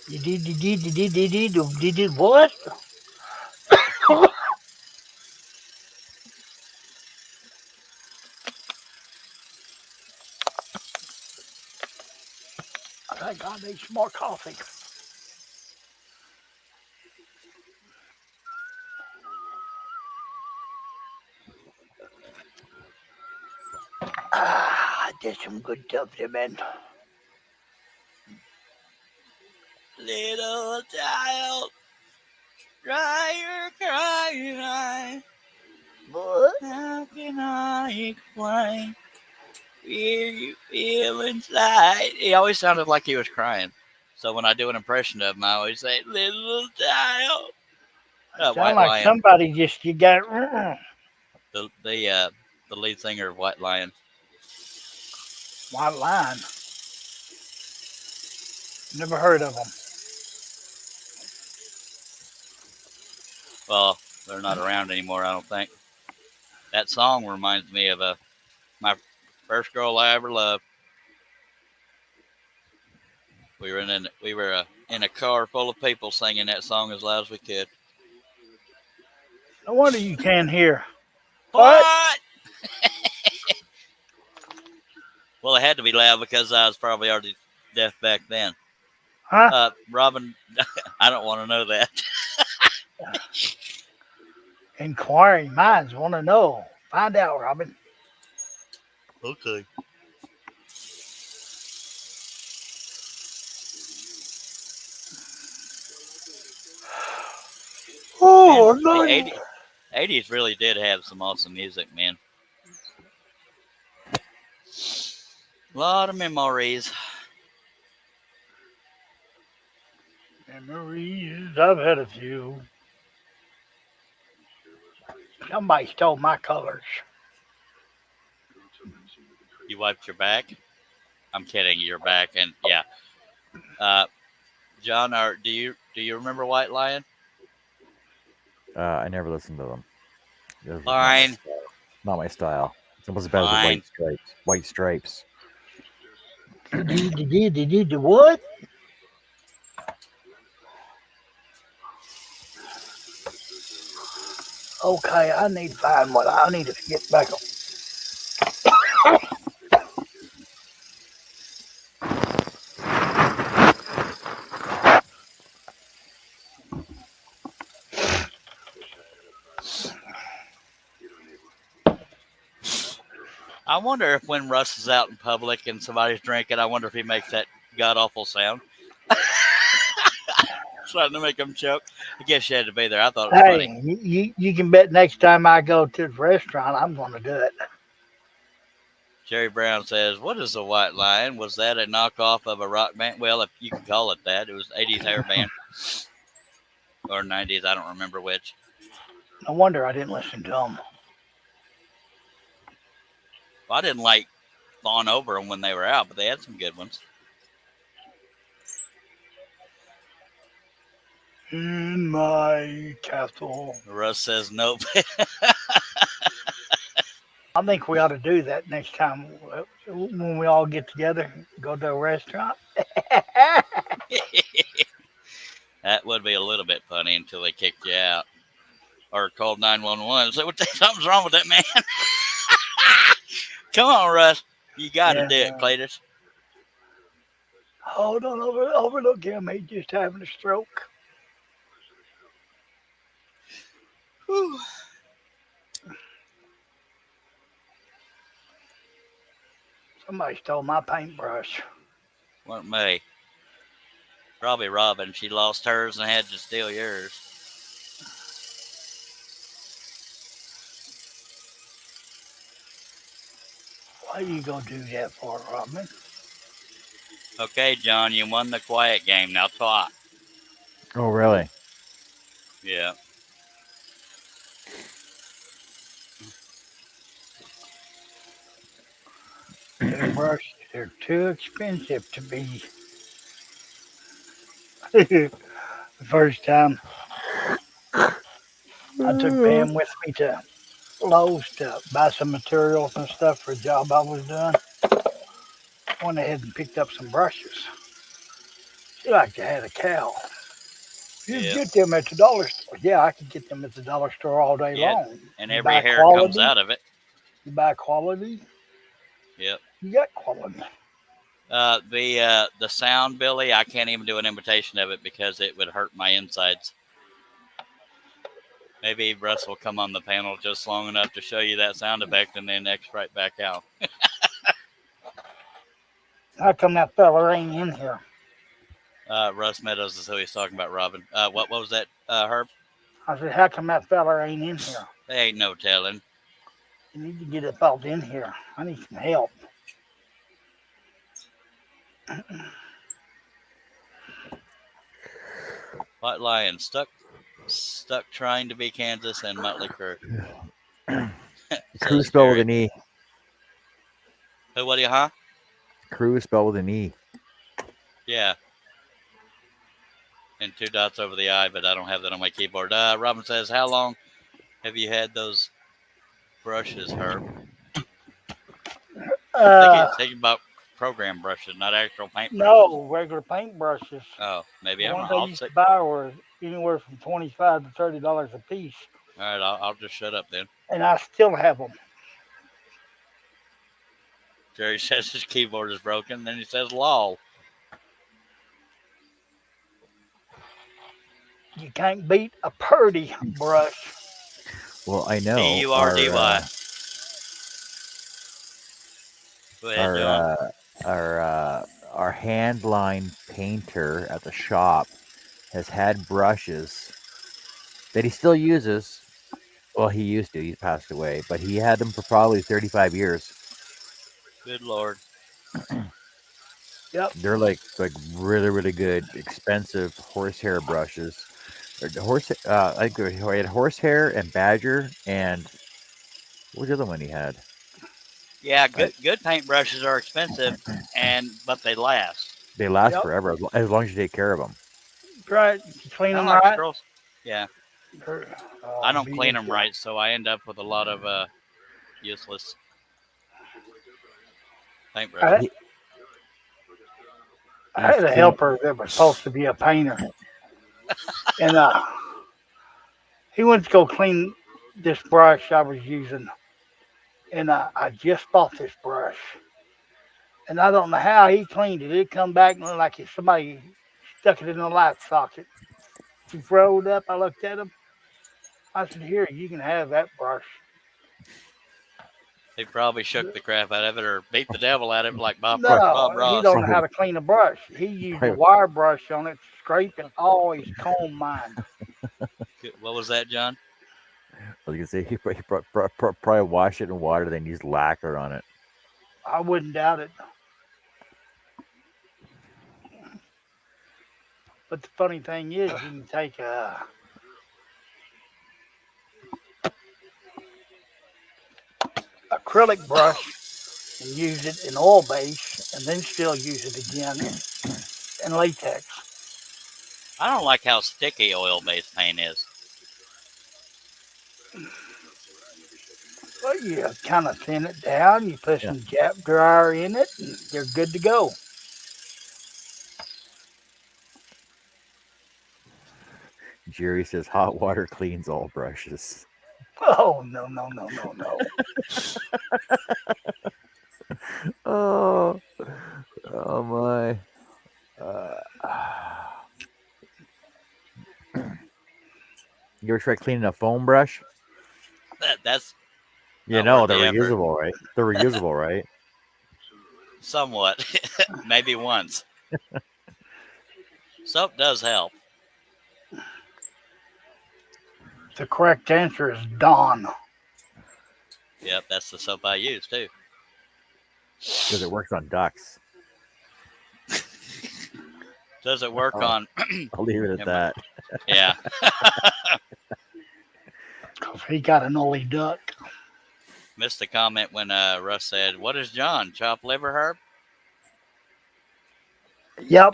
You did what? I think I need some more coffee. I did some good supplement. Little child, dry your crying eye. What? How can I explain? Fear you feel inside. He always sounded like he was crying. So when I do an impression of him, I always say, little child. Sound White like Lion, somebody just you got the lead singer of White Lion. White Line. Never heard of them. Well, they're not around anymore, I don't think. That song reminds me of my first girl I ever loved. We were in a car full of people singing that song as loud as we could. No wonder you can't hear. What? Well, it had to be loud because I was probably already deaf back then. Huh? Robin, I don't want to know that. Inquiring minds want to know. Find out, Robin. Okay. Oh, Man, no. the 80s really did have some awesome music, man. A lot of memories. Memories, I've had a few. Somebody stole my colors. You wiped your back? I'm kidding. Your back, and yeah. John, do you remember White Lion? I never listened to them. This is Fine. not my style. It's almost as bad as the Fine. White Stripes. White Stripes. Did what? Okay, I need to find what I need to get back on. I wonder if when Russ is out in public and somebody's drinking, I wonder if he makes that god awful sound. Starting to make him choke. I guess you had to be there. I thought it was funny. Hey, you can bet next time I go to the restaurant, I'm going to do it. Jerry Brown says, "What is a White Lion? Was that a knockoff of a rock band?" Well, if you can call it that. It was 80s hair band. Or 90s. I don't remember which. No wonder I didn't listen to them. Well, I didn't like Fawn Over them when they were out, but they had some good ones. In my castle. Russ says, "Nope." I think we ought to do that next time when we all get together, go to a restaurant. That would be a little bit funny until they kicked you out or called 911. So something's wrong with that man. Come on, Russ. You got to do it, Cletus. Hold on, overlook him. He's just having a stroke. Whew. Somebody stole my paintbrush. Weren't me. Probably Robin. She lost hers and had to steal yours. Why you gonna do that for, Robin? Okay, John, you won the quiet game. Now talk. Oh, really? Yeah. Paintbrushes, they're too expensive to be. The first time I took Pam with me to Lowe's to buy some materials and stuff for a job I was doing, I went ahead and picked up some brushes. She like to have a cow. You Yeah. get them at the dollar store. Yeah, I could get them at the dollar store all day Yeah, long. And You every buy hair quality, comes out of it. You buy quality, Yep. you got quality. The sound, Billy, I can't even do an imitation of it because it would hurt my insides. Maybe Russ will come on the panel just long enough to show you that sound effect and then X right back out. How come that fella ain't in here? Russ Meadows is who he's talking about, Robin. What was that, Herb? I said, how come that fella ain't in here? There ain't no telling. You need to get it out in here. I need some help. White Lion stuck trying to be Kansas and Mötley Crüe. Crew spelled with an E. Who? What do you? Huh? Crew spelled with an E. Yeah. And 2 dots over the I, but I don't have that on my keyboard. Robin says, "How long have you had those brushes, Herb?" I think it's about program brushes, not actual paint brushes. No, regular paint brushes. Oh, maybe The I'm ones wrong. I used to buy were anywhere from $25 to $30 a piece. All right, I'll just shut up then. and I still have them. Jerry says his keyboard is broken. Then he says lol. You can't beat a purdy brush. Well, I know P-U-R-D-Y. Go ahead, John. our hand line painter at the shop has had brushes that he still uses. Well, he used to. He passed away, but he had them for probably 35 years. Good Lord. Yep. They're like really really good, expensive horsehair brushes. Or the I think he had horsehair and badger and what was the other one he had? Yeah, good paintbrushes are expensive, but they last. They last Yep. forever as long as you take care of them. Right. You clean I them like right. scrolls. Yeah, Oh, I don't be clean them good. right, so I end up with a lot of useless paintbrushes. I had a helper that was supposed to be a painter, and he went to go clean this brush I was using, and I just bought this brush, and I don't know how he cleaned it. It come back and looked like somebody stuck it in a light socket. He rolled up. I looked at him. I said, "Here, you can have that brush." They probably shook the crap out of it or beat the devil out of it like Bob No, he Ross. don't know how to clean a brush. He used a wire brush on it, scraping all his comb mine. What was that, John? I was gonna say he probably washed it in water, then used lacquer on it. I wouldn't doubt it. But the funny thing is, you can take a acrylic brush and use it in oil base, and then still use it again in latex. I don't like how sticky oil-based paint is. Well, you kind of thin it down. You put some Jap dryer in it, and you're good to go. Jerry says hot water cleans all brushes. Oh no no no no no! Oh my. You ever try cleaning a foam brush? That's You not know worth they're the effort. reusable, right? They're reusable, right? Somewhat. Maybe once. Soap does help. The correct answer is Dawn. Yep, that's the soap I use too. Because it works on ducks. Does it work Oh. on? I'll leave it at Never mind. that. Yeah. Cause he got an oily duck. Missed the comment when Russ said, "What is John? Chopped liver, Herb?" Yep.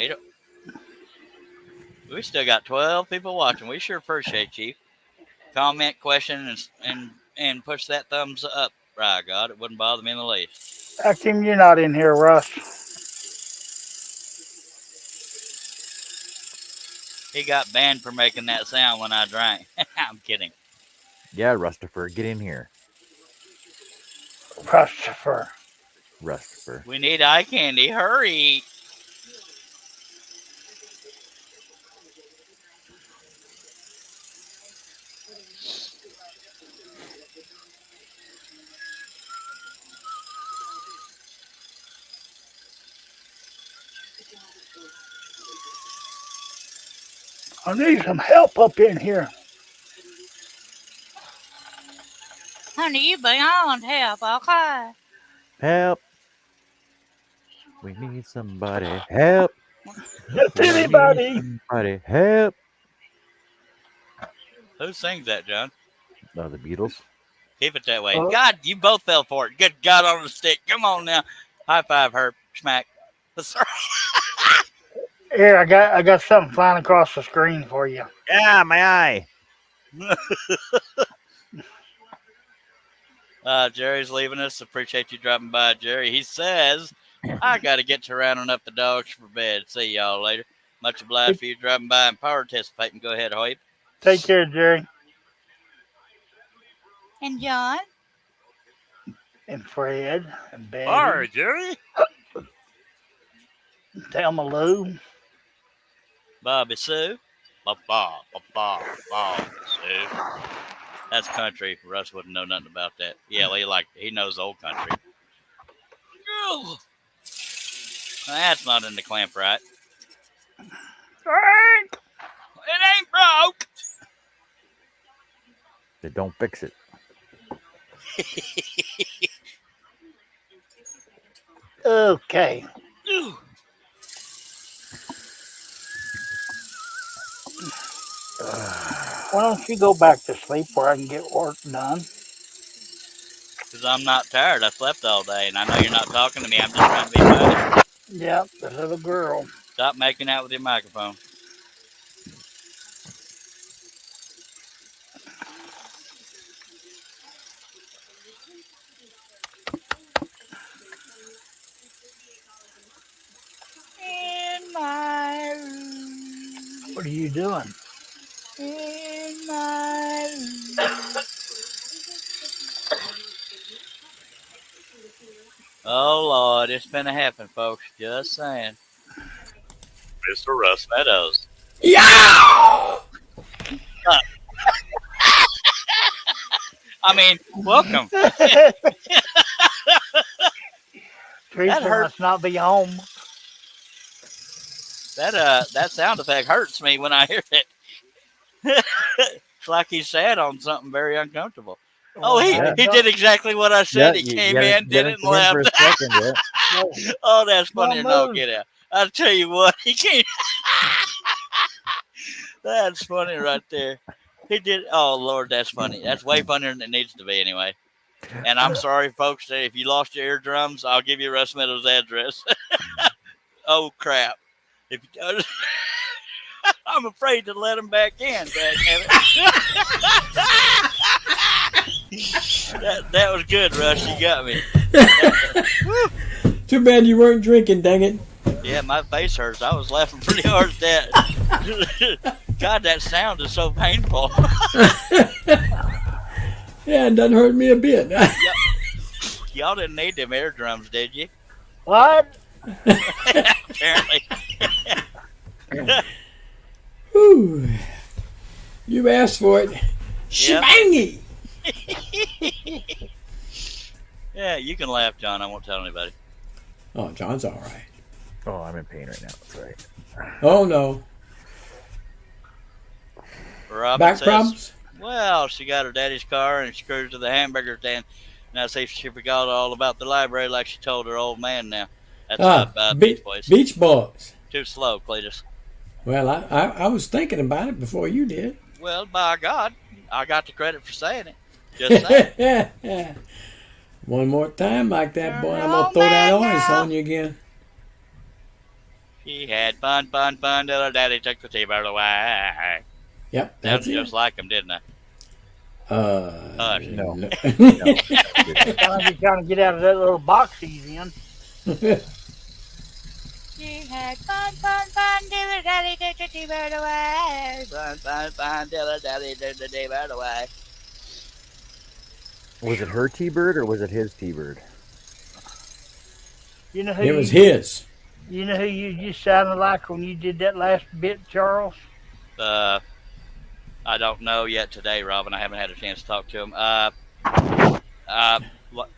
We still got 12 people watching. We sure appreciate you. Comment, question, and push that thumbs up. Right, God, it wouldn't bother me in the least. How come you're not in here, Russ? He got banned for making that sound when I drank. I'm kidding. Yeah, Rustifer, get in here. Christopher. Rustifer. We need eye candy. Hurry. I need some help up in here. Honey, you beyond help, okay? Help. We need somebody. Help. Just We need anybody. somebody. Help. Who sings that, John? Oh, the Beatles. Keep it that way. Oh. God, you both fell for it. Good God on the stick. Come on now. High five, Herb. Smack. That's right. Here, I got something flying across the screen for you. Yeah, my eye. Jerry's leaving us. Appreciate you dropping by, Jerry. He says, I got to get to rounding up the dogs for bed. See y'all later. Much obliged for you dropping by and participating. Go ahead, Hoyt. Take care, Jerry. And John? and Fred and Betty, Hi, Jerry. Thelma Lou. Bobby Sue. Bobby Sue. That's country. Russ wouldn't know nothing about that. Yeah, well, he knows old country. Oh, that's not in the clamp right. It ain't broke. They don't fix it. Okay. Why don't you go back to sleep where I can get work done? Because I'm not tired. I slept all day, and I know you're not talking to me. I'm just trying to be funny. Yep, the little girl. Stop making out with your microphone. In my room. What are you doing? In my room. Oh, Lord, it's finna happen, folks. Just saying. Mr. Russ Meadows. Yeah! I mean, welcome. Teresa hurt. must not be home. That sound effect hurts me when I hear it. It's like he's sad on something very uncomfortable. Oh, he did exactly what I said. He came in, did it, and left. Oh, that's funny. No, get out. I'll tell you what, he came. That's funny right there. He did. Oh, Lord, that's funny. That's way funnier than it needs to be anyway. And I'm sorry, folks, that if you lost your eardrums, I'll give you Russ Meadows' address. Oh, crap. If you, I'm afraid to let him back in. That was good, Russ. You got me. Too bad you weren't drinking, dang it. Yeah, my face hurts. I was laughing pretty hard at that. God, that sound is so painful. Yeah, it doesn't hurt me a bit. Y'all didn't need them eardrums, did you? What? Apparently. Whew. You asked for it. Shebangy! Yeah, you can laugh, John. I won't tell anybody. Oh, John's all right. Oh, I'm in pain right now. That's right. Oh, no. Robin Back says, problems? well, she got her daddy's car and she cruised to the hamburger stand. Now, see if she forgot all about the library like she told her old man now. That's Beach Boys. Beach Boys. Too slow, Cletus. Well, I was thinking about it before you did. Well, by God, I got the credit for saying it. Just saying. One more time like that, boy. I'm going to throw that ice on you again. She had fun till her daddy took the T-bird away. Yep, that's Sounded just like him, didn't I? No. You're trying to get out of that little box he's in. She had fun till her daddy took the T-bird away. Fun till her daddy took the T-bird away. Was it her T-bird or was it his T-bird? You know who It was his. You know who you just sounded like when you did that last bit, Charles? I don't know yet today, Robin. I haven't had a chance to talk to him.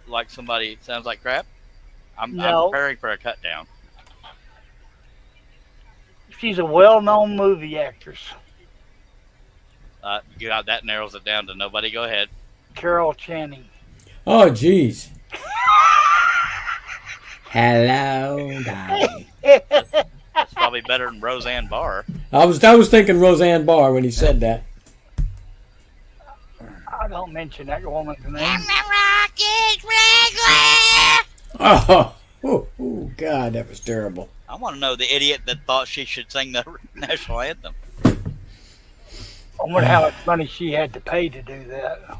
Like somebody sounds like crap. I'm preparing for a cut down. She's a well-known movie actress. God, that narrows it down to nobody. Go ahead. Carol Channing. Oh, jeez. Hello, darling. It's probably better than Roseanne Barr. I was thinking Roseanne Barr when he said that. I don't mention that woman's name. And the Rockets regular. Oh, God, that was terrible. I want to know the idiot that thought she should sing the national anthem. I wonder how much money she had to pay to do that.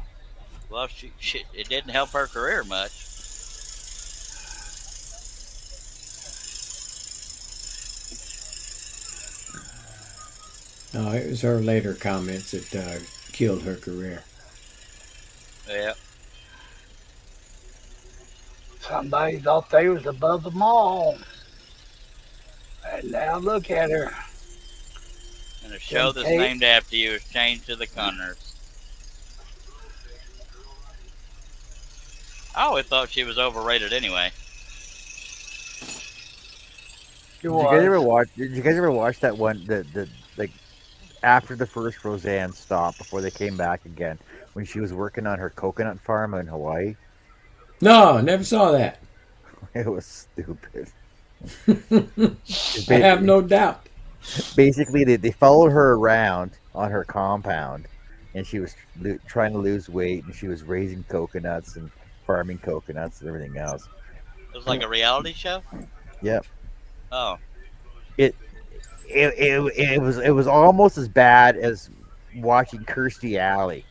Well, it didn't help her career much. No, it was her later comments that killed her career. Yeah. Somebody thought they was above them all. And now look at her. And a show that's Kate. named after you is changed to the Connors. I always thought she was overrated anyway. She Did you guys ever was. watch? Did you guys ever watch that one? The like after the first Roseanne stop before they came back again when she was working on her coconut farm in Hawaii. No, never saw that. It was stupid. I have no doubt. Basically, they followed her around on her compound, and she was trying to lose weight, and she was raising coconuts and farming coconuts and everything else. It was like a reality show? Yep. Oh. It was almost as bad as watching Kirstie Alley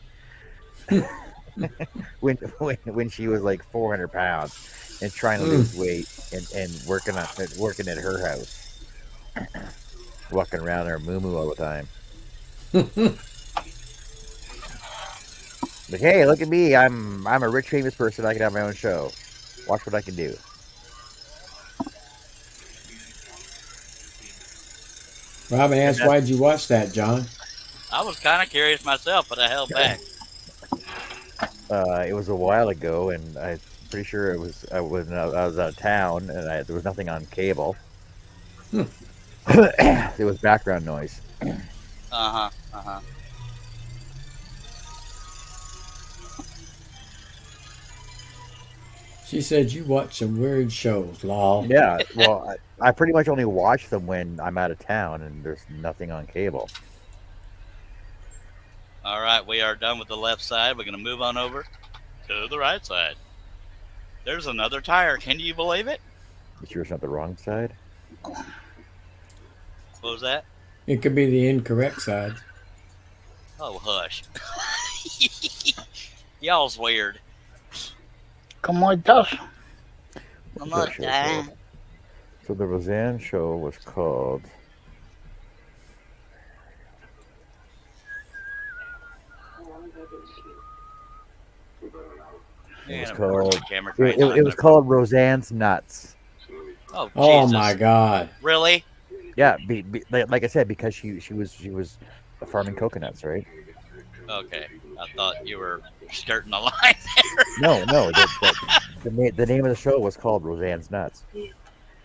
when she was like 400 pounds and trying to lose weight and working at her house, walking around her moo all the time. Like, hey, look at me! I'm a rich famous person. I can have my own show. Watch what I can do. Robin asked, why'd you watch that, John? I was kind of curious myself, but I held back. It was a while ago, and I'm pretty sure it was I was out of town, and there was nothing on cable. There was background noise. Uh-huh. Uh-huh. She said you watch some weird shows, lol. Yeah, well, I pretty much only watch them when I'm out of town and there's nothing on cable. All right, we are done with the left side. We're going to move on over to the right side. There's another tire. Can you believe it? You sure it's not the wrong side? What was that? It could be the incorrect side. Oh, hush. Y'all's weird. Come with us. I'm What's not that show dying. called? So the Roseanne show was called. It was called. Camera It was called Roseanne's Nuts. Oh, Oh Jesus. my God. Really? Yeah, like I said, because she was farming coconuts, right? Okay. I thought you were skirting the line there. No. The name of the show was called Roseanne's Nuts.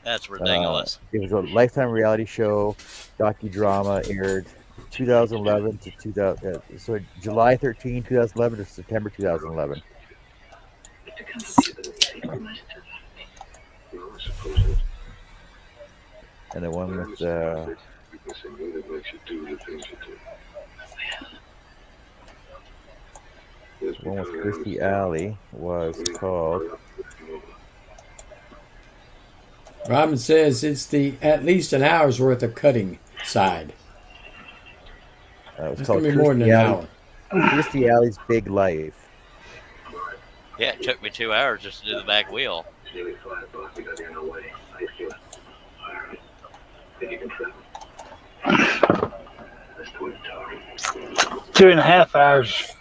That's ridiculous. It was a Lifetime reality show, docudrama, aired 2011 to 2000. So July 13, 2011 to September 2011. And the one with Kirstie Alley was called. Robin says it's the at least an hour's worth of cutting side. It was It's called gonna be more than an hour. Kirstie Alley's Big Life. Yeah, it took me 2 hours just to do the back wheel. 2.5 hours.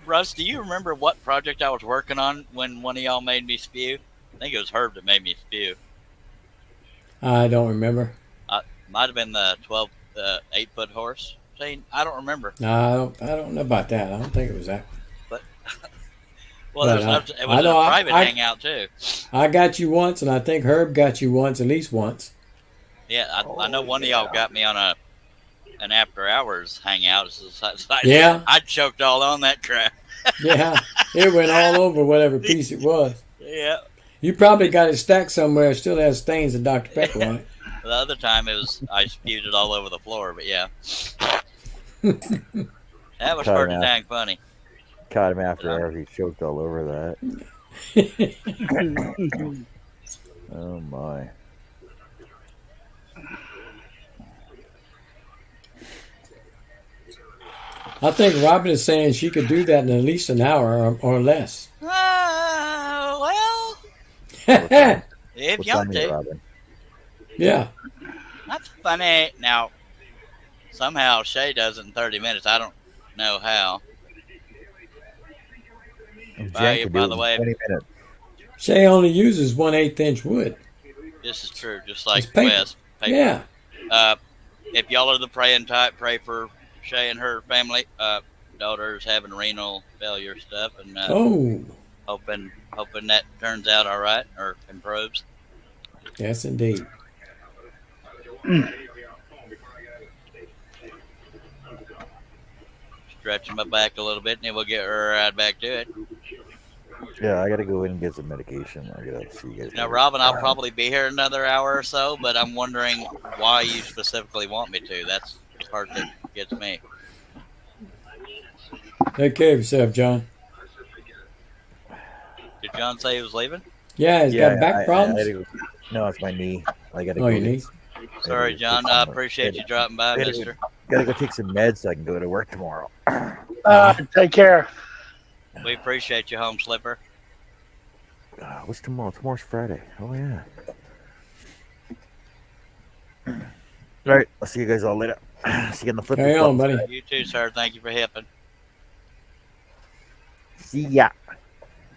Russ, do you remember what project I was working on when one of y'all made me spew? I think it was Herb that made me spew. I don't remember. Might have been the 8-foot horse. See, I don't remember. No, I don't know about that. I don't think it was that. Well, But it was I a know private I- hangout too. I got you once, and I think Herb got you once, at least once. Yeah, I know one of y'all got me on an after hours hangout. Yeah. I choked all on that crap. Yeah, it went all over whatever piece it was. Yeah. You probably got it stacked somewhere. It still has stains of Dr. Pepper on it. The other time I spewed it all over the floor, but yeah. That was Cut pretty it out. dang funny. Caught him after hours. He choked all over that. Oh my. I think Robin is saying she could do that in at least an hour or less. Well, Yeah. if What's y'all on you, do. Robin? That's funny. Now, somehow Shay does it in 30 minutes. I don't know how. gent you, could by do it the in way. 20 minutes. Shay only uses 1/8 inch wood. This is true, just like It's paper. Wes. Paper. Yeah. If y'all are the praying type, pray for Shay and her family. Daughter's having renal failure stuff, and Oh, hoping that turns out all right or improves. yes, indeed. Stretching my back a little bit, and then we'll get right back to it. Yeah, I gotta go in and get some medication. I gotta see you guys. Now, later. Robin, I'll probably be here another hour or so, but I'm wondering why you specifically want me to. That's the part that gets me. Take care of yourself, John. Did John say he was leaving? Yeah, he's got back I problems. gotta go- no, it's my knee. I gotta Oh, go. your get- knee? Sorry, John. I appreciate you dropping by, Gotta go- mister. Gotta go take some meds so I can go to work tomorrow. Take care. We appreciate you, home slipper. What's tomorrow? Tomorrow's Friday. Oh yeah. All right, I'll see you guys all later. See you on the flip. Carry on, buddy. You too, sir. Thank you for helping. See ya.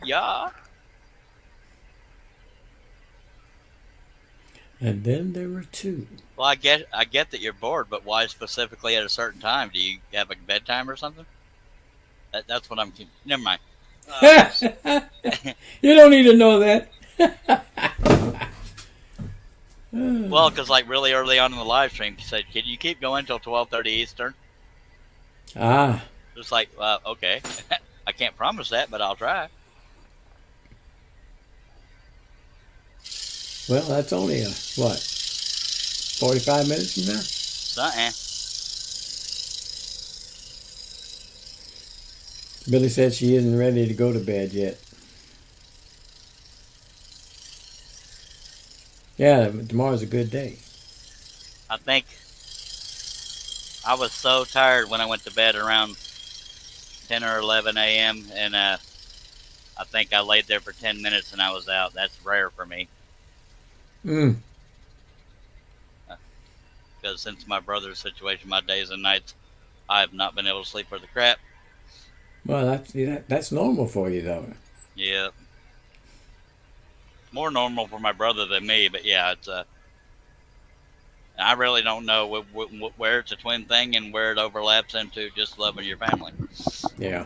Yeah. And then there were two. Well, I get that you're bored, but why specifically at a certain time? Do you have a bedtime or something? That's what I'm. Never mind. You don't need to know that. Well, because like really early on in the live stream, he said, "Can you keep going till 12:30 Eastern?" Ah, Just like, okay, I can't promise that, but I'll try. well, that's only a, what, 45 minutes from now? Something. Billy said she isn't ready to go to bed yet. Yeah, tomorrow's a good day. I think I was so tired when I went to bed around 10 or 11 a.m. and I think I laid there for 10 minutes and I was out. That's rare for me Mm. because since my brother's situation, my days and nights, I have not been able to sleep for the crap. Well, that's normal for you, though. Yeah. More normal for my brother than me, but yeah, it's I really don't know where it's a twin thing and where it overlaps into just loving your family. Yeah.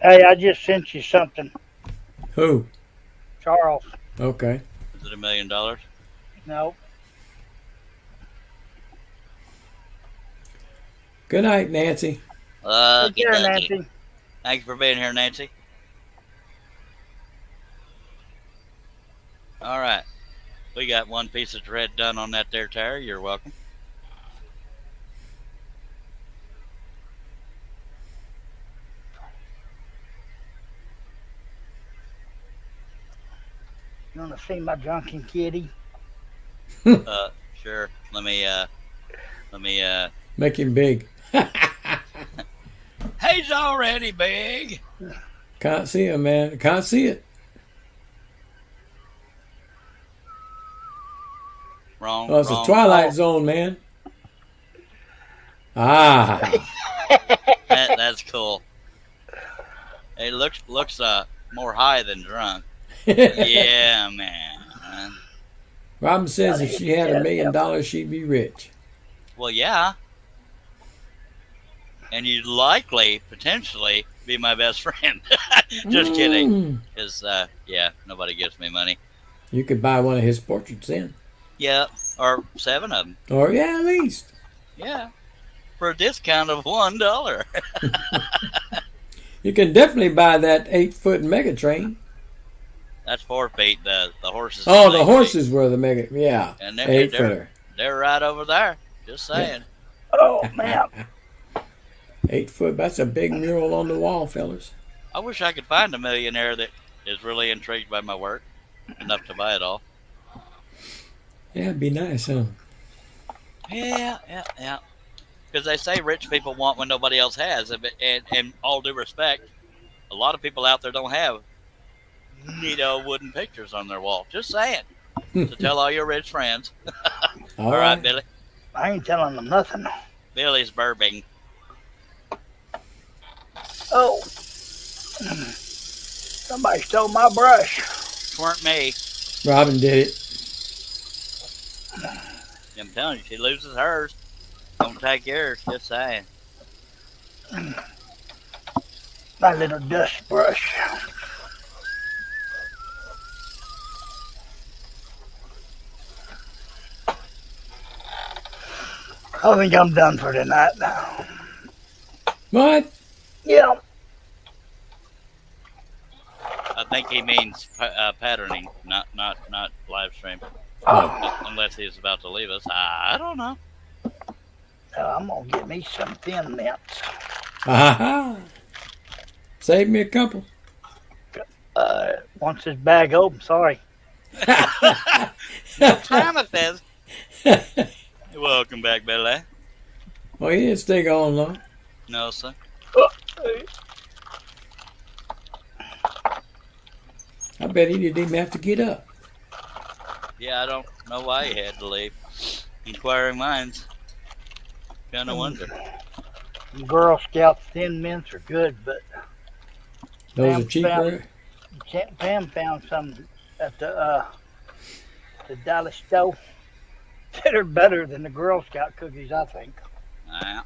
Hey, I just sent you something, Who? Charles. Okay. Is it $1 million? No. Good night, Nancy. Take care, Nancy. Nancy. Thank you for being here, Nancy. All right. We got one piece of tread done on that there tire. You're welcome. You want to see my drunken kitty? Sure. Let me Make him big. He's already big. Can't see him, man. Can't see it. Wrong. Oh, it's wrong. a Twilight Zone, man. Ah. That's cool. It looks more high than drunk. Yeah, man. Robin says if she had $1 million, she'd be rich. Well, yeah. And you'd likely, potentially, be my best friend. Just kidding. Mm. Because, yeah, nobody gives me money. You could buy one of his portraits then. Yeah, or 7 of them. Or, yeah, at least. Yeah, for a discount of $1. You can definitely buy that 8-foot mega train. That's 4 feet. The horses. Oh, are the 8 horses were the mega. Yeah. And they're- 8-footer. They're right over there. Just saying. Oh, man. 8 foot. That's a big mural on the wall, fellas. I wish I could find a millionaire that is really intrigued by my work enough to buy it all. Yeah, it'd be nice, huh? Yeah. Because they say rich people want what nobody else has. And all due respect, a lot of people out there don't have wooden pictures on their wall. Just saying. So tell all your rich friends. All All right, right. Billy. I ain't telling them nothing. Billy's burping. Oh. Somebody stole my brush. Weren't me. Robin did it. I'm telling you, she loses hers. Don't take yours. Just saying. My little dust brush. I think I'm done for tonight now. What? Yeah. I think he means patterning, not live stream. Oh. Unless he's about to leave us. I don't know. I'm going to get me some Thin Mints. Ha Save me a couple. Once this bag open, sorry. Thomas says. Welcome back, Billy. Well, he didn't stay gone long. No, sir. I bet he didn't even have to get up. Yeah, I don't know why he had to leave. Inquiring minds. Kind of wonder. Girl Scout Thin Mints are good, but Those Pam are cheaper. Pam found some at the Dallas store that are better than the Girl Scout cookies, I think. Yeah.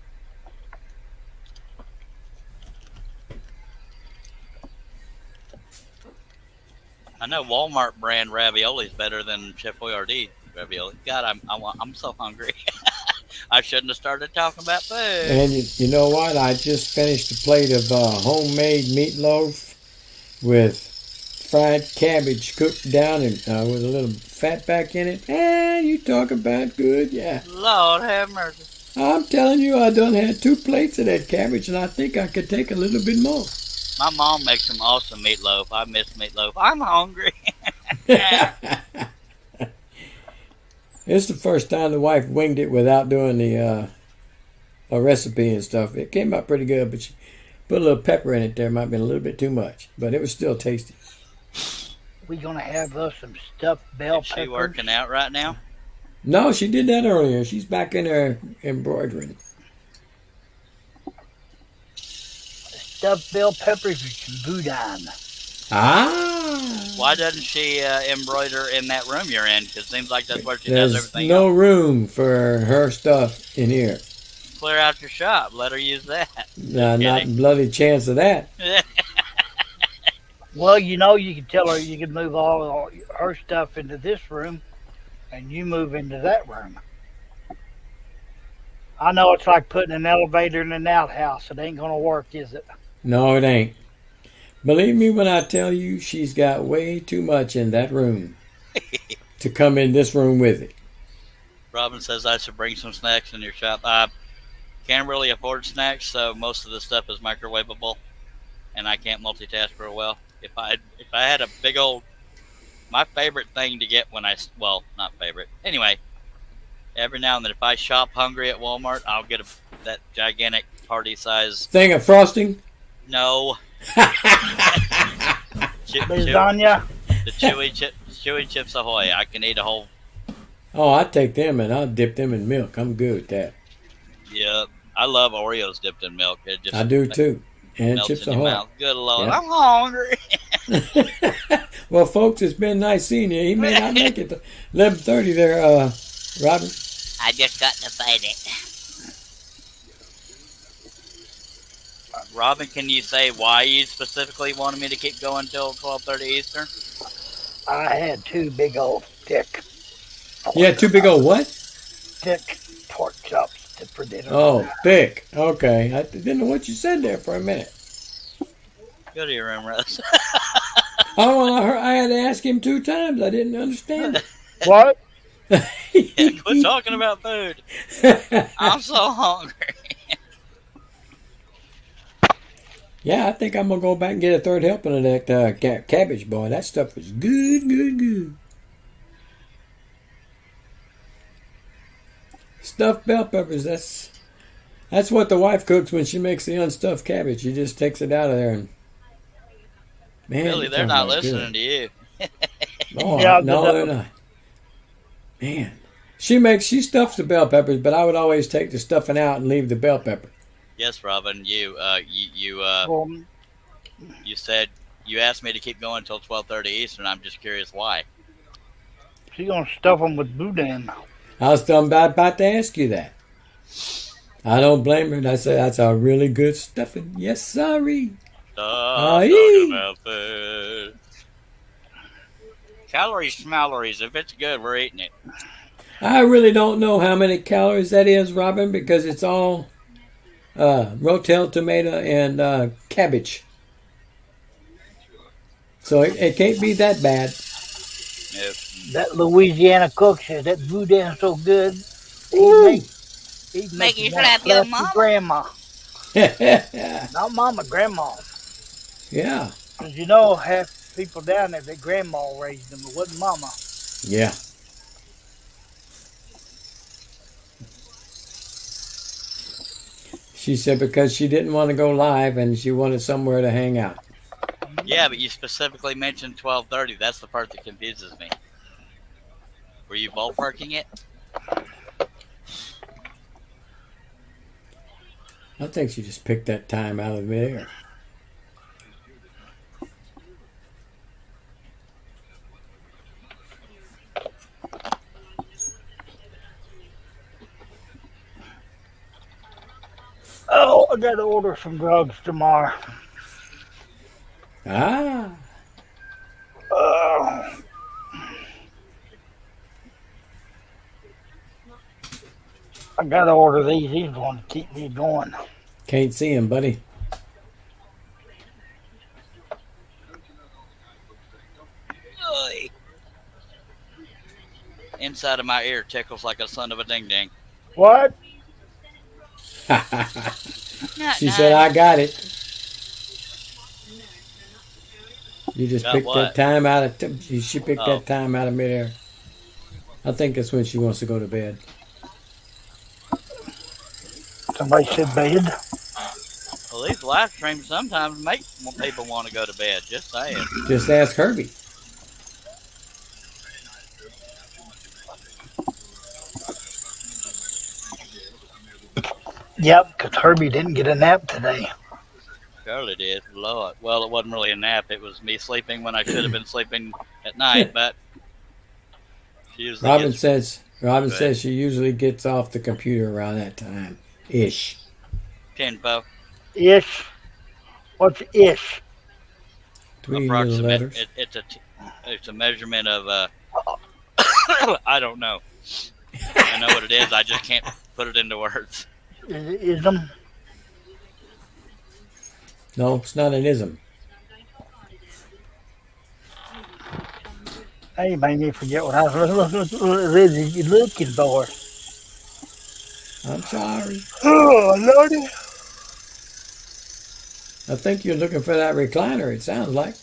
I know Walmart brand ravioli is better than Chef Boyardee ravioli. God, I'm so hungry. I shouldn't have started talking about food. And you know what? I just finished a plate of homemade meatloaf with fried cabbage cooked down and with a little fat back in it. And you talk about good, yeah. Lord have mercy. I'm telling you, I done had 2 plates of that cabbage, and I think I could take a little bit more. My mom makes some awesome meatloaf. I miss meatloaf. I'm hungry. It's the first time the wife winged it without doing the a recipe and stuff. It came out pretty good, but she put a little pepper in it there. Might have been a little bit too much, but it was still tasty. We gonna have us some stuffed bell Is she peppers. working out right now? No, she did that earlier. She's back in there embroidering. Stuffed bell peppers with some boudin. Ah! Why doesn't she embroider in that room you're in? Because it seems like that's where she does There's everything no else. room for her stuff in here. Clear out your shop. Let her use that. Not kidding. bloody chance of that. Well, you know, you can tell her you can move all her stuff into this room, and you move into that room. I know it's like putting an elevator in an outhouse. It ain't gonna work, is it? No, it ain't. Believe me when I tell you, she's got way too much in that room to come in this room with it. Robin says I should bring some snacks in your shop. I can't really afford snacks, so most of the stuff is microwavable, and I can't multitask real well. If I had a big old, my favorite thing to get when not favorite. Anyway, every now and then, if I shop hungry at Walmart, I'll get that gigantic party size. Thing of frosting? No. Lasagna. The chewy Chips Ahoy. I can eat a whole. Oh, I take them and I'll dip them in milk. I'm good with that. Yeah, I love Oreos dipped in milk. It just I do too. And melts Chips in your Ahoy. mouth. Good Lord, Yeah. I'm hungry. Well, folks, it's been nice seeing you. He may not make it to 11:30 there, Robin. I just got to fight it. Robin, can you say why you specifically wanted me to keep going till 12:30 Eastern? I had 2 big old thick. You had 2 big old what? Thick pork chops for dinner. Oh, thick. Okay. I didn't know what you said there for a minute. Go to your room, Russ. Oh, well, I had to ask him 2 times. I didn't understand What? it. Quit talking about food. I'm so hungry. Yeah, I think I'm going to go back and get a 3rd helping of that cabbage, boy. That stuff was good. Stuffed bell peppers, that's what the wife cooks when she makes the unstuffed cabbage. She just takes it out of there and... Man, Really, it they're comes not out good. listening to you. Oh, Yeah, no, they're not. Man. She stuffs the bell peppers, but I would always take the stuffing out and leave the bell pepper. Yes, Robin. You Well, you said you asked me to keep going until 12:30 Eastern. I'm just curious why. She's gonna stuff them with boudin. I was about to ask you that. I don't blame her. I said that's a really good stuffing. Yes, sorry. Talking about food. Calories, schmalories. If it's good, we're eating it. I really don't know how many calories that is, Robin, because it's all rotel tomato and cabbage. So it can't be that bad. Yep. That Louisiana cook says that boudin's so good. He'd Make you you wanna slap your slap mama. grandma. Yeah. Not mama, grandma. Yeah. Because you know, half people down there, their grandma raised them. It wasn't mama. Yeah. She said because she didn't want to go live and she wanted somewhere to hang out. Yeah, but you specifically mentioned 12:30. That's the part that confuses me. Were you ballparking it? I think she just picked that time out of midair. Oh, I got to order some drugs tomorrow. Ah. I got to order these. These going to keep me going. Can't see him, buddy. Oy. Inside of my ear tickles like a son of a ding ding. What? She said, I got it. You just Got picked what? that time out of. She picked Oh. that time out of midair. I think that's when she wants to go to bed. Somebody said bed. Well, these live streams sometimes make people want to go to bed. Just saying. Just ask Herbie. Yep, because Herbie didn't get a nap today. Surely did. Lord. Well, it wasn't really a nap. It was me sleeping when I should have been sleeping at night. But she usually Robin gets says. Robin Go ahead. says she usually gets off the computer around that time, ish. Tenpo. Ish. What's ish? 3 little Approximate. letters. It's a measurement of. I don't know. I know what it is. I just can't put it into words. Is it ism? No, it's not an ism. Hey, made me forget what I was looking for. I'm sorry. Oh, Lordy. I think you're looking for that recliner. It sounds like.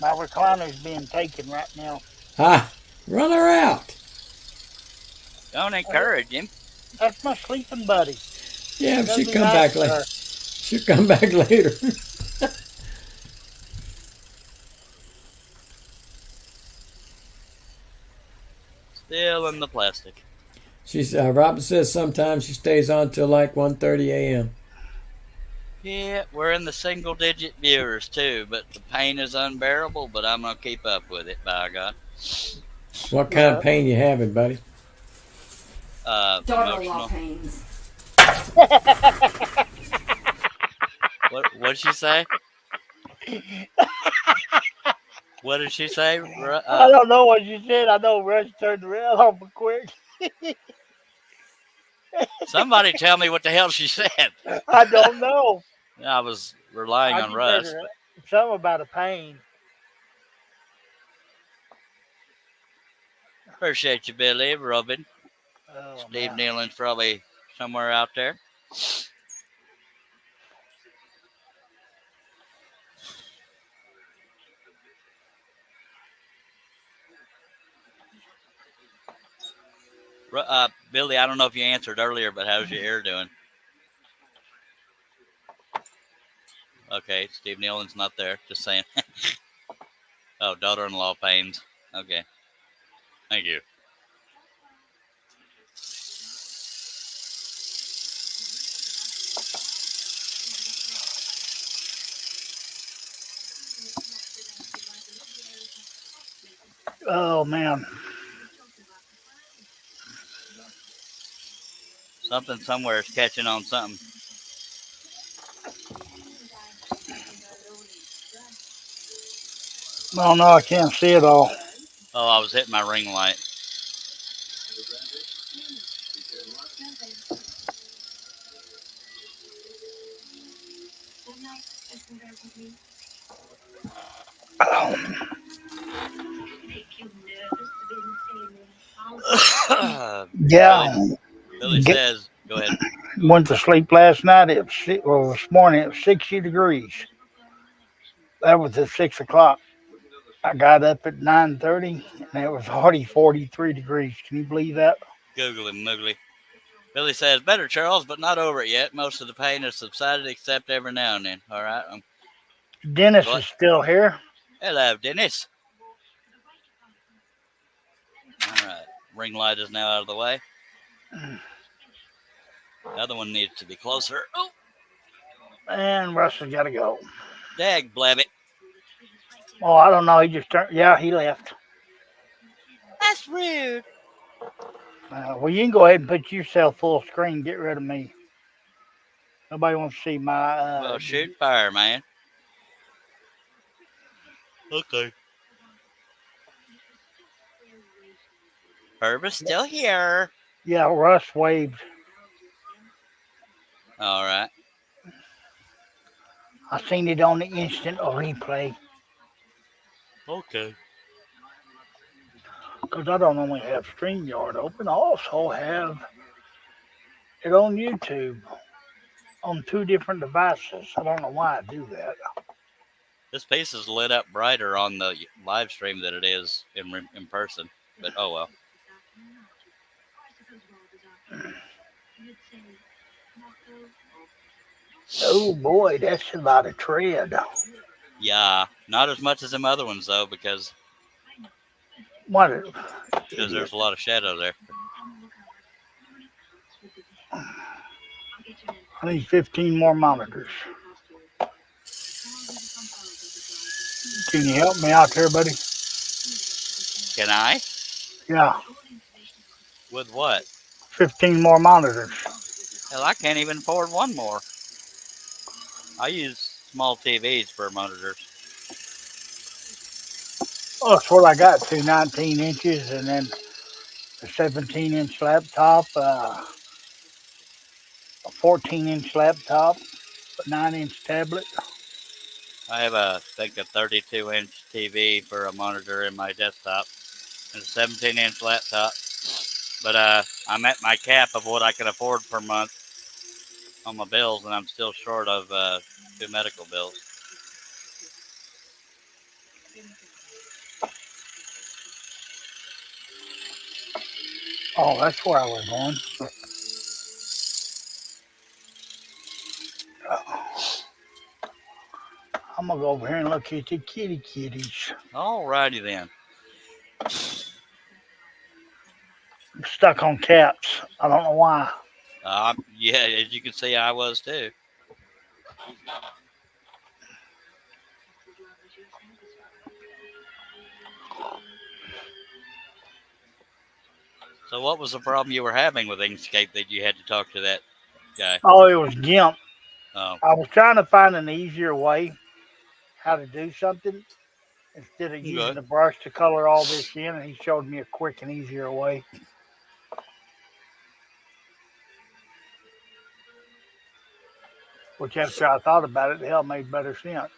My recliner's being taken right now. Ah, run her out. Don't encourage him. That's my sleeping buddy. Yeah, she'll Doesn't come matter. back later. She'll come back later. Still in the plastic. She's Robin says sometimes she stays on till like 1:30 a.m. Yeah, we're in the single digit viewers too, but the pain is unbearable, but I'm going to keep up with it, by God. What kind of pain you having, buddy? Emotional. pains. What'd she say? What did she say? I don't know what you said. I know Rush turned around awful quick. Somebody tell me what the hell she said. I don't know. I was relying I on just Russ. heard something about a pain. Appreciate you, Billy, Robin. Oh, Steve man. Nealon's probably somewhere out there. Billy, I don't know if you answered earlier, but how's your ear doing? Okay, Steve Nealon's not there. Just saying. Oh, daughter-in-law pains. Okay. Thank you. Oh man. Something somewhere is catching on something. Oh no, I can't see it all. Oh, I was hitting my ring light. Yeah, Billy Get- says, go ahead. went to sleep last night. This morning it was 60 degrees. That was at 6 o'clock. I got up at 9:30 and it was already 43 degrees. Can you believe that? Googly moogly. Billy says, better, Charles, but not over it yet. Most of the pain has subsided except every now and then. All right. Dennis What? is still here. Hello, Dennis. All right. Ring light is now out of the way. The other one needs to be closer. Oh, And Russell's got to go. dag blabbit. Oh, I don't know. He just turned. Yeah, he left. That's rude. Well, you can go ahead and put yourself full screen. Get rid of me. Nobody wants to see my. Well, shoot fire, man. Okay. Herb is still here. Yeah, Russ waved. All right. I seen it on the instant replay Okay. because I don't only have StreamYard open. I also have it on YouTube on 2 different devices. I don't know why I do that. This piece is lit up brighter on the live stream than it is in person. But oh well. Oh boy, that's a lot of tread. Yeah, not as much as them other ones though, because What? there's a lot of shadow there. I need 15 more monitors. Can you help me out there, buddy? Can I? Yeah, With what? 15 more monitors. Hell, I can't even afford one more. I use small TVs for monitors. Oh, that's what I got. 2 19 inches and then a 17-inch laptop, a 14-inch laptop, a 9-inch tablet. I have I think a 32-inch TV for a monitor in my desktop and a 17-inch laptop. But I'm at my cap of what I can afford per month on my bills, and I'm still short of 2 medical bills. Oh, that's where I was going. I'm going to go over here and look at the kitties. Alrighty then. I'm stuck on cats. I don't know why. Yeah, as you can see, I was too. So what was the problem you were having with Inkscape that you had to talk to that guy? Oh, it was GIMP. Oh, I was trying to find an easier way how to do something instead of using Okay. the brush to color all this in, and he showed me a quick and easier way. Which, after I thought about it, hell made better sense.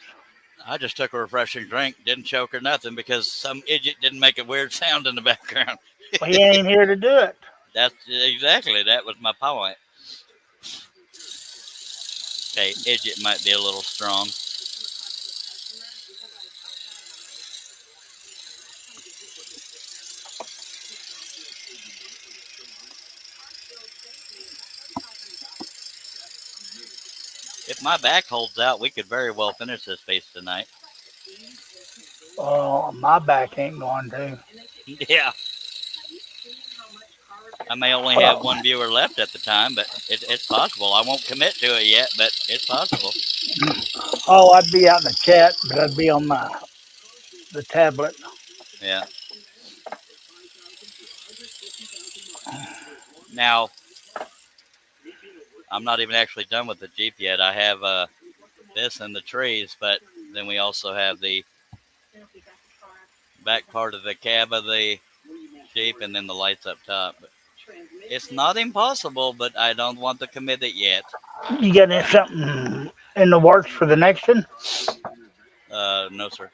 I just took a refreshing drink, didn't choke or nothing because some idiot didn't make a weird sound in the background. Well, he ain't here to do it. That's exactly, that was my point. Okay, idiot might be a little strong. If my back holds out, we could very well finish this piece tonight. My back ain't going to. Yeah. I may only have one viewer left at the time, but it's possible. I won't commit to it yet, but it's possible. Oh, I'd be out in the chat, but I'd be on the tablet. Yeah. Now, I'm not even actually done with the Jeep yet. I have this and the trees, but then we also have the back part of the cab of the Jeep and then the lights up top. But it's not impossible, but I don't want to commit it yet. You got something in the works for the next one? No, sir.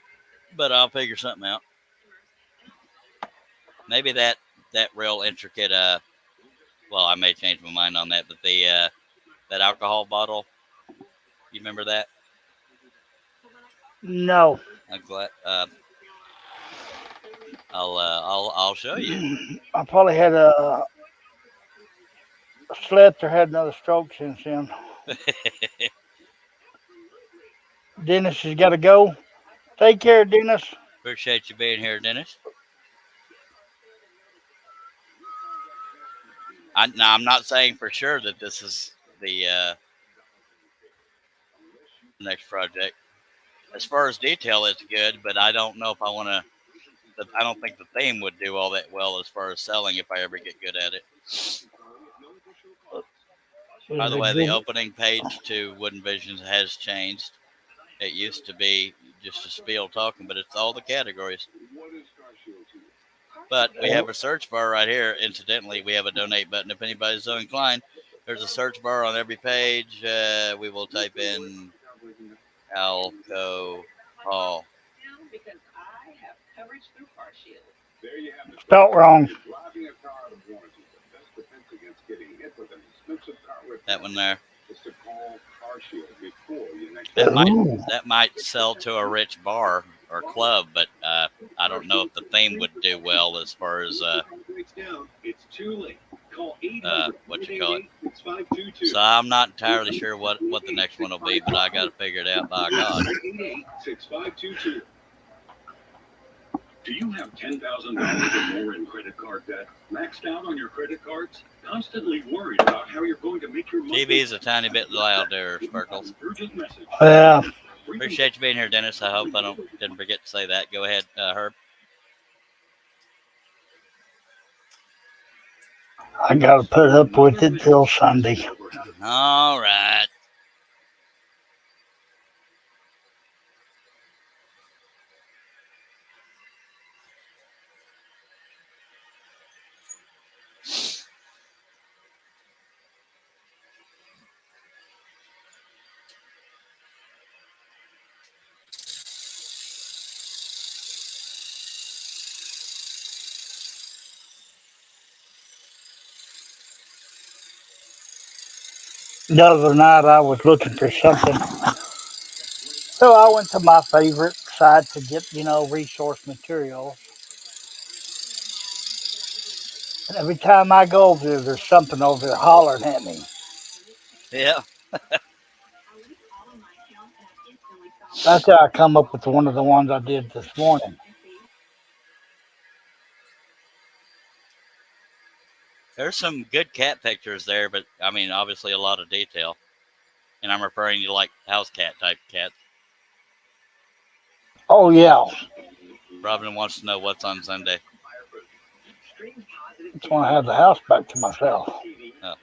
But I'll figure something out. Maybe that real intricate. Well, I may change my mind on that, but the that alcohol bottle. You remember that? No. I'm glad. I'll show you. I probably had slept or had another stroke since then. Dennis has got to go. Take care, Dennis. Appreciate you being here, Dennis. Now, I'm not saying for sure that this is the next project. As far as detail, it's good, but I don't know if I want to. I don't think the theme would do all that well as far as selling if I ever get good at it. By the way, the opening page to Wooden Visions has changed. It used to be just a spiel talking, but it's all the categories. But we have a search bar right here. Incidentally, we have a donate button if anybody's so inclined. There's a search bar on every page. We will type in alcohol. Spelt wrong. That one there. That might sell to a rich bar or club, but I don't know if the theme would do well as far as what you call it. So I'm not entirely sure what the next one will be, but I got to figure it out. By God. Do you have $10,000 or more in credit card debt? Maxed out on your credit cards? Constantly worried about how you're going to make your money? TV's a tiny bit loud there, Sparkles. Yeah. Appreciate you being here, Dennis. I hope I didn't forget to say that. Go ahead, Herb. I got to put up with it till Sunday. All right. The other night I was looking for something. So I went to my favorite site to get, resource materials. And every time I go over there, there's something over there hollering at me. Yeah. That's how I come up with one of the ones I did this morning. There's some good cat pictures there, but I mean, obviously a lot of detail. And I'm referring to like house cat type cats. Oh, yeah. Robin wants to know what's on Sunday. Just want to have the house back to myself. Oh.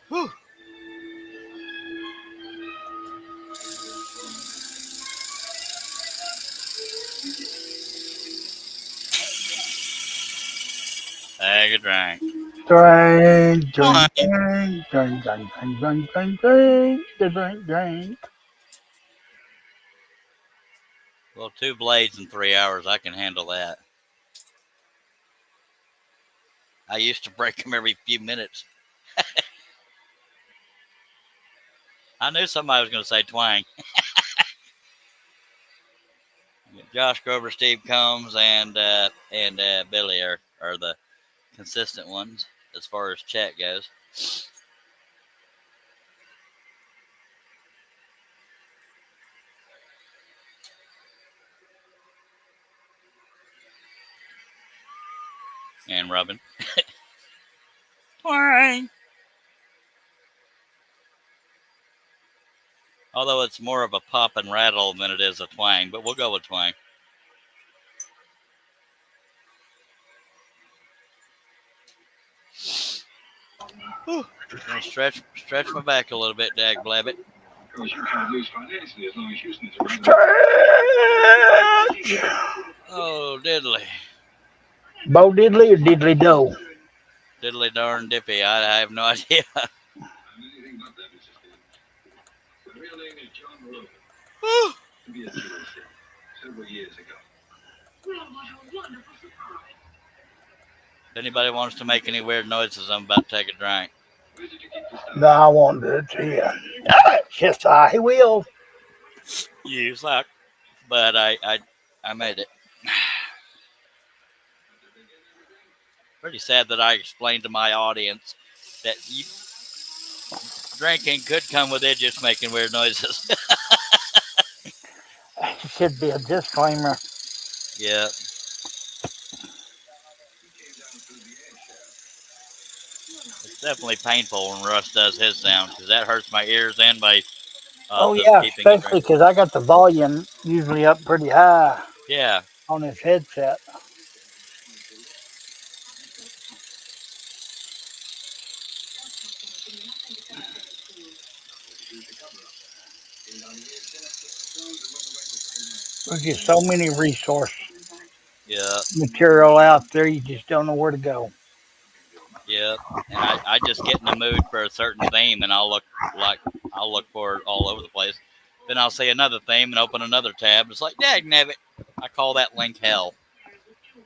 Whew. Take a drink. Drink, drink, drink, drink, drink, drink, drink, drink, drink, drink, drink. Well, 2 blades in 3 hours, I can handle that. I used to break them every few minutes. I knew somebody was going to say twang. Josh Grover, Steve Combs, and Billy are the consistent ones as far as chat goes. And Robin. Twang. Although it's more of a pop and rattle than it is a twang, but we'll go with twang. Whew. Gonna stretch my back a little bit, dag blabbit. Of course, you can't lose financially as long as Houston is around. Stretch. Oh, diddly. Bo diddly or diddly do? Diddly darn dippy. I have no idea. I'm anything but that, Mrs. Steve. My real name is John Logan. Whew. To be a citizen several years ago. Well, what a wonderful surprise. If anybody wants to make any weird noises, I'm about to take a drink. Where did you keep this stuff? No, I won't do it to you. Yes, I will. You suck. But I made it. Pretty sad that I explained to my audience that drinking could come with it just making weird noises. It should be a disclaimer. Yeah. It's definitely painful when Russ does his sound because that hurts my ears and my Oh just yeah, keeping it especially because I got the volume usually up pretty high Yeah. on this headset. There's just so many resource Yeah. material out there, you just don't know where to go. Yeah. And I just get in the mood for a certain theme and I'll look for it all over the place. Then I'll say another theme and open another tab. It's like, dagnabbit. I call that link hell.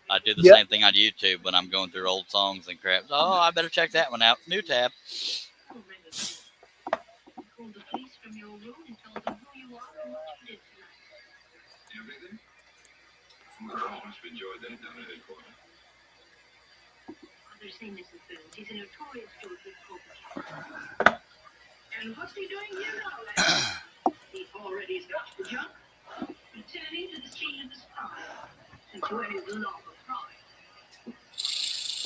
I do the Yep. same thing on YouTube when I'm going through old songs and crap. Oh, I better check that one out. New tab. Called the police from your room and told them who you are and what you did tonight. Everything? Well, I must have enjoyed that down at headquarters. Others say Mrs. Burns. He's a notorious Georgia copycat. And what's he doing here now, lad? He already got the junk. Returning to the scene of his crime. Since where is the law of crime?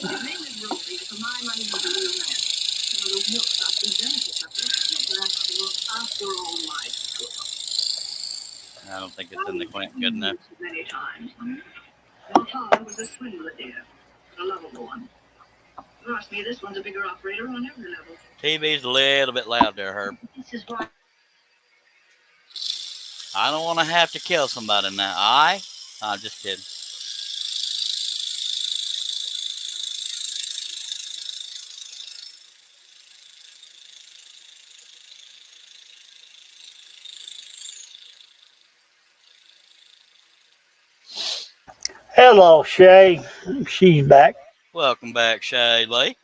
The name is Rosie, for my money was a real man. Now the work I've been done for something. After all my I don't think it's in the Clint good enough. many times. Your father was a swindler, dear. A lovable one. Trust me, this one's a bigger operator on every level. TV's a little bit loud there, Herb. This is why I don't want to have to kill somebody now. I'm just kidding. Hello, Shay. She's back. Welcome back, Shay Lee.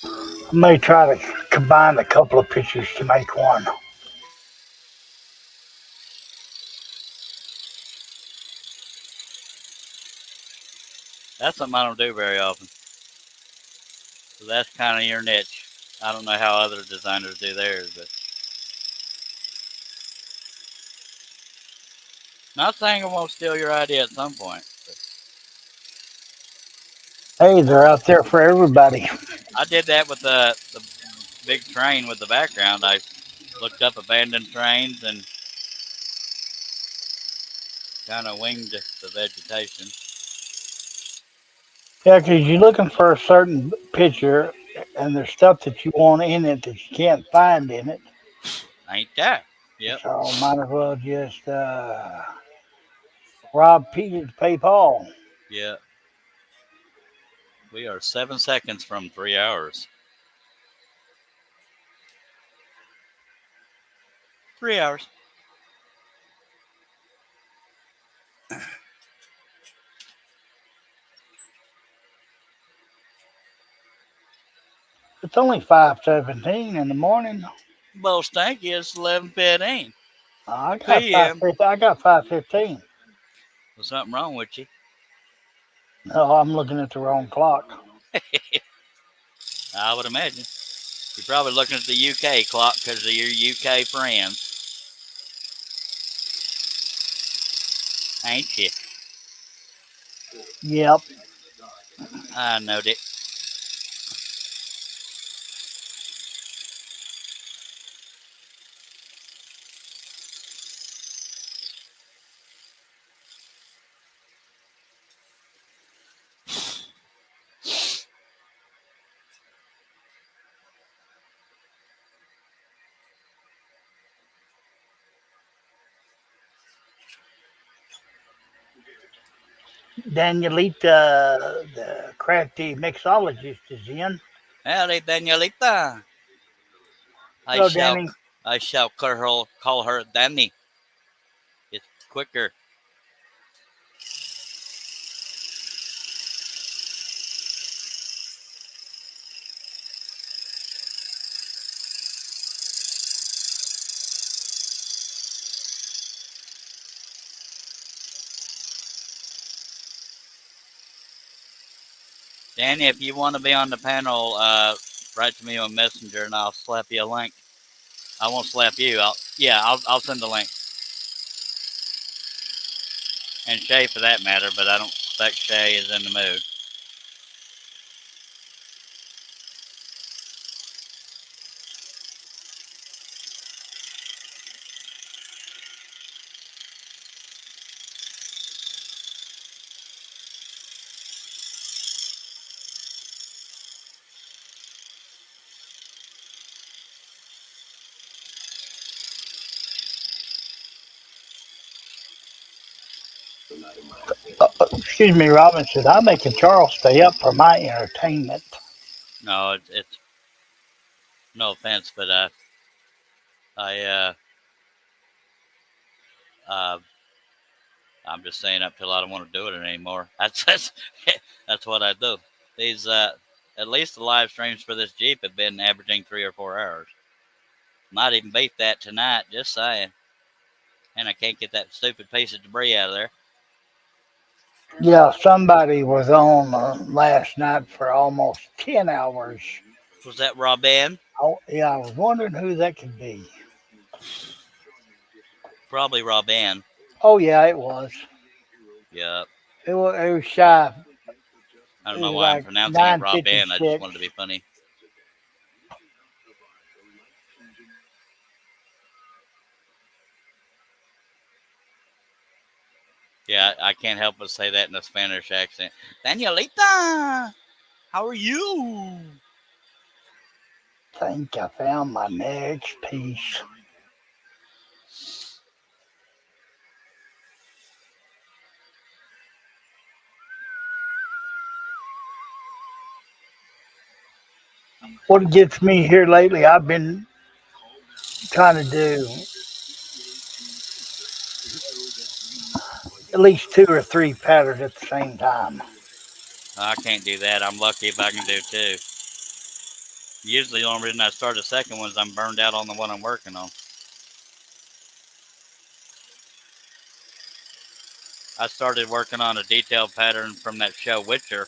I may try to combine a couple of pictures to make one. That's something I don't do very often. So that's kind of your niche. I don't know how other designers do theirs, but not saying I won't steal your idea at some point. Hey, they're out there for everybody. I did that with the big train with the background. I looked up abandoned trains and kind of winged the vegetation. Yeah, because you're looking for a certain picture, and there's stuff that you want in it that you can't find in it. Ain't that? Yep. So might as well just rob Peter to pay Paul. Yeah. We are 7 seconds from 3 hours. 3 hours. It's only 5:17 in the morning. Well, stanky, it's 11:15. I got PM. 5:50. I got 5:15. There's something wrong with you. No, I'm looking at the wrong clock. I would imagine. You're probably looking at the UK clock because of your UK friends. Ain't you? Yep. I knowed it. Danielita, the crafty mixologist, is in. Howdy, Danielita. Hello, Danny. I shall call her Danny. It's quicker. Danny, if you want to be on the panel, write to me on Messenger and I'll slap you a link. I won't slap you. I'll send the link. And Shay for that matter, but I don't expect Shay is in the mood. Excuse me, Robin. Should I make Charles stay up for my entertainment? No, it's no offense, but I'm just staying up till I don't want to do it anymore. That's what I do. These at least the live streams for this Jeep have been averaging 3 or 4 hours. Might even beat that tonight. Just saying. And I can't get that stupid piece of debris out of there. Yeah, somebody was on last night for almost 10 hours. Was that Robin? Oh, yeah, I was wondering who that could be. Probably Robin. Oh, yeah, it was. Yeah. It was shy. I don't It know was why I'm like pronouncing it Robin. I 9:56. just wanted to be funny. Yeah, I can't help but say that in a Spanish accent. Danielita, how are you? Think I found my next piece. What gets me here lately, I've been trying to do at least 2 or 3 patterns at the same time. I can't do that. I'm lucky if I can do 2. Usually the only reason I start a second one is I'm burned out on the one I'm working on. I started working on a detailed pattern from that show Witcher,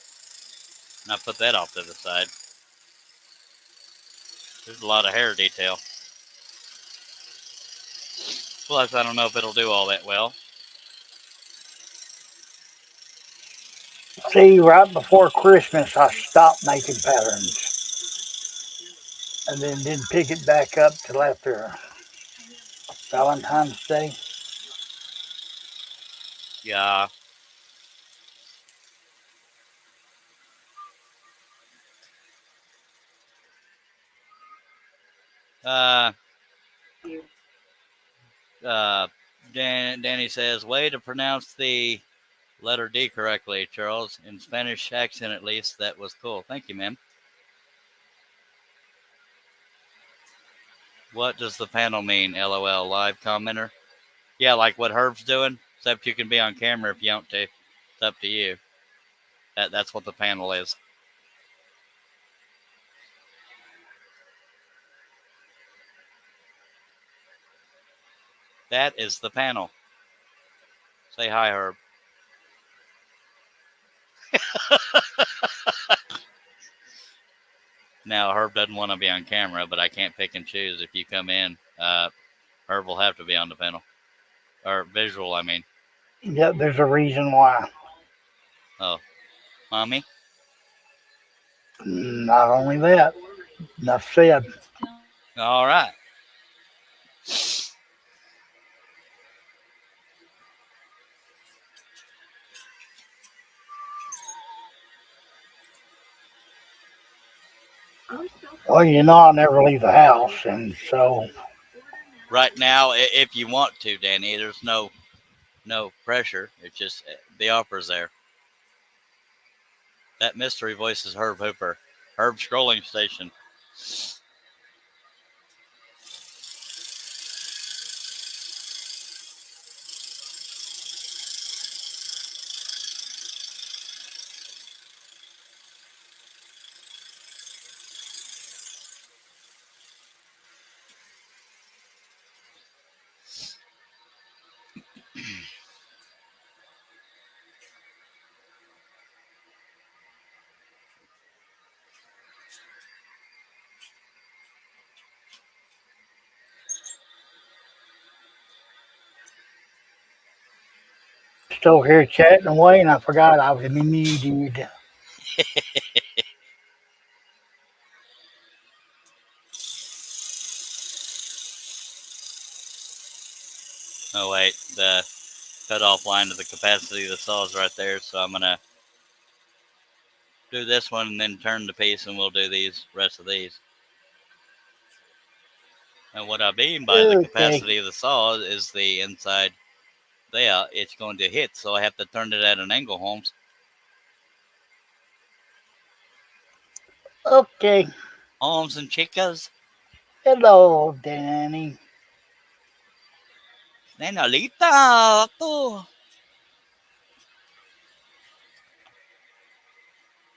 and I put that off to the side. There's a lot of hair detail. Plus, I don't know if it'll do all that well. See, right before Christmas, I stopped making patterns and then didn't pick it back up till after Valentine's Day. Yeah. Danny says, way to pronounce the letter D correctly, Charles. In Spanish accent, at least. That was cool. Thank you, man. What does the panel mean? LOL. Live commenter. Yeah, like what Herb's doing. Except you can be on camera if you want to. It's up to you. That's what the panel is. That is the panel. Say hi, Herb. Now, Herb doesn't want to be on camera, but I can't pick and choose. If you come in, Herb will have to be on the panel. Or visual, I mean. Yeah, there's a reason why. Oh, Mommy? Not only that, enough said. All right. Well, you know, I never leave the house, and so Right now, if you want to, Danny, there's no pressure. It's just the offer's there. That mystery voice is Herb Hooper. Herb Scrolling Station. still here chatting away, and I forgot I was muted. Oh, wait. The cutoff line to the capacity of the saw is right there, so I'm going to do this one and then turn the piece, and we'll do these rest of these. And what I mean by the Okay. capacity of the saw is the inside there. It's going to hit, so I have to turn it at an angle, Holmes. Okay. Holmes and chicas. Hello, Danny. Nenalita, tú.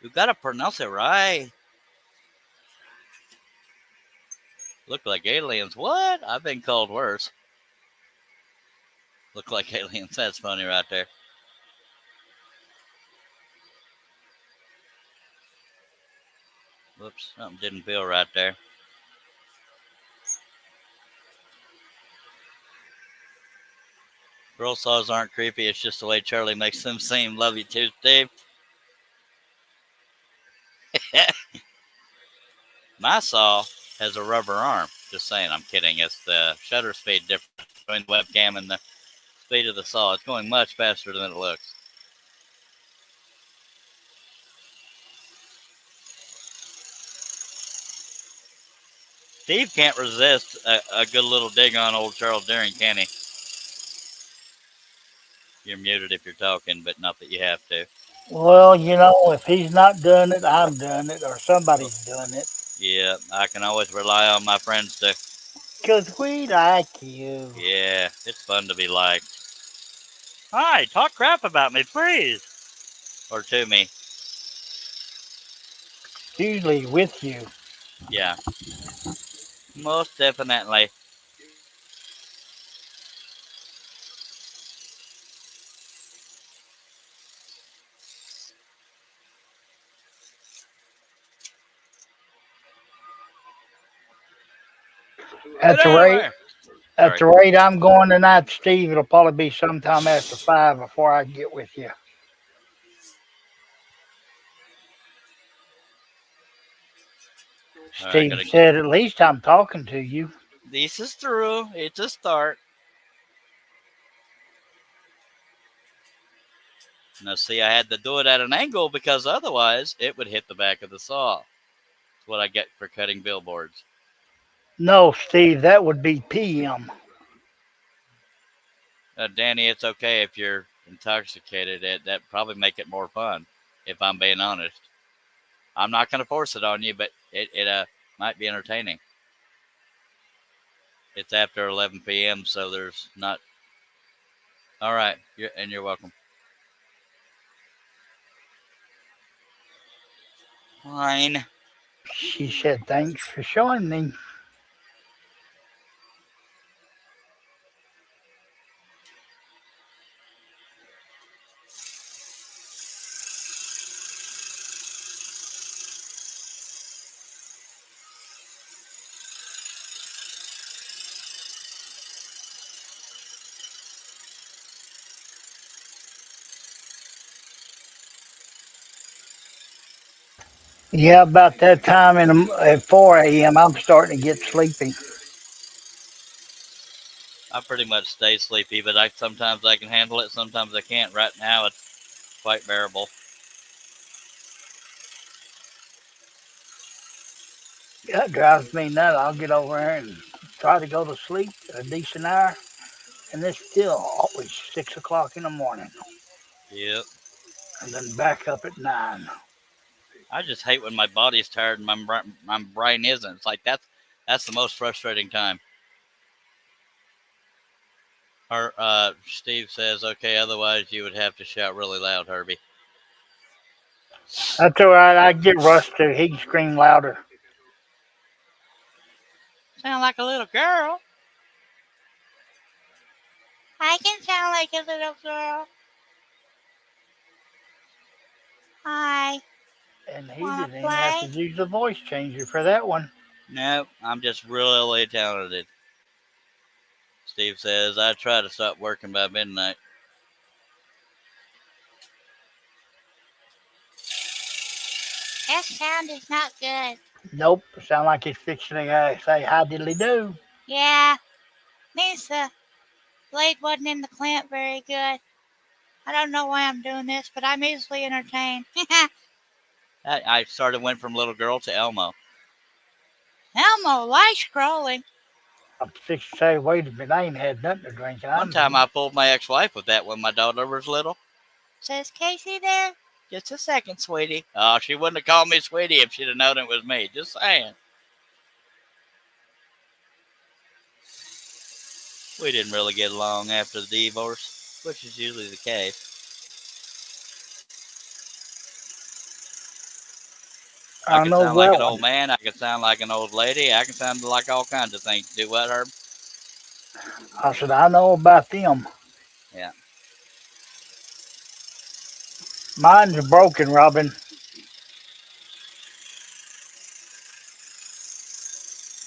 You gotta pronounce it right. Look like aliens. What? I've been called worse. Look like aliens. That's funny right there. Whoops, something didn't feel right there. Girl saws aren't creepy. It's just the way Charlie makes them seem. Love you too, Steve. My saw has a rubber arm. Just saying, I'm kidding. It's the shutter speed difference between the webcam and the speed of the saw. It's going much faster than it looks. Steve can't resist a good little dig on old Charles Deering, can he? You're muted if you're talking, but not that you have to. Well, you know, if he's not doing it, I'm doing it, or somebody's doing it. Yeah, I can always rely on my friends to. Because we like you. Yeah, it's fun to be liked. Hi, talk crap about me, please. Or to me. Usually with you. Yeah. Most definitely. At the rate I'm going tonight, Steve, it'll probably be sometime after 5 before I get with you. Steve said, at least I'm talking to you. This is true. It's a start. Now, see, I had to do it at an angle because otherwise it would hit the back of the saw. That's what I get for cutting billboards. No, Steve, that would be PM. Danny, it's okay if you're intoxicated. That probably make it more fun, if I'm being honest. I'm not going to force it on you, but it might be entertaining. It's after 11 p.m., so there's not. All right, you're welcome. Fine. She said, thanks for showing me. Yeah, about that time at 4 a.m., I'm starting to get sleepy. I pretty much stay sleepy, but sometimes I can handle it, sometimes I can't. Right now, it's quite bearable. That drives me nuts. I'll get over there and try to go to sleep a decent hour, and it's still always 6 o'clock in the morning, Yep. and then back up at 9. I just hate when my body's tired and my brain isn't. It's like that's the most frustrating time. Steve says, okay, otherwise you would have to shout really loud, Herbie. That's all right. I get Russ to. He can scream louder. Sound like a little girl. I can sound like a little girl. Hi. And he Wanna didn't even have to play? use the voice changer for that one. No, I'm just really talented. Steve says, I try to stop working by midnight. That sound is not good. Nope. Sound like he's fixing to say hi diddly do. Yeah. Means the blade wasn't in the clamp very good. I don't know why I'm doing this, but I'm easily entertained. I went from little girl to Elmo. Elmo, why scrolling? I'm fixing to say, wait a minute, I ain't had nothing to drink. One time I pulled my ex-wife with that when my daughter was little. Says Casey there? Just a second, sweetie. Oh, she wouldn't have called me sweetie if she'd have known it was me. Just saying. We didn't really get along after the divorce, which is usually the case. I can sound like an old man. I can sound like an old lady. I can sound like all kinds of things. Do what, Herb? I said, I know about them. Yeah. Mine's broken, Robin.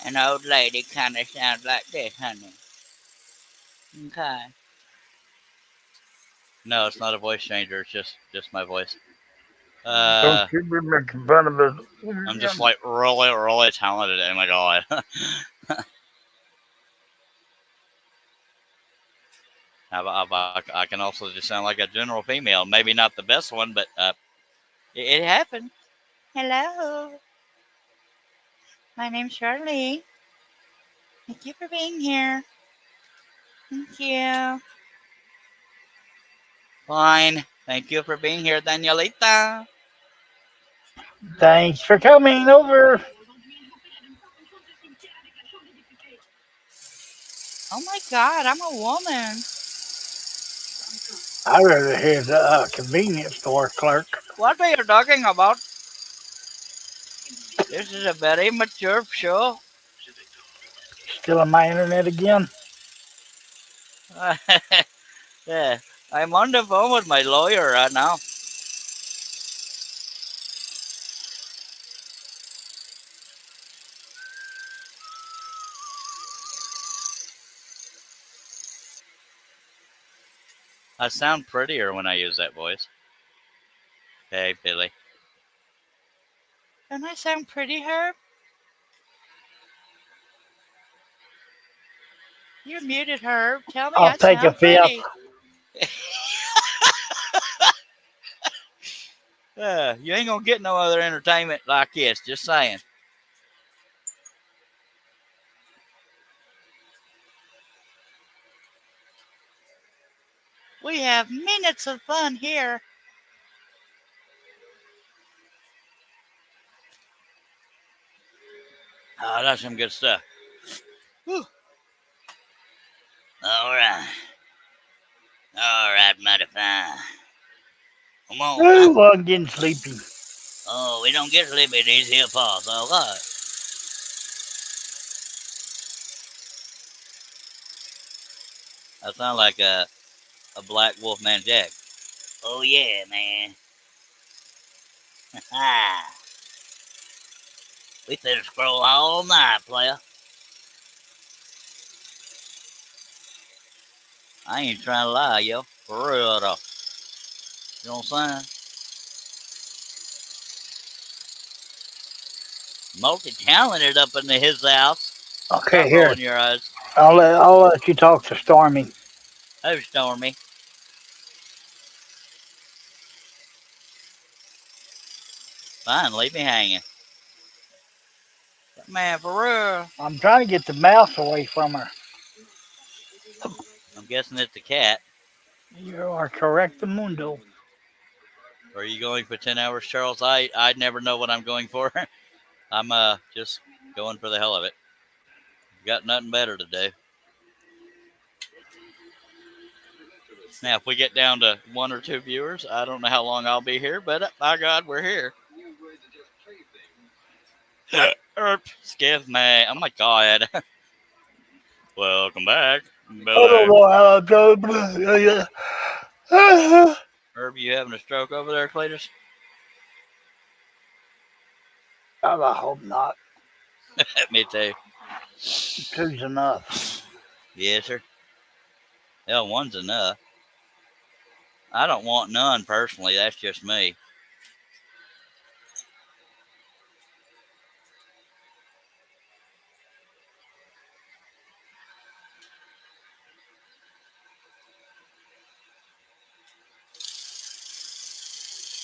An old lady kind of sounds like this, honey. Okay. No, it's not a voice changer. It's just my voice. Don't you be making fun of us. I'm just like really talented. Oh my god. I can also just sound like a general female. Maybe not the best one, but it happened. Hello. My name's Charlie. Thank you for being here. Thank you. Fine. Thank you for being here, Danielita. Thanks for coming over. Oh my God, I'm a woman. I'd rather hear the convenience store clerk. What are you talking about? This is a very mature show. Still on my internet again? Yeah, I'm on the phone with my lawyer right now. I sound prettier when I use that voice. Hey, Billy. Don't I sound pretty, Herb? You're muted, Herb. Tell me I'll I take a sound fifth. pretty. You ain't gonna get no other entertainment like this, just saying. We have minutes of fun here. Oh, that's some good stuff. Whew. All right, mighty fine. Come on. Ooh, I'm getting sleepy. Oh, we don't get sleepy these here paws, all right. I sound like a black Wolfman Jack. Oh yeah, man. We finna scroll all night, player. I ain't trying to lie, yo. For real though. You know what I'm saying? Multi-talented up in his house. Okay, Stop here. rolling your eyes. I'll let you talk to Stormy. Oh, Stormy. Fine, leave me hanging. Man, for real. I'm trying to get the mouse away from her. I'm guessing it's a cat. You are correct, Mundo. Are you going for 10 hours, Charles? I never know what I'm going for. I'm just going for the hell of it. Got nothing better to do. Now, if we get down to 1 or 2 viewers, I don't know how long I'll be here, but by God, we're here. Excuse me. Oh my God. Welcome back. I don't know how I'm doing. Herb, you having a stroke over there, Cletus? I hope not. Me too. Two's enough. Yes, sir. Hell, 1's enough. I don't want none personally. That's just me.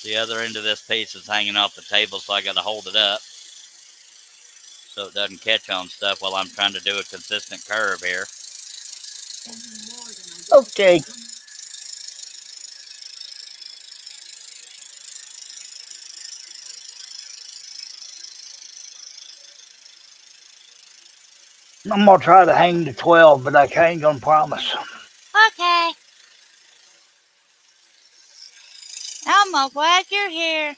The other end of this piece is hanging off the table, so I got to hold it up so it doesn't catch on stuff while I'm trying to do a consistent curve here. Okay. I'm gonna try to hang to 12, but I ain't gonna promise. Okay. Elmo, glad you're here.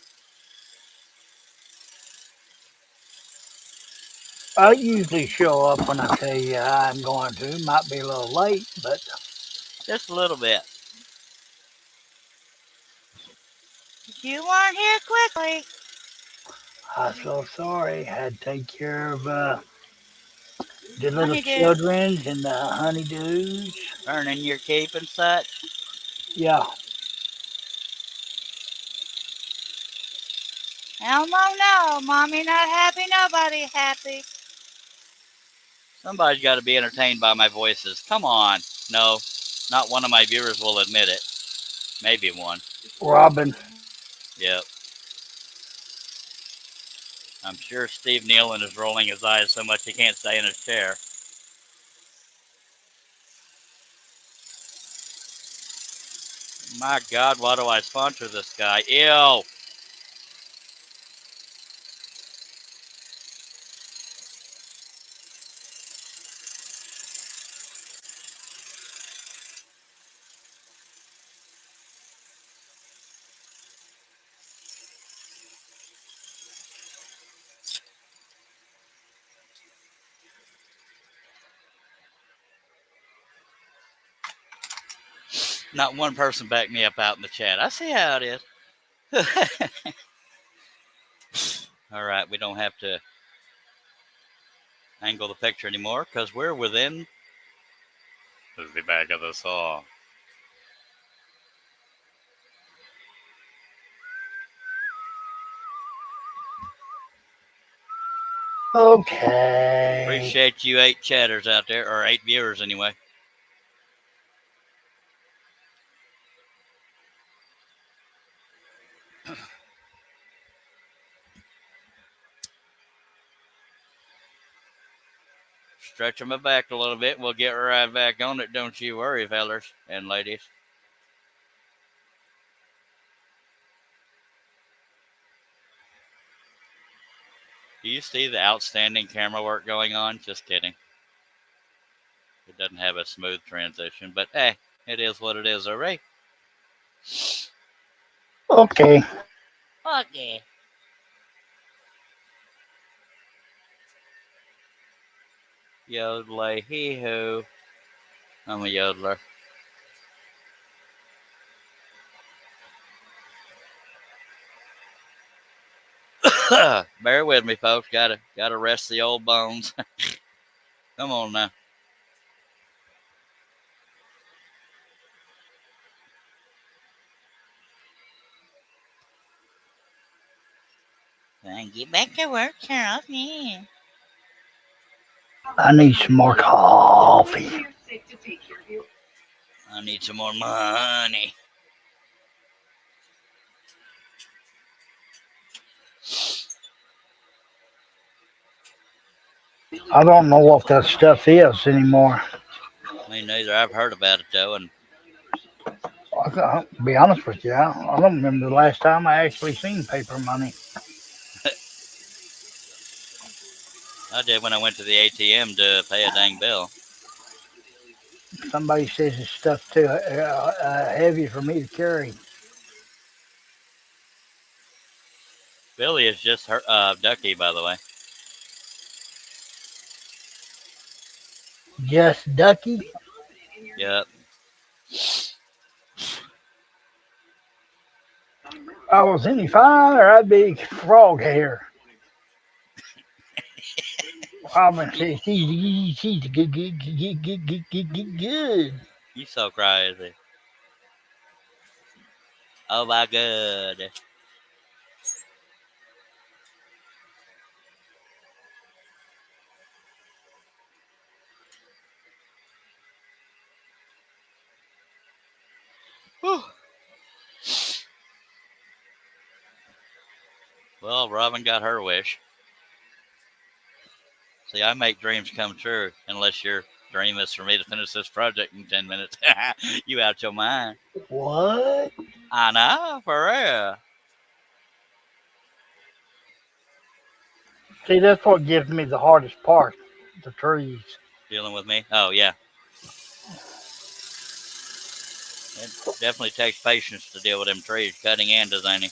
I usually show up when I tell you I'm going to. Might be a little late, but Just a little bit. You weren't here quickly. I'm so sorry. Had to take care of the little Honeydew. children and the honeydews. Earning your keep and such. Yeah. Elmo, no. Mommy not happy, nobody happy. Somebody's got to be entertained by my voices. Come on. No, not one of my viewers will admit it. Maybe one. Robin. Yep. I'm sure Steve Nealon is rolling his eyes so much he can't stay in his chair. My God, why do I sponsor this guy? Ew. Not one person backed me up out in the chat. I see how it is. All right, we don't have to angle the picture anymore because we're within the back of the saw. Okay. Appreciate you 8 chatters out there, or 8 viewers anyway. Stretching my back a little bit. We'll get right back on it. Don't you worry, fellers and ladies. Do you see the outstanding camera work going on? Just kidding. It doesn't have a smooth transition, but hey, it is what it is, all right? Okay. Okay. Yodelay hee hoo. I'm a yodeler. Bear with me, folks. Gotta rest the old bones. Come on now. Fine, get back to work, Charles. Yeah. I need some more coffee. I need some more money. I don't know what that stuff is anymore. Me neither. I've heard about it though, and I'll be honest with you, I don't remember the last time I actually seen paper money. I did when I went to the ATM to pay a dang bill. Somebody says it's stuff too heavy for me to carry. Billy is just her, Ducky, by the way. Just Ducky? Yep. If I was any finer, I'd be frog hair. Robin says she's good. You so crazy. Oh my god. Whew. Well, Robin got her wish. See, I make dreams come true, unless your dream is for me to finish this project in 10 minutes. You out your mind. What? I know, for real. See, that's what gives me the hardest part, the trees. Dealing with me? Oh, yeah. It definitely takes patience to deal with them trees, cutting and designing.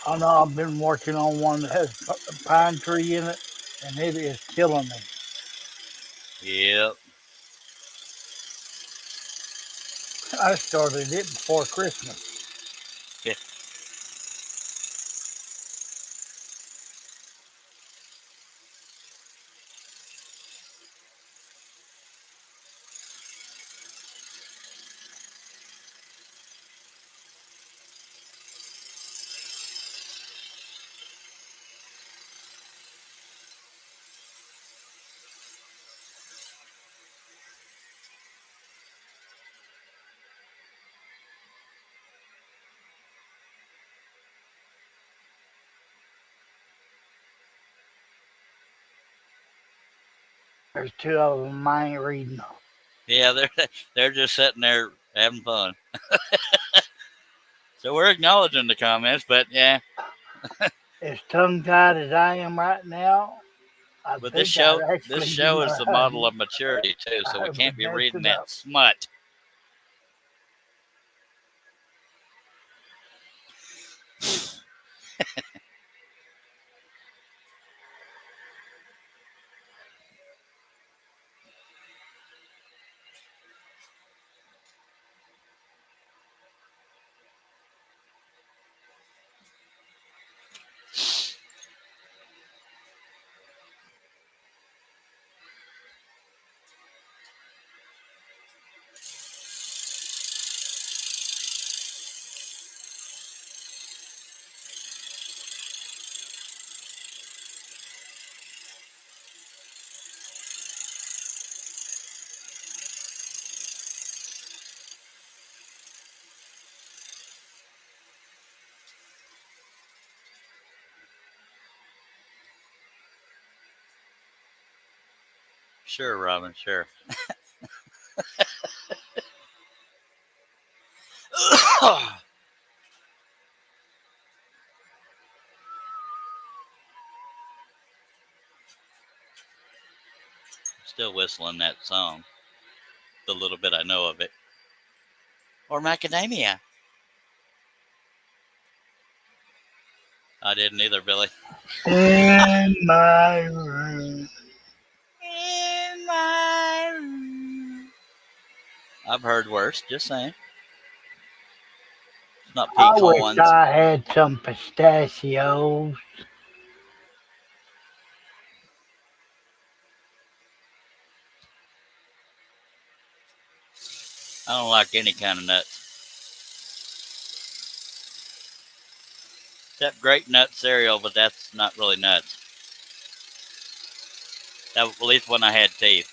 I know I've been working on one that has a pine tree in it, and it is killing me. Yep. I started it before Christmas. Yeah. There's two of them I ain't reading. Yeah, they're just sitting there having fun. So we're acknowledging the comments, but yeah. As tongue-tied as I am right now, But this show is the model of maturity too, so we can't be reading that smut. Sure, Robin, sure. Still whistling that song. The little bit I know of it. Or macadamia. I didn't either, Billy. In my room. In my room. I've heard worse, just saying. It's not I wish pecans. I had some pistachios. I don't like any kind of nuts. Except grape nut cereal, but that's not really nuts. That, at least when I had teeth.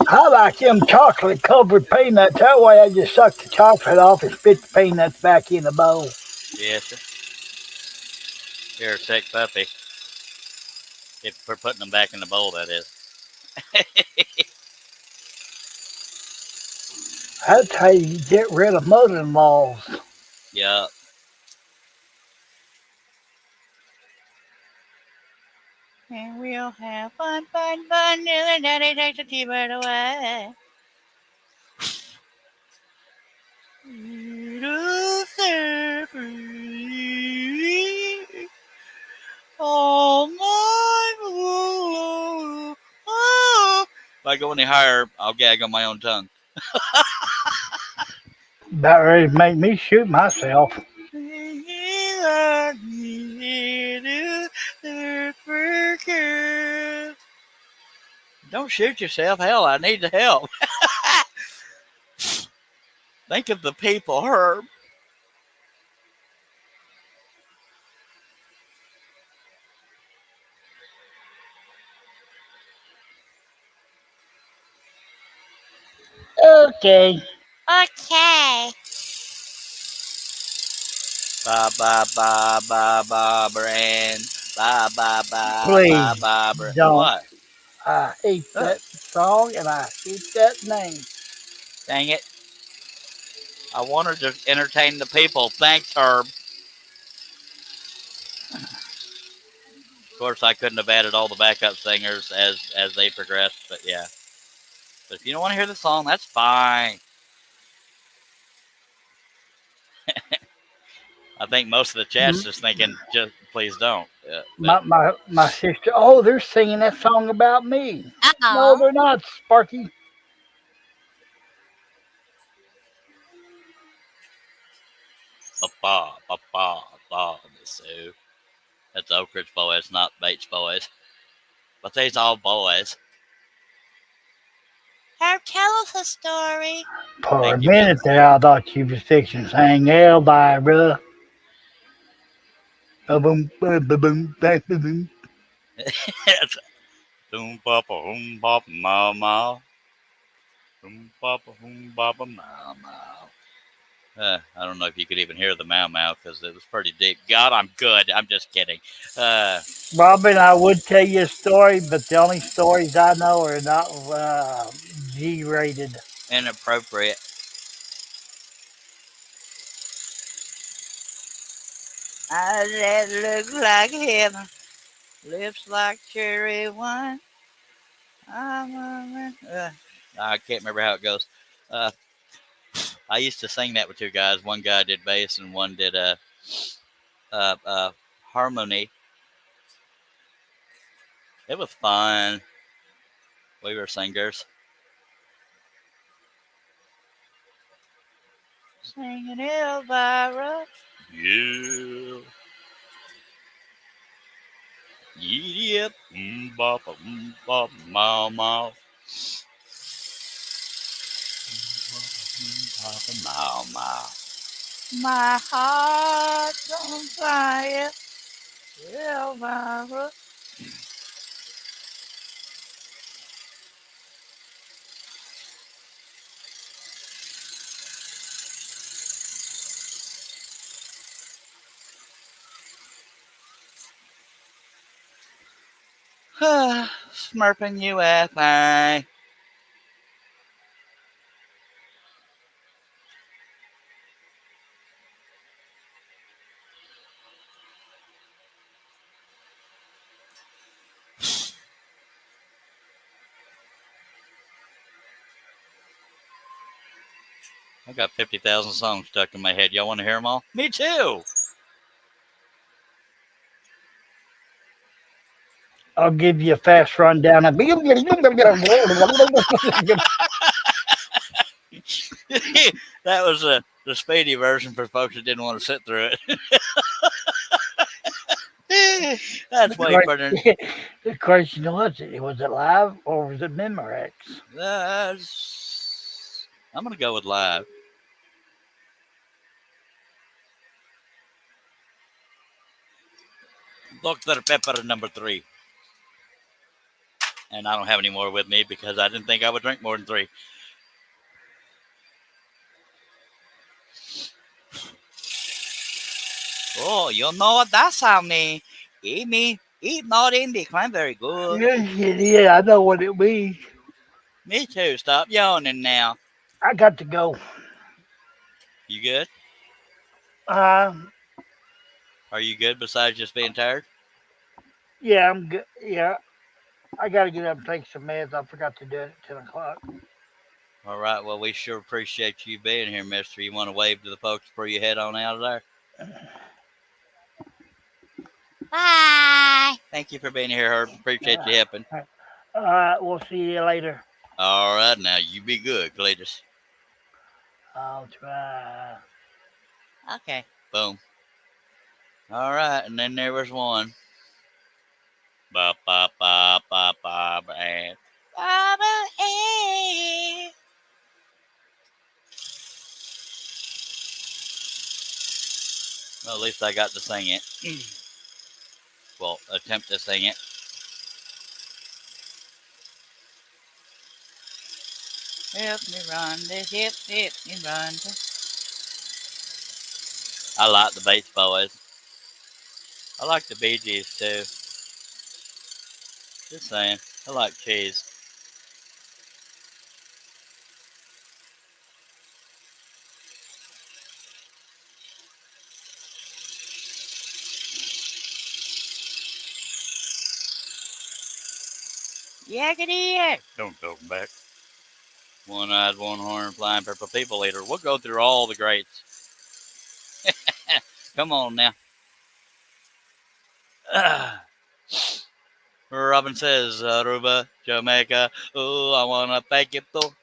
I like them chocolate covered peanuts. That way I just suck the chocolate off and spit the peanuts back in the bowl. Yes, sir. Here, sick puppy. If we're putting them back in the bowl, that is. That's how you get rid of mother-in-laws. Yeah. And we'll have fun, fun, fun, till the daddy takes the T-bird away. It'll set free all my love. Oh. If I go any higher, I'll gag on my own tongue. About ready to make me shoot myself. Don't shoot yourself. Hell, I need the help. Think of the people, Herb. Okay. Okay. Ba ba ba ba ba brand. Ba ba ba Please ba ba brand. don't. What? I hate that song and I hate that name. Dang it. I wanted to entertain the people. Thanks, Herb. Of course, I couldn't have added all the backup singers as they progressed, but yeah. But if you don't want to hear the song, that's fine. I think most of the chat's just thinking, just please don't. My sister, oh, they're singing that song about me. No, they're not, Sparky. Ba ba ba ba so that's Oak Ridge Boys, not Bates Boys. But they's all boys. Herb, tell us a story. For Thank a you, minute there, I thought you was fixing to sing Elvira. Boom, boom, boom, boom, boom, boom. Boom papa boom papa mama. Boom papa boom papa mama. I don't know if you could even hear the Mau Mau because it was pretty deep. God, I'm good. I'm just kidding. Robin, I would tell you a story, but the only stories I know are not G-rated. Inappropriate. Eyes that look like heaven, lips like cherry wine. I can't remember how it goes. I used to sing that with two guys. One guy did bass and one did harmony. It was fun. We were singers. Singing Elvira. Yeah. Yep. Bop, mau, mau. Mau, mau. My heart's on fire. Elvira. Smurfing UFI. I got 50,000 songs stuck in my head. Y'all want to hear them all? Me too. I'll give you a fast rundown. That was the speedy version for folks that didn't want to sit through it. That's way better. The question was it live or was it Memorex? I'm gonna go with live. Dr. Pepper number 3. And I don't have any more with me because I didn't think I would drink more than 3. Oh, you know what that sound means? Eat not in decline very good. Yeah, I know what it means. Me too. Stop yawning now. I got to go. You good? Uh, Are you good besides just being tired? yeah, I'm good. Yeah, I got to get up and take some meds. I forgot to do it at 10 o'clock. All right. Well, we sure appreciate you being here, mister. You want to wave to the folks before you head on out of there? Bye. Thank you for being here, Herb. Appreciate you helping. All right, we'll see you later. All right. Now, you be good, Cletus. I'll try. Okay. Boom. All right. And then there was one. Ba, ba, ba, ba, ba, ba, and Baba A. well, at least I got to sing it. Well, attempt to sing it. Help me run this, help me run this. I like the Bates Boys. I like the Bee Gees too. Just saying. I like cheese. Yakety. Don't talk back. One-eyed, one-horned, flying purple people eater. We'll go through all the greats. Come on now. Robin says, Aruba, Jamaica. Oh, I want to thank you though.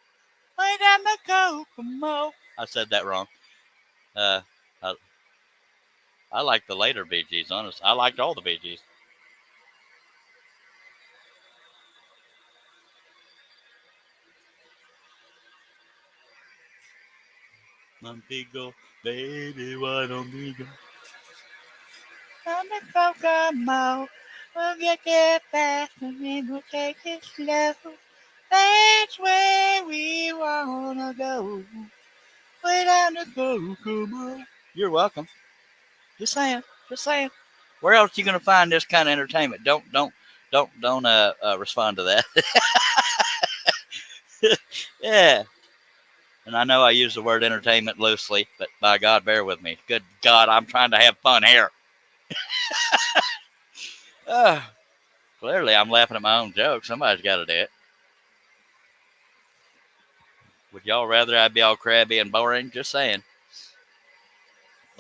Way down the Kokomo. I said that wrong. I like the later Bee Gees, honest. I liked all the Bee Gees. Montego, baby, why don't we go? On the Kokomo, we'll get there fast and then we'll take it slow. That's where we wanna go. Way down the Kokomo. You're welcome. Just saying. Just saying. Where else are you gonna find this kind of entertainment? Don't respond to that. Yeah. And I know I use the word entertainment loosely, but by God, bear with me. Good God, I'm trying to have fun here. Clearly, I'm laughing at my own joke. Somebody's got to do it. Would y'all rather I be all crabby and boring? Just saying.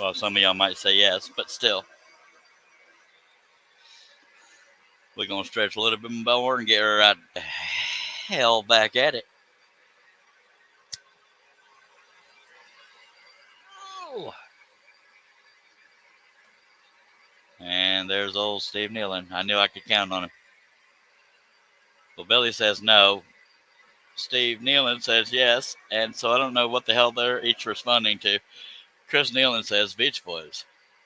Well, some of y'all might say yes, but still. We're going to stretch a little bit more and get right the hell back at it. Oh. And there's old Steve Nealon. I knew I could count on him. Well, Billy says no. Steve Nealon says yes. And so I don't know what the hell they're each responding to. Chris Nealon says Beach Boys.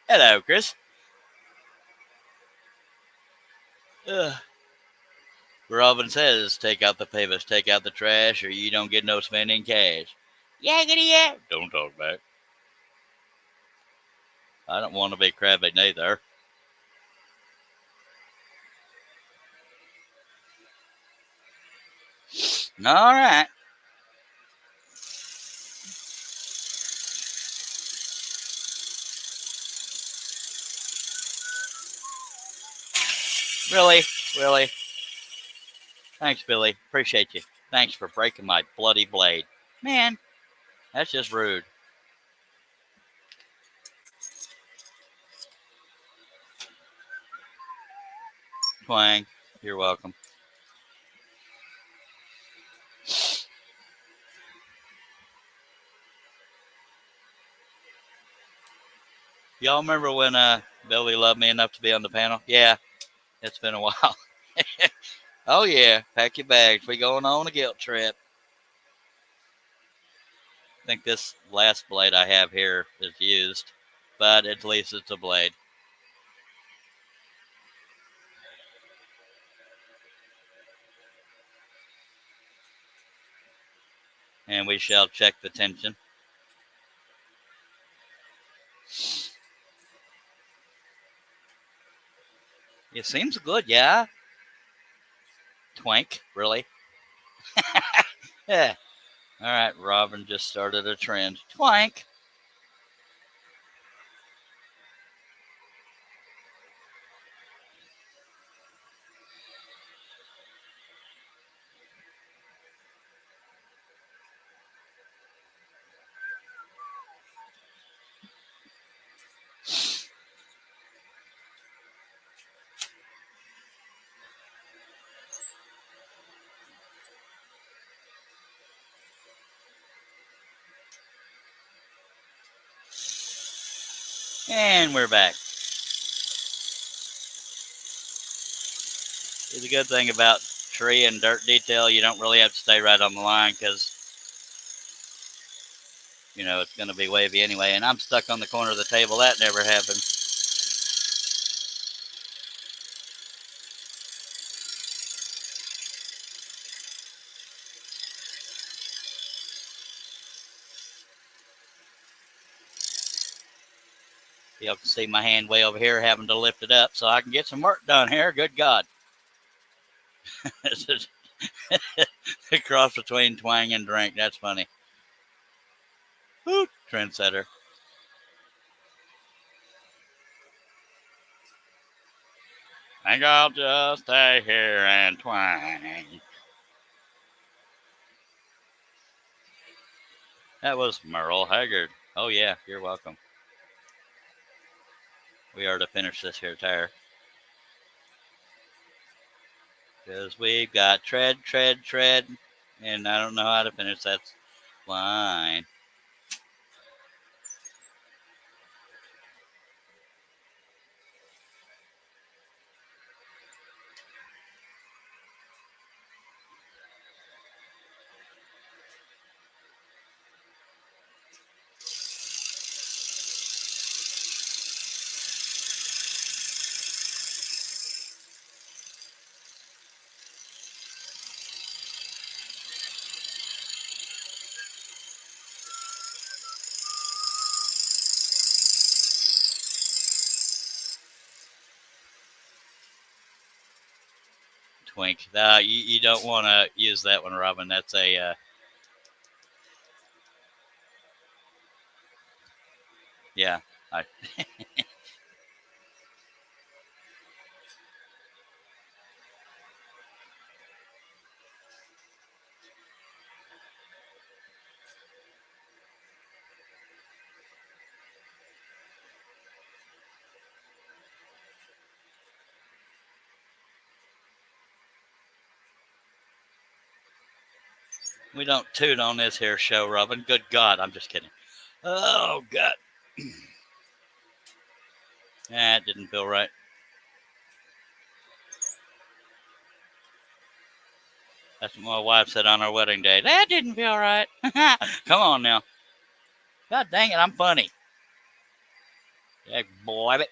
Hello, Chris. Robin says, take out the papers, take out the trash, or you don't get no spending cash. Yakety yak. Don't talk back. I don't want to be crabby neither. All right. Really? Really? Thanks, Billy. Appreciate you. Thanks for breaking my bloody blade. Man, that's just rude. Twang, you're welcome. Y'all remember when Billy loved me enough to be on the panel. Yeah, it's been a while. Oh yeah, pack your bags. We going on a guilt trip. I think this last blade I have here is used, but at least it's a blade. And we shall check the tension. It seems good, yeah. Twank, really? Yeah. All right, Robin just started a trend. Twank. And we're back. The good thing about tree and dirt detail, you don't really have to stay right on the line because, you know, it's going to be wavy anyway. And I'm stuck on the corner of the table. That never happened. You can see my hand way over here having to lift it up so I can get some work done here. Good God. This is a cross between twang and drink. That's funny. Woo, trendsetter. Think I'll just stay here and twang. That was Merle Haggard. Oh, yeah, you're welcome. We are to finish this here tire. Because we've got tread, and I don't know how to finish that line. Twink. You don't want to use that one, Robin. That's a... yeah. We don't toot on this here show, Robin. Good God. I'm just kidding. Oh, God. That didn't feel right. That's what my wife said on our wedding day. That didn't feel right. Come on now. God dang it, I'm funny. Yeah, boy.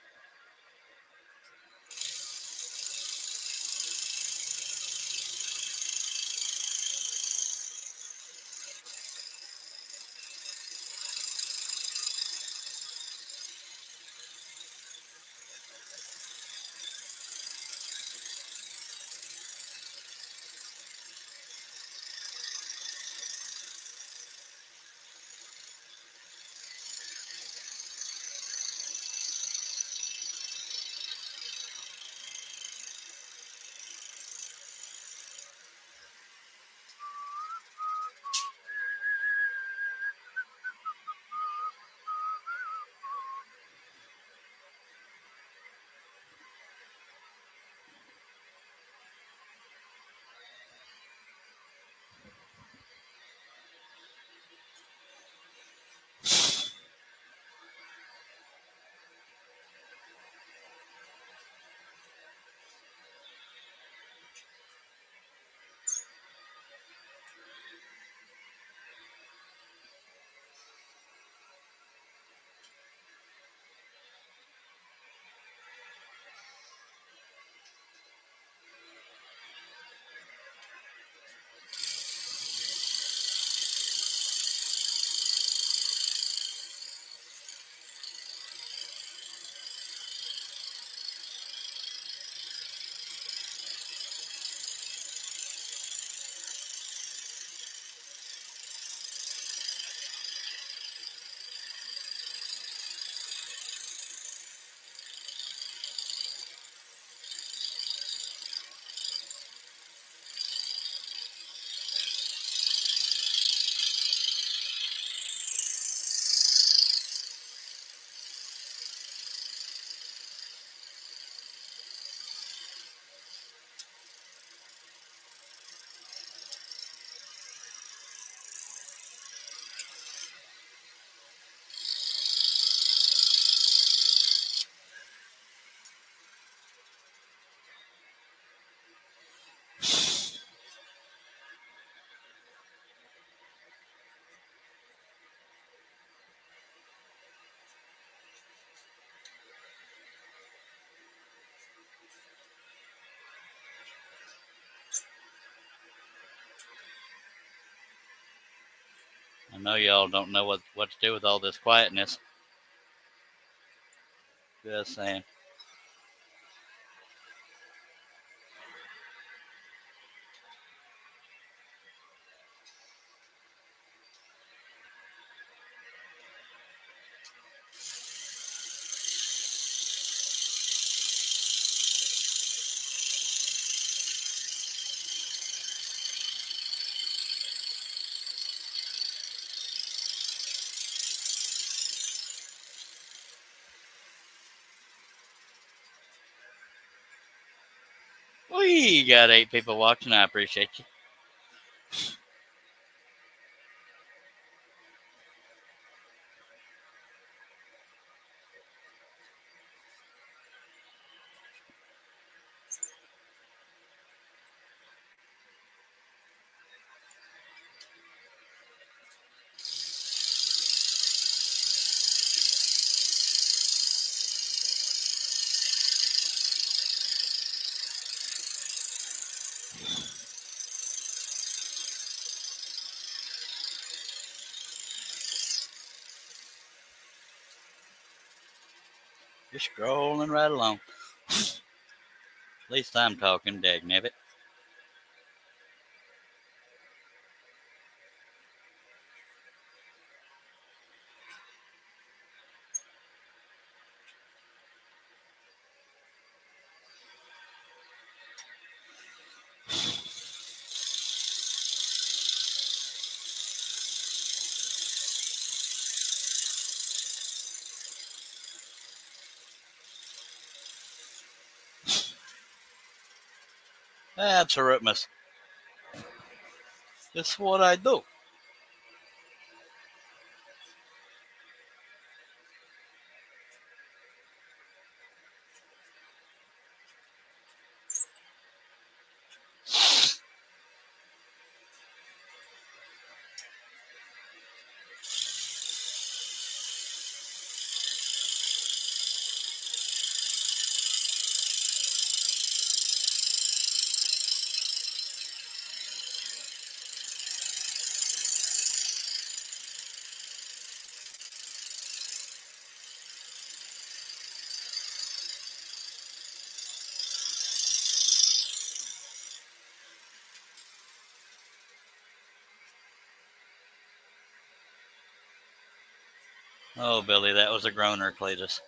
I know y'all don't know what to do with all this quietness. Just saying. We got 8 people watching. I appreciate you. Just scrolling right along. At least I'm talking, dagnabbit. That's a rhythmus. That's what I do. Oh, Billy, that was a groaner, Cletus.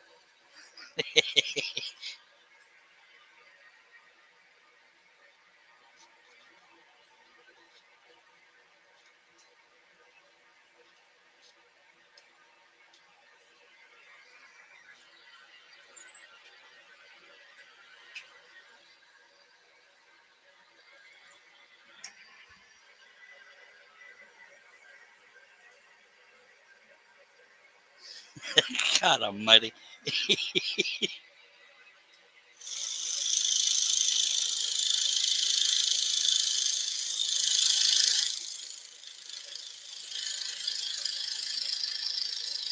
God almighty.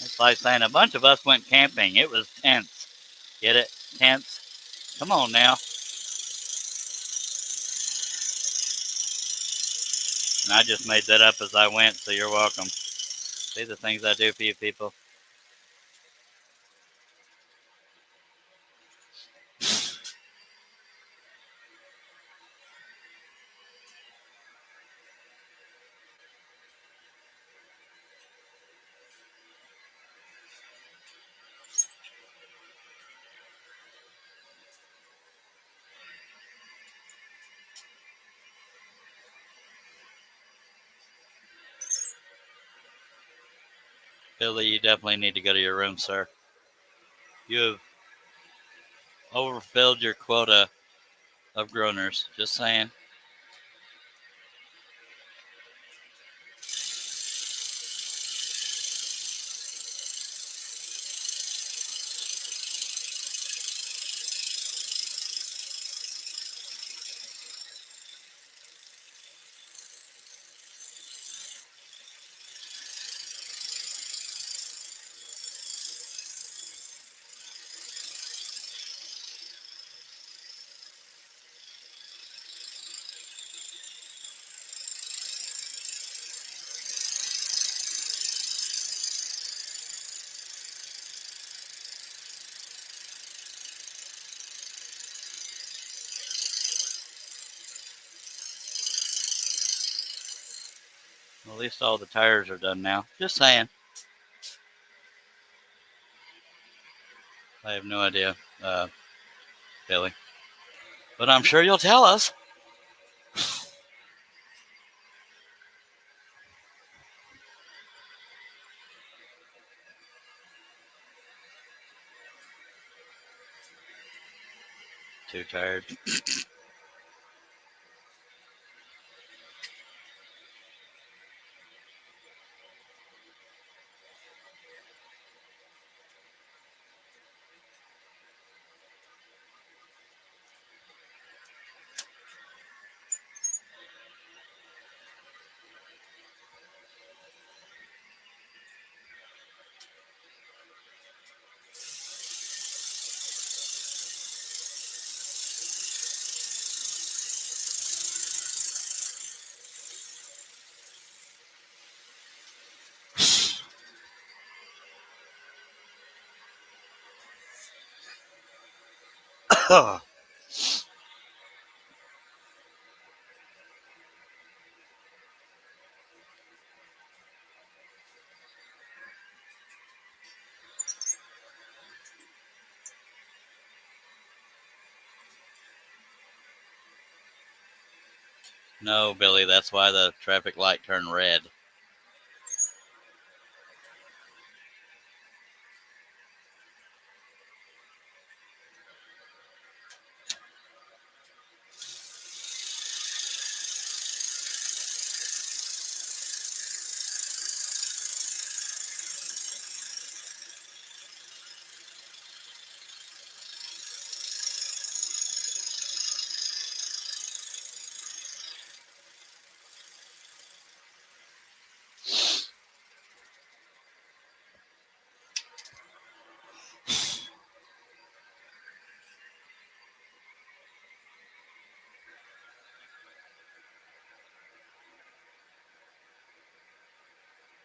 It's like saying a bunch of us went camping. It was tense. Get it? Tense. Come on now. And I just made that up as I went, so you're welcome. See the things I do for you people. Billy, you definitely need to go to your room, sir. You have overfilled your quota of groaners. Just saying. Well, at least all the tires are done now. Just saying. I have no idea, Billy. But I'm sure you'll tell us. Too tired. No, Billy, that's why the traffic light turned red.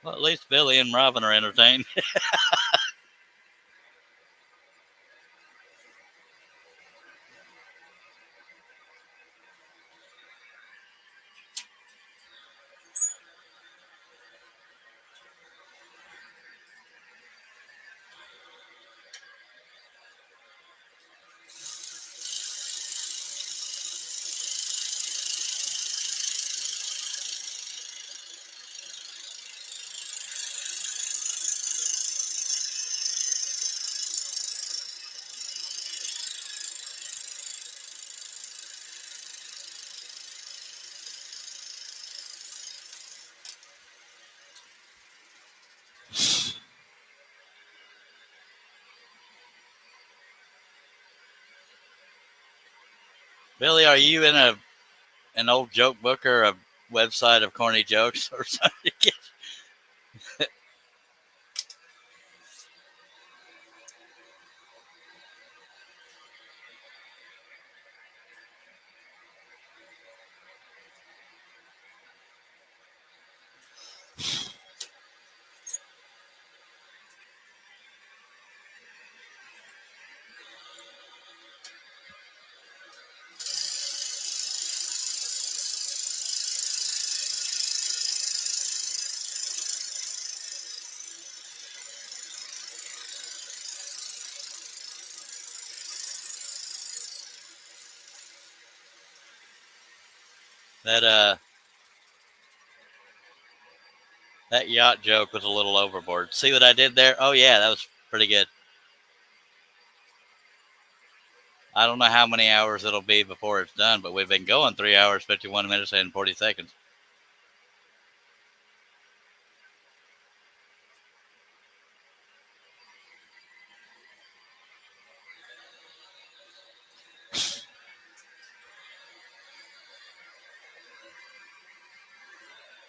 Well, at least Billy and Robin are entertained. Billy, are you in an old joke book or a website of corny jokes or something? That that yacht joke was a little overboard. See what I did there? Oh yeah, that was pretty good. I don't know how many hours it'll be before it's done, but we've been going 3 hours, 51 minutes, and 40 seconds.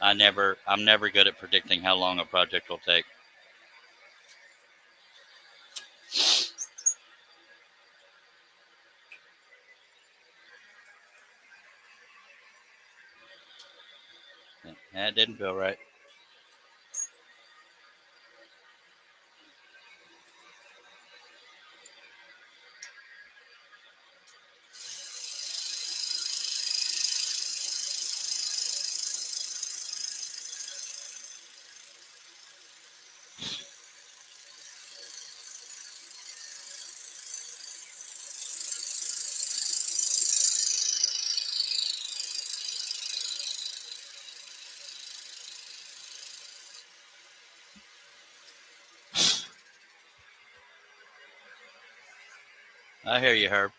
I'm never good at predicting how long a project will take. That didn't feel right. I hear you, Herb.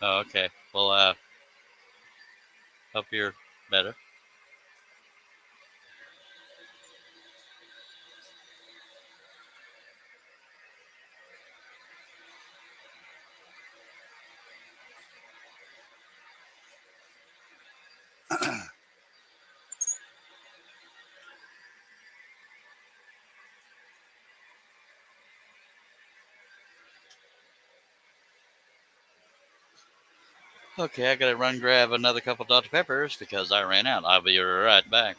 Oh, okay. Well, hope you're better. Okay, I gotta run grab another couple Dr. Peppers because I ran out. I'll be right back.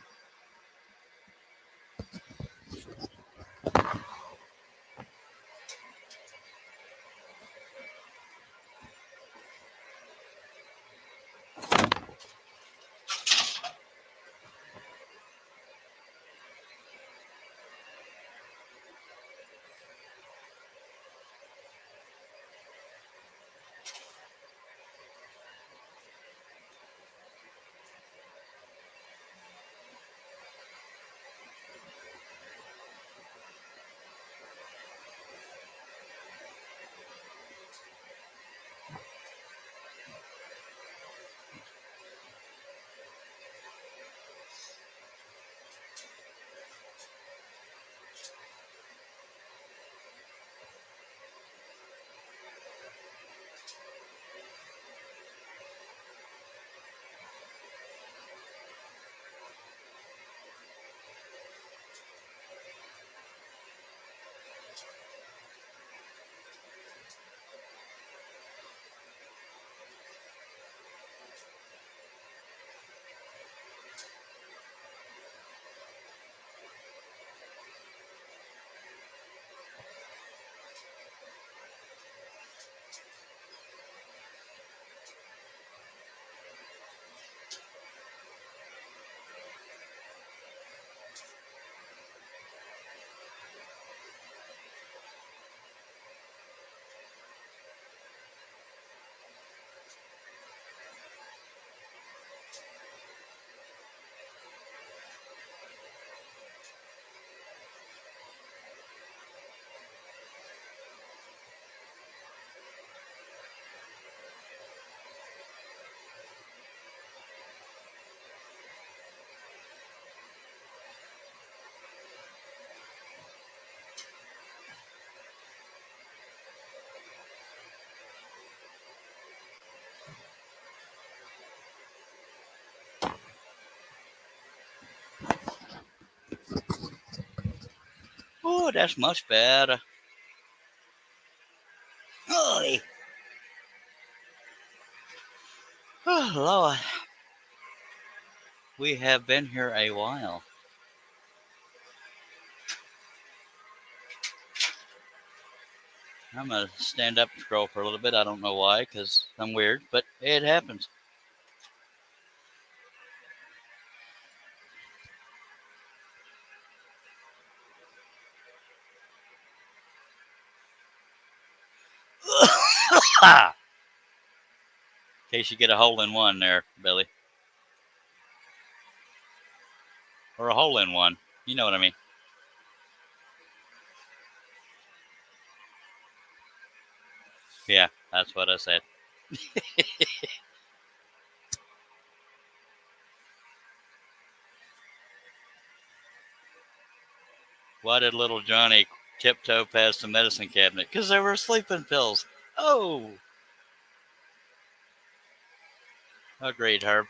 Oh, that's much better. Holy. Oh, Lord. We have been here a while. I'm going to stand up and scroll for a little bit. I don't know why, because I'm weird, but it happens. In case you get a hole in one there, Billy. Or a hole in one. You know what I mean. Yeah, that's what I said. Why did little Johnny tiptoe past the medicine cabinet? Because there were sleeping pills. Oh! Agreed, Herb.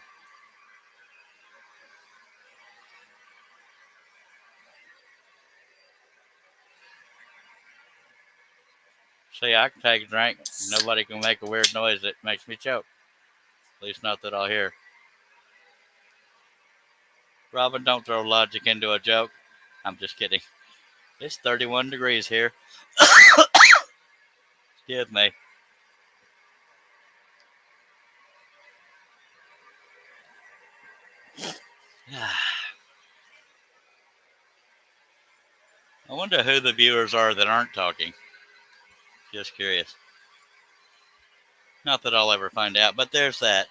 See, I can take a drink. Nobody can make a weird noise that makes me choke. At least not that I'll hear. Robin, don't throw logic into a joke. I'm just kidding. It's 31 degrees here. Excuse me. I wonder who the viewers are that aren't talking. Just curious. Not that I'll ever find out, but there's that.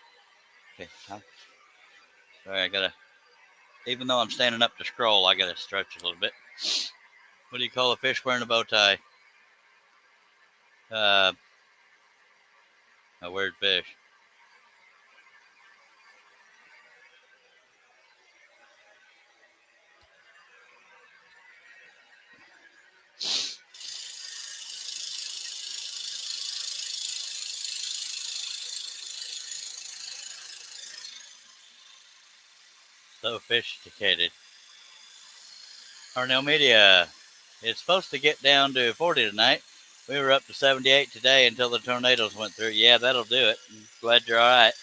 Okay, sorry, I gotta. Even though I'm standing up to scroll, I gotta stretch a little bit. What do you call a fish wearing a bow tie? A weird fish. Sophisticated. Arnell Media. It's supposed to get down to 40 tonight. We were up to 78 today until the tornadoes went through. Yeah, that'll do it. I'm glad you're all right.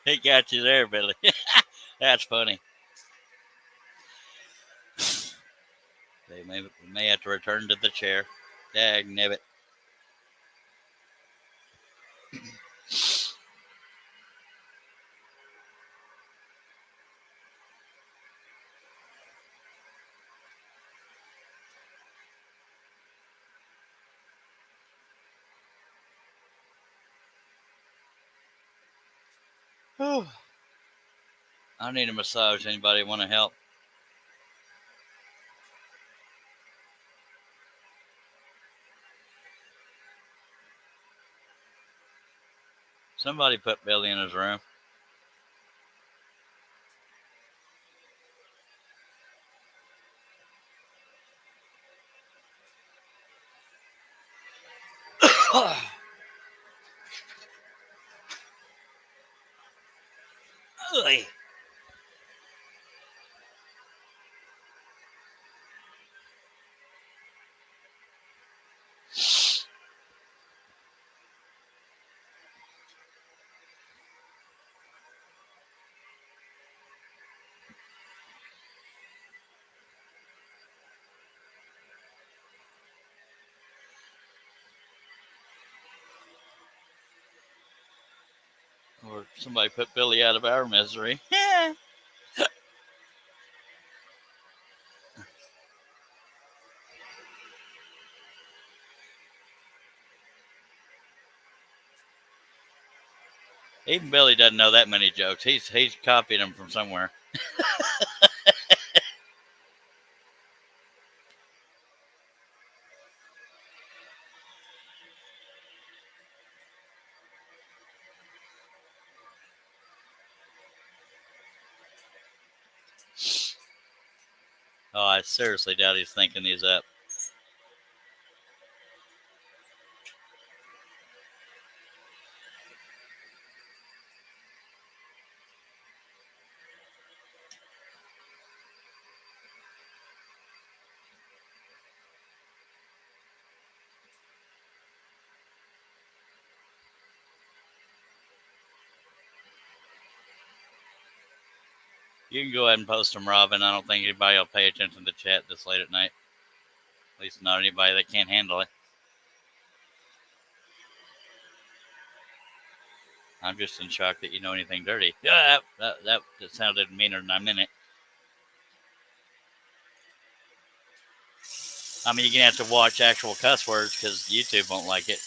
He got you there, Billy. That's funny. We may have to return to the chair. Dag nibbit. I need a massage. Anybody want to help? Somebody put Billy in his room. Ugh. Or somebody put Billy out of our misery. Yeah. Even Billy doesn't know that many jokes. He's copied them from somewhere. Oh, I seriously doubt he's thinking these up. You can go ahead and post them, Robin. I don't think anybody will pay attention to the chat this late at night. At least not anybody that can't handle it. I'm just in shock that you know anything dirty. Yeah, that sounded meaner than I meant it. I mean, you're going to have to watch actual cuss words because YouTube won't like it.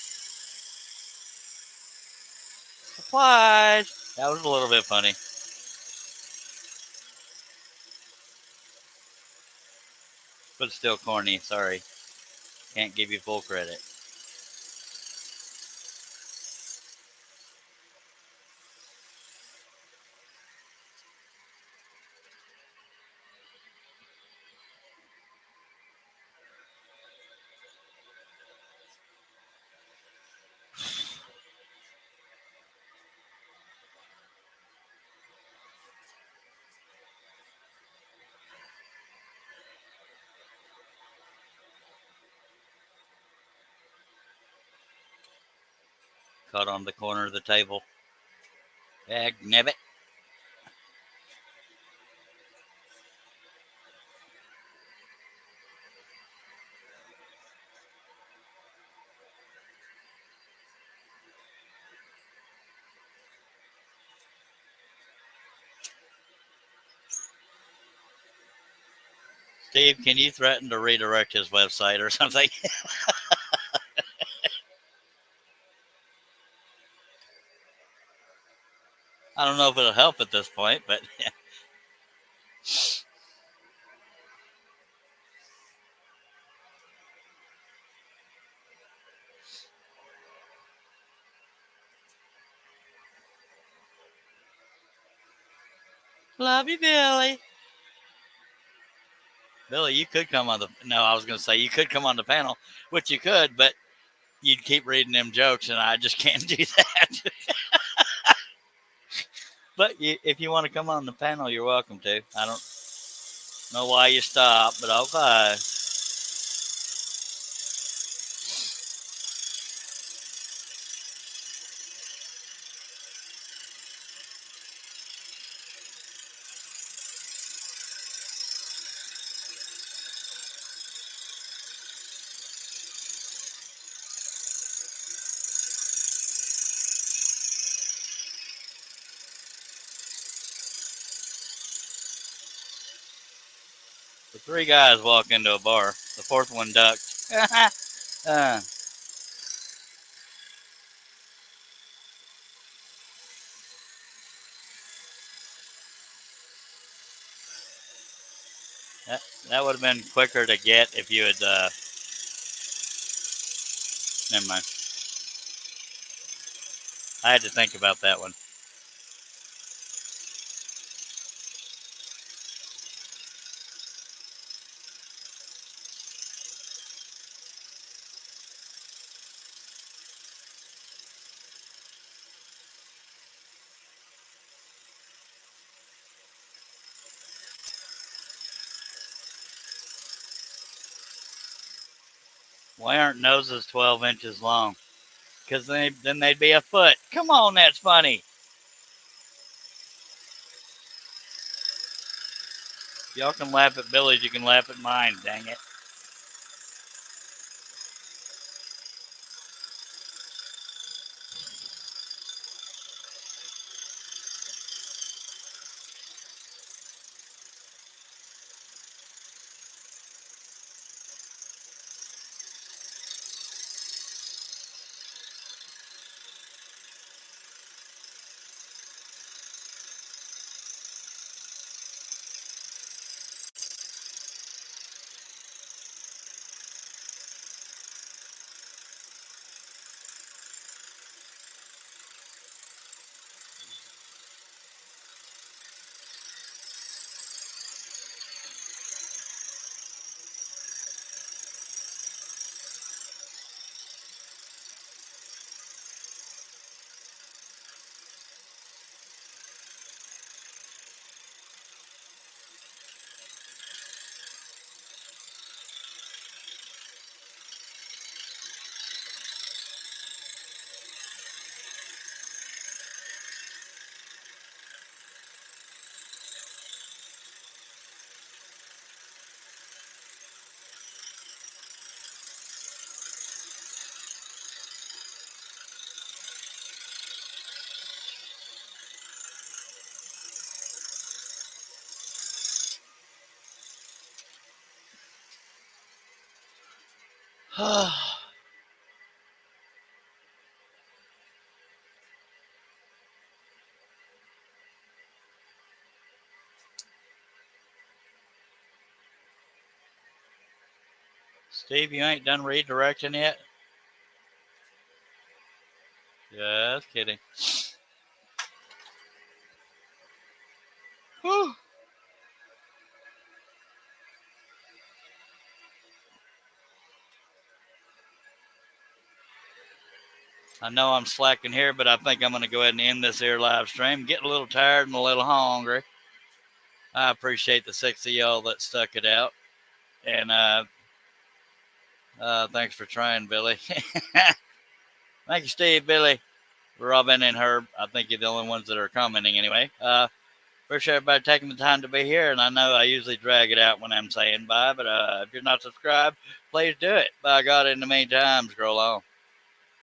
Supplies. That was a little bit funny. But still corny. Sorry. Can't give you full credit. Caught on the corner of the table. Dag nabbit. Steve, can you threaten to redirect his website or something? I don't know if it'll help at this point, but love you, Billy. Billy, you could come on the. No, I was going to say you could come on the panel, which you could, but you'd keep reading them jokes, and I just can't do that. But if you want to come on the panel, you're welcome to. I don't know why you stopped, but okay. The three guys walk into a bar. The fourth one ducked. That would have been quicker to get if you had. Never mind. I had to think about that one. Why aren't noses 12 inches long? Because then they'd be a foot. Come on, that's funny. If y'all can laugh at Billy's, you can laugh at mine, dang it. Steve, you ain't done redirecting yet? Just kidding. Whew. I know I'm slacking here, but I think I'm going to go ahead and end this here live stream. Getting a little tired and a little hungry. I appreciate the 6 of y'all that stuck it out. And thanks for trying, Billy. Thank you, Steve, Billy, Robin, and Herb. I think you're the only ones that are commenting anyway. Appreciate everybody taking the time to be here. And I know I usually drag it out when I'm saying bye, but if you're not subscribed, please do it. By God, in the meantime, scroll on.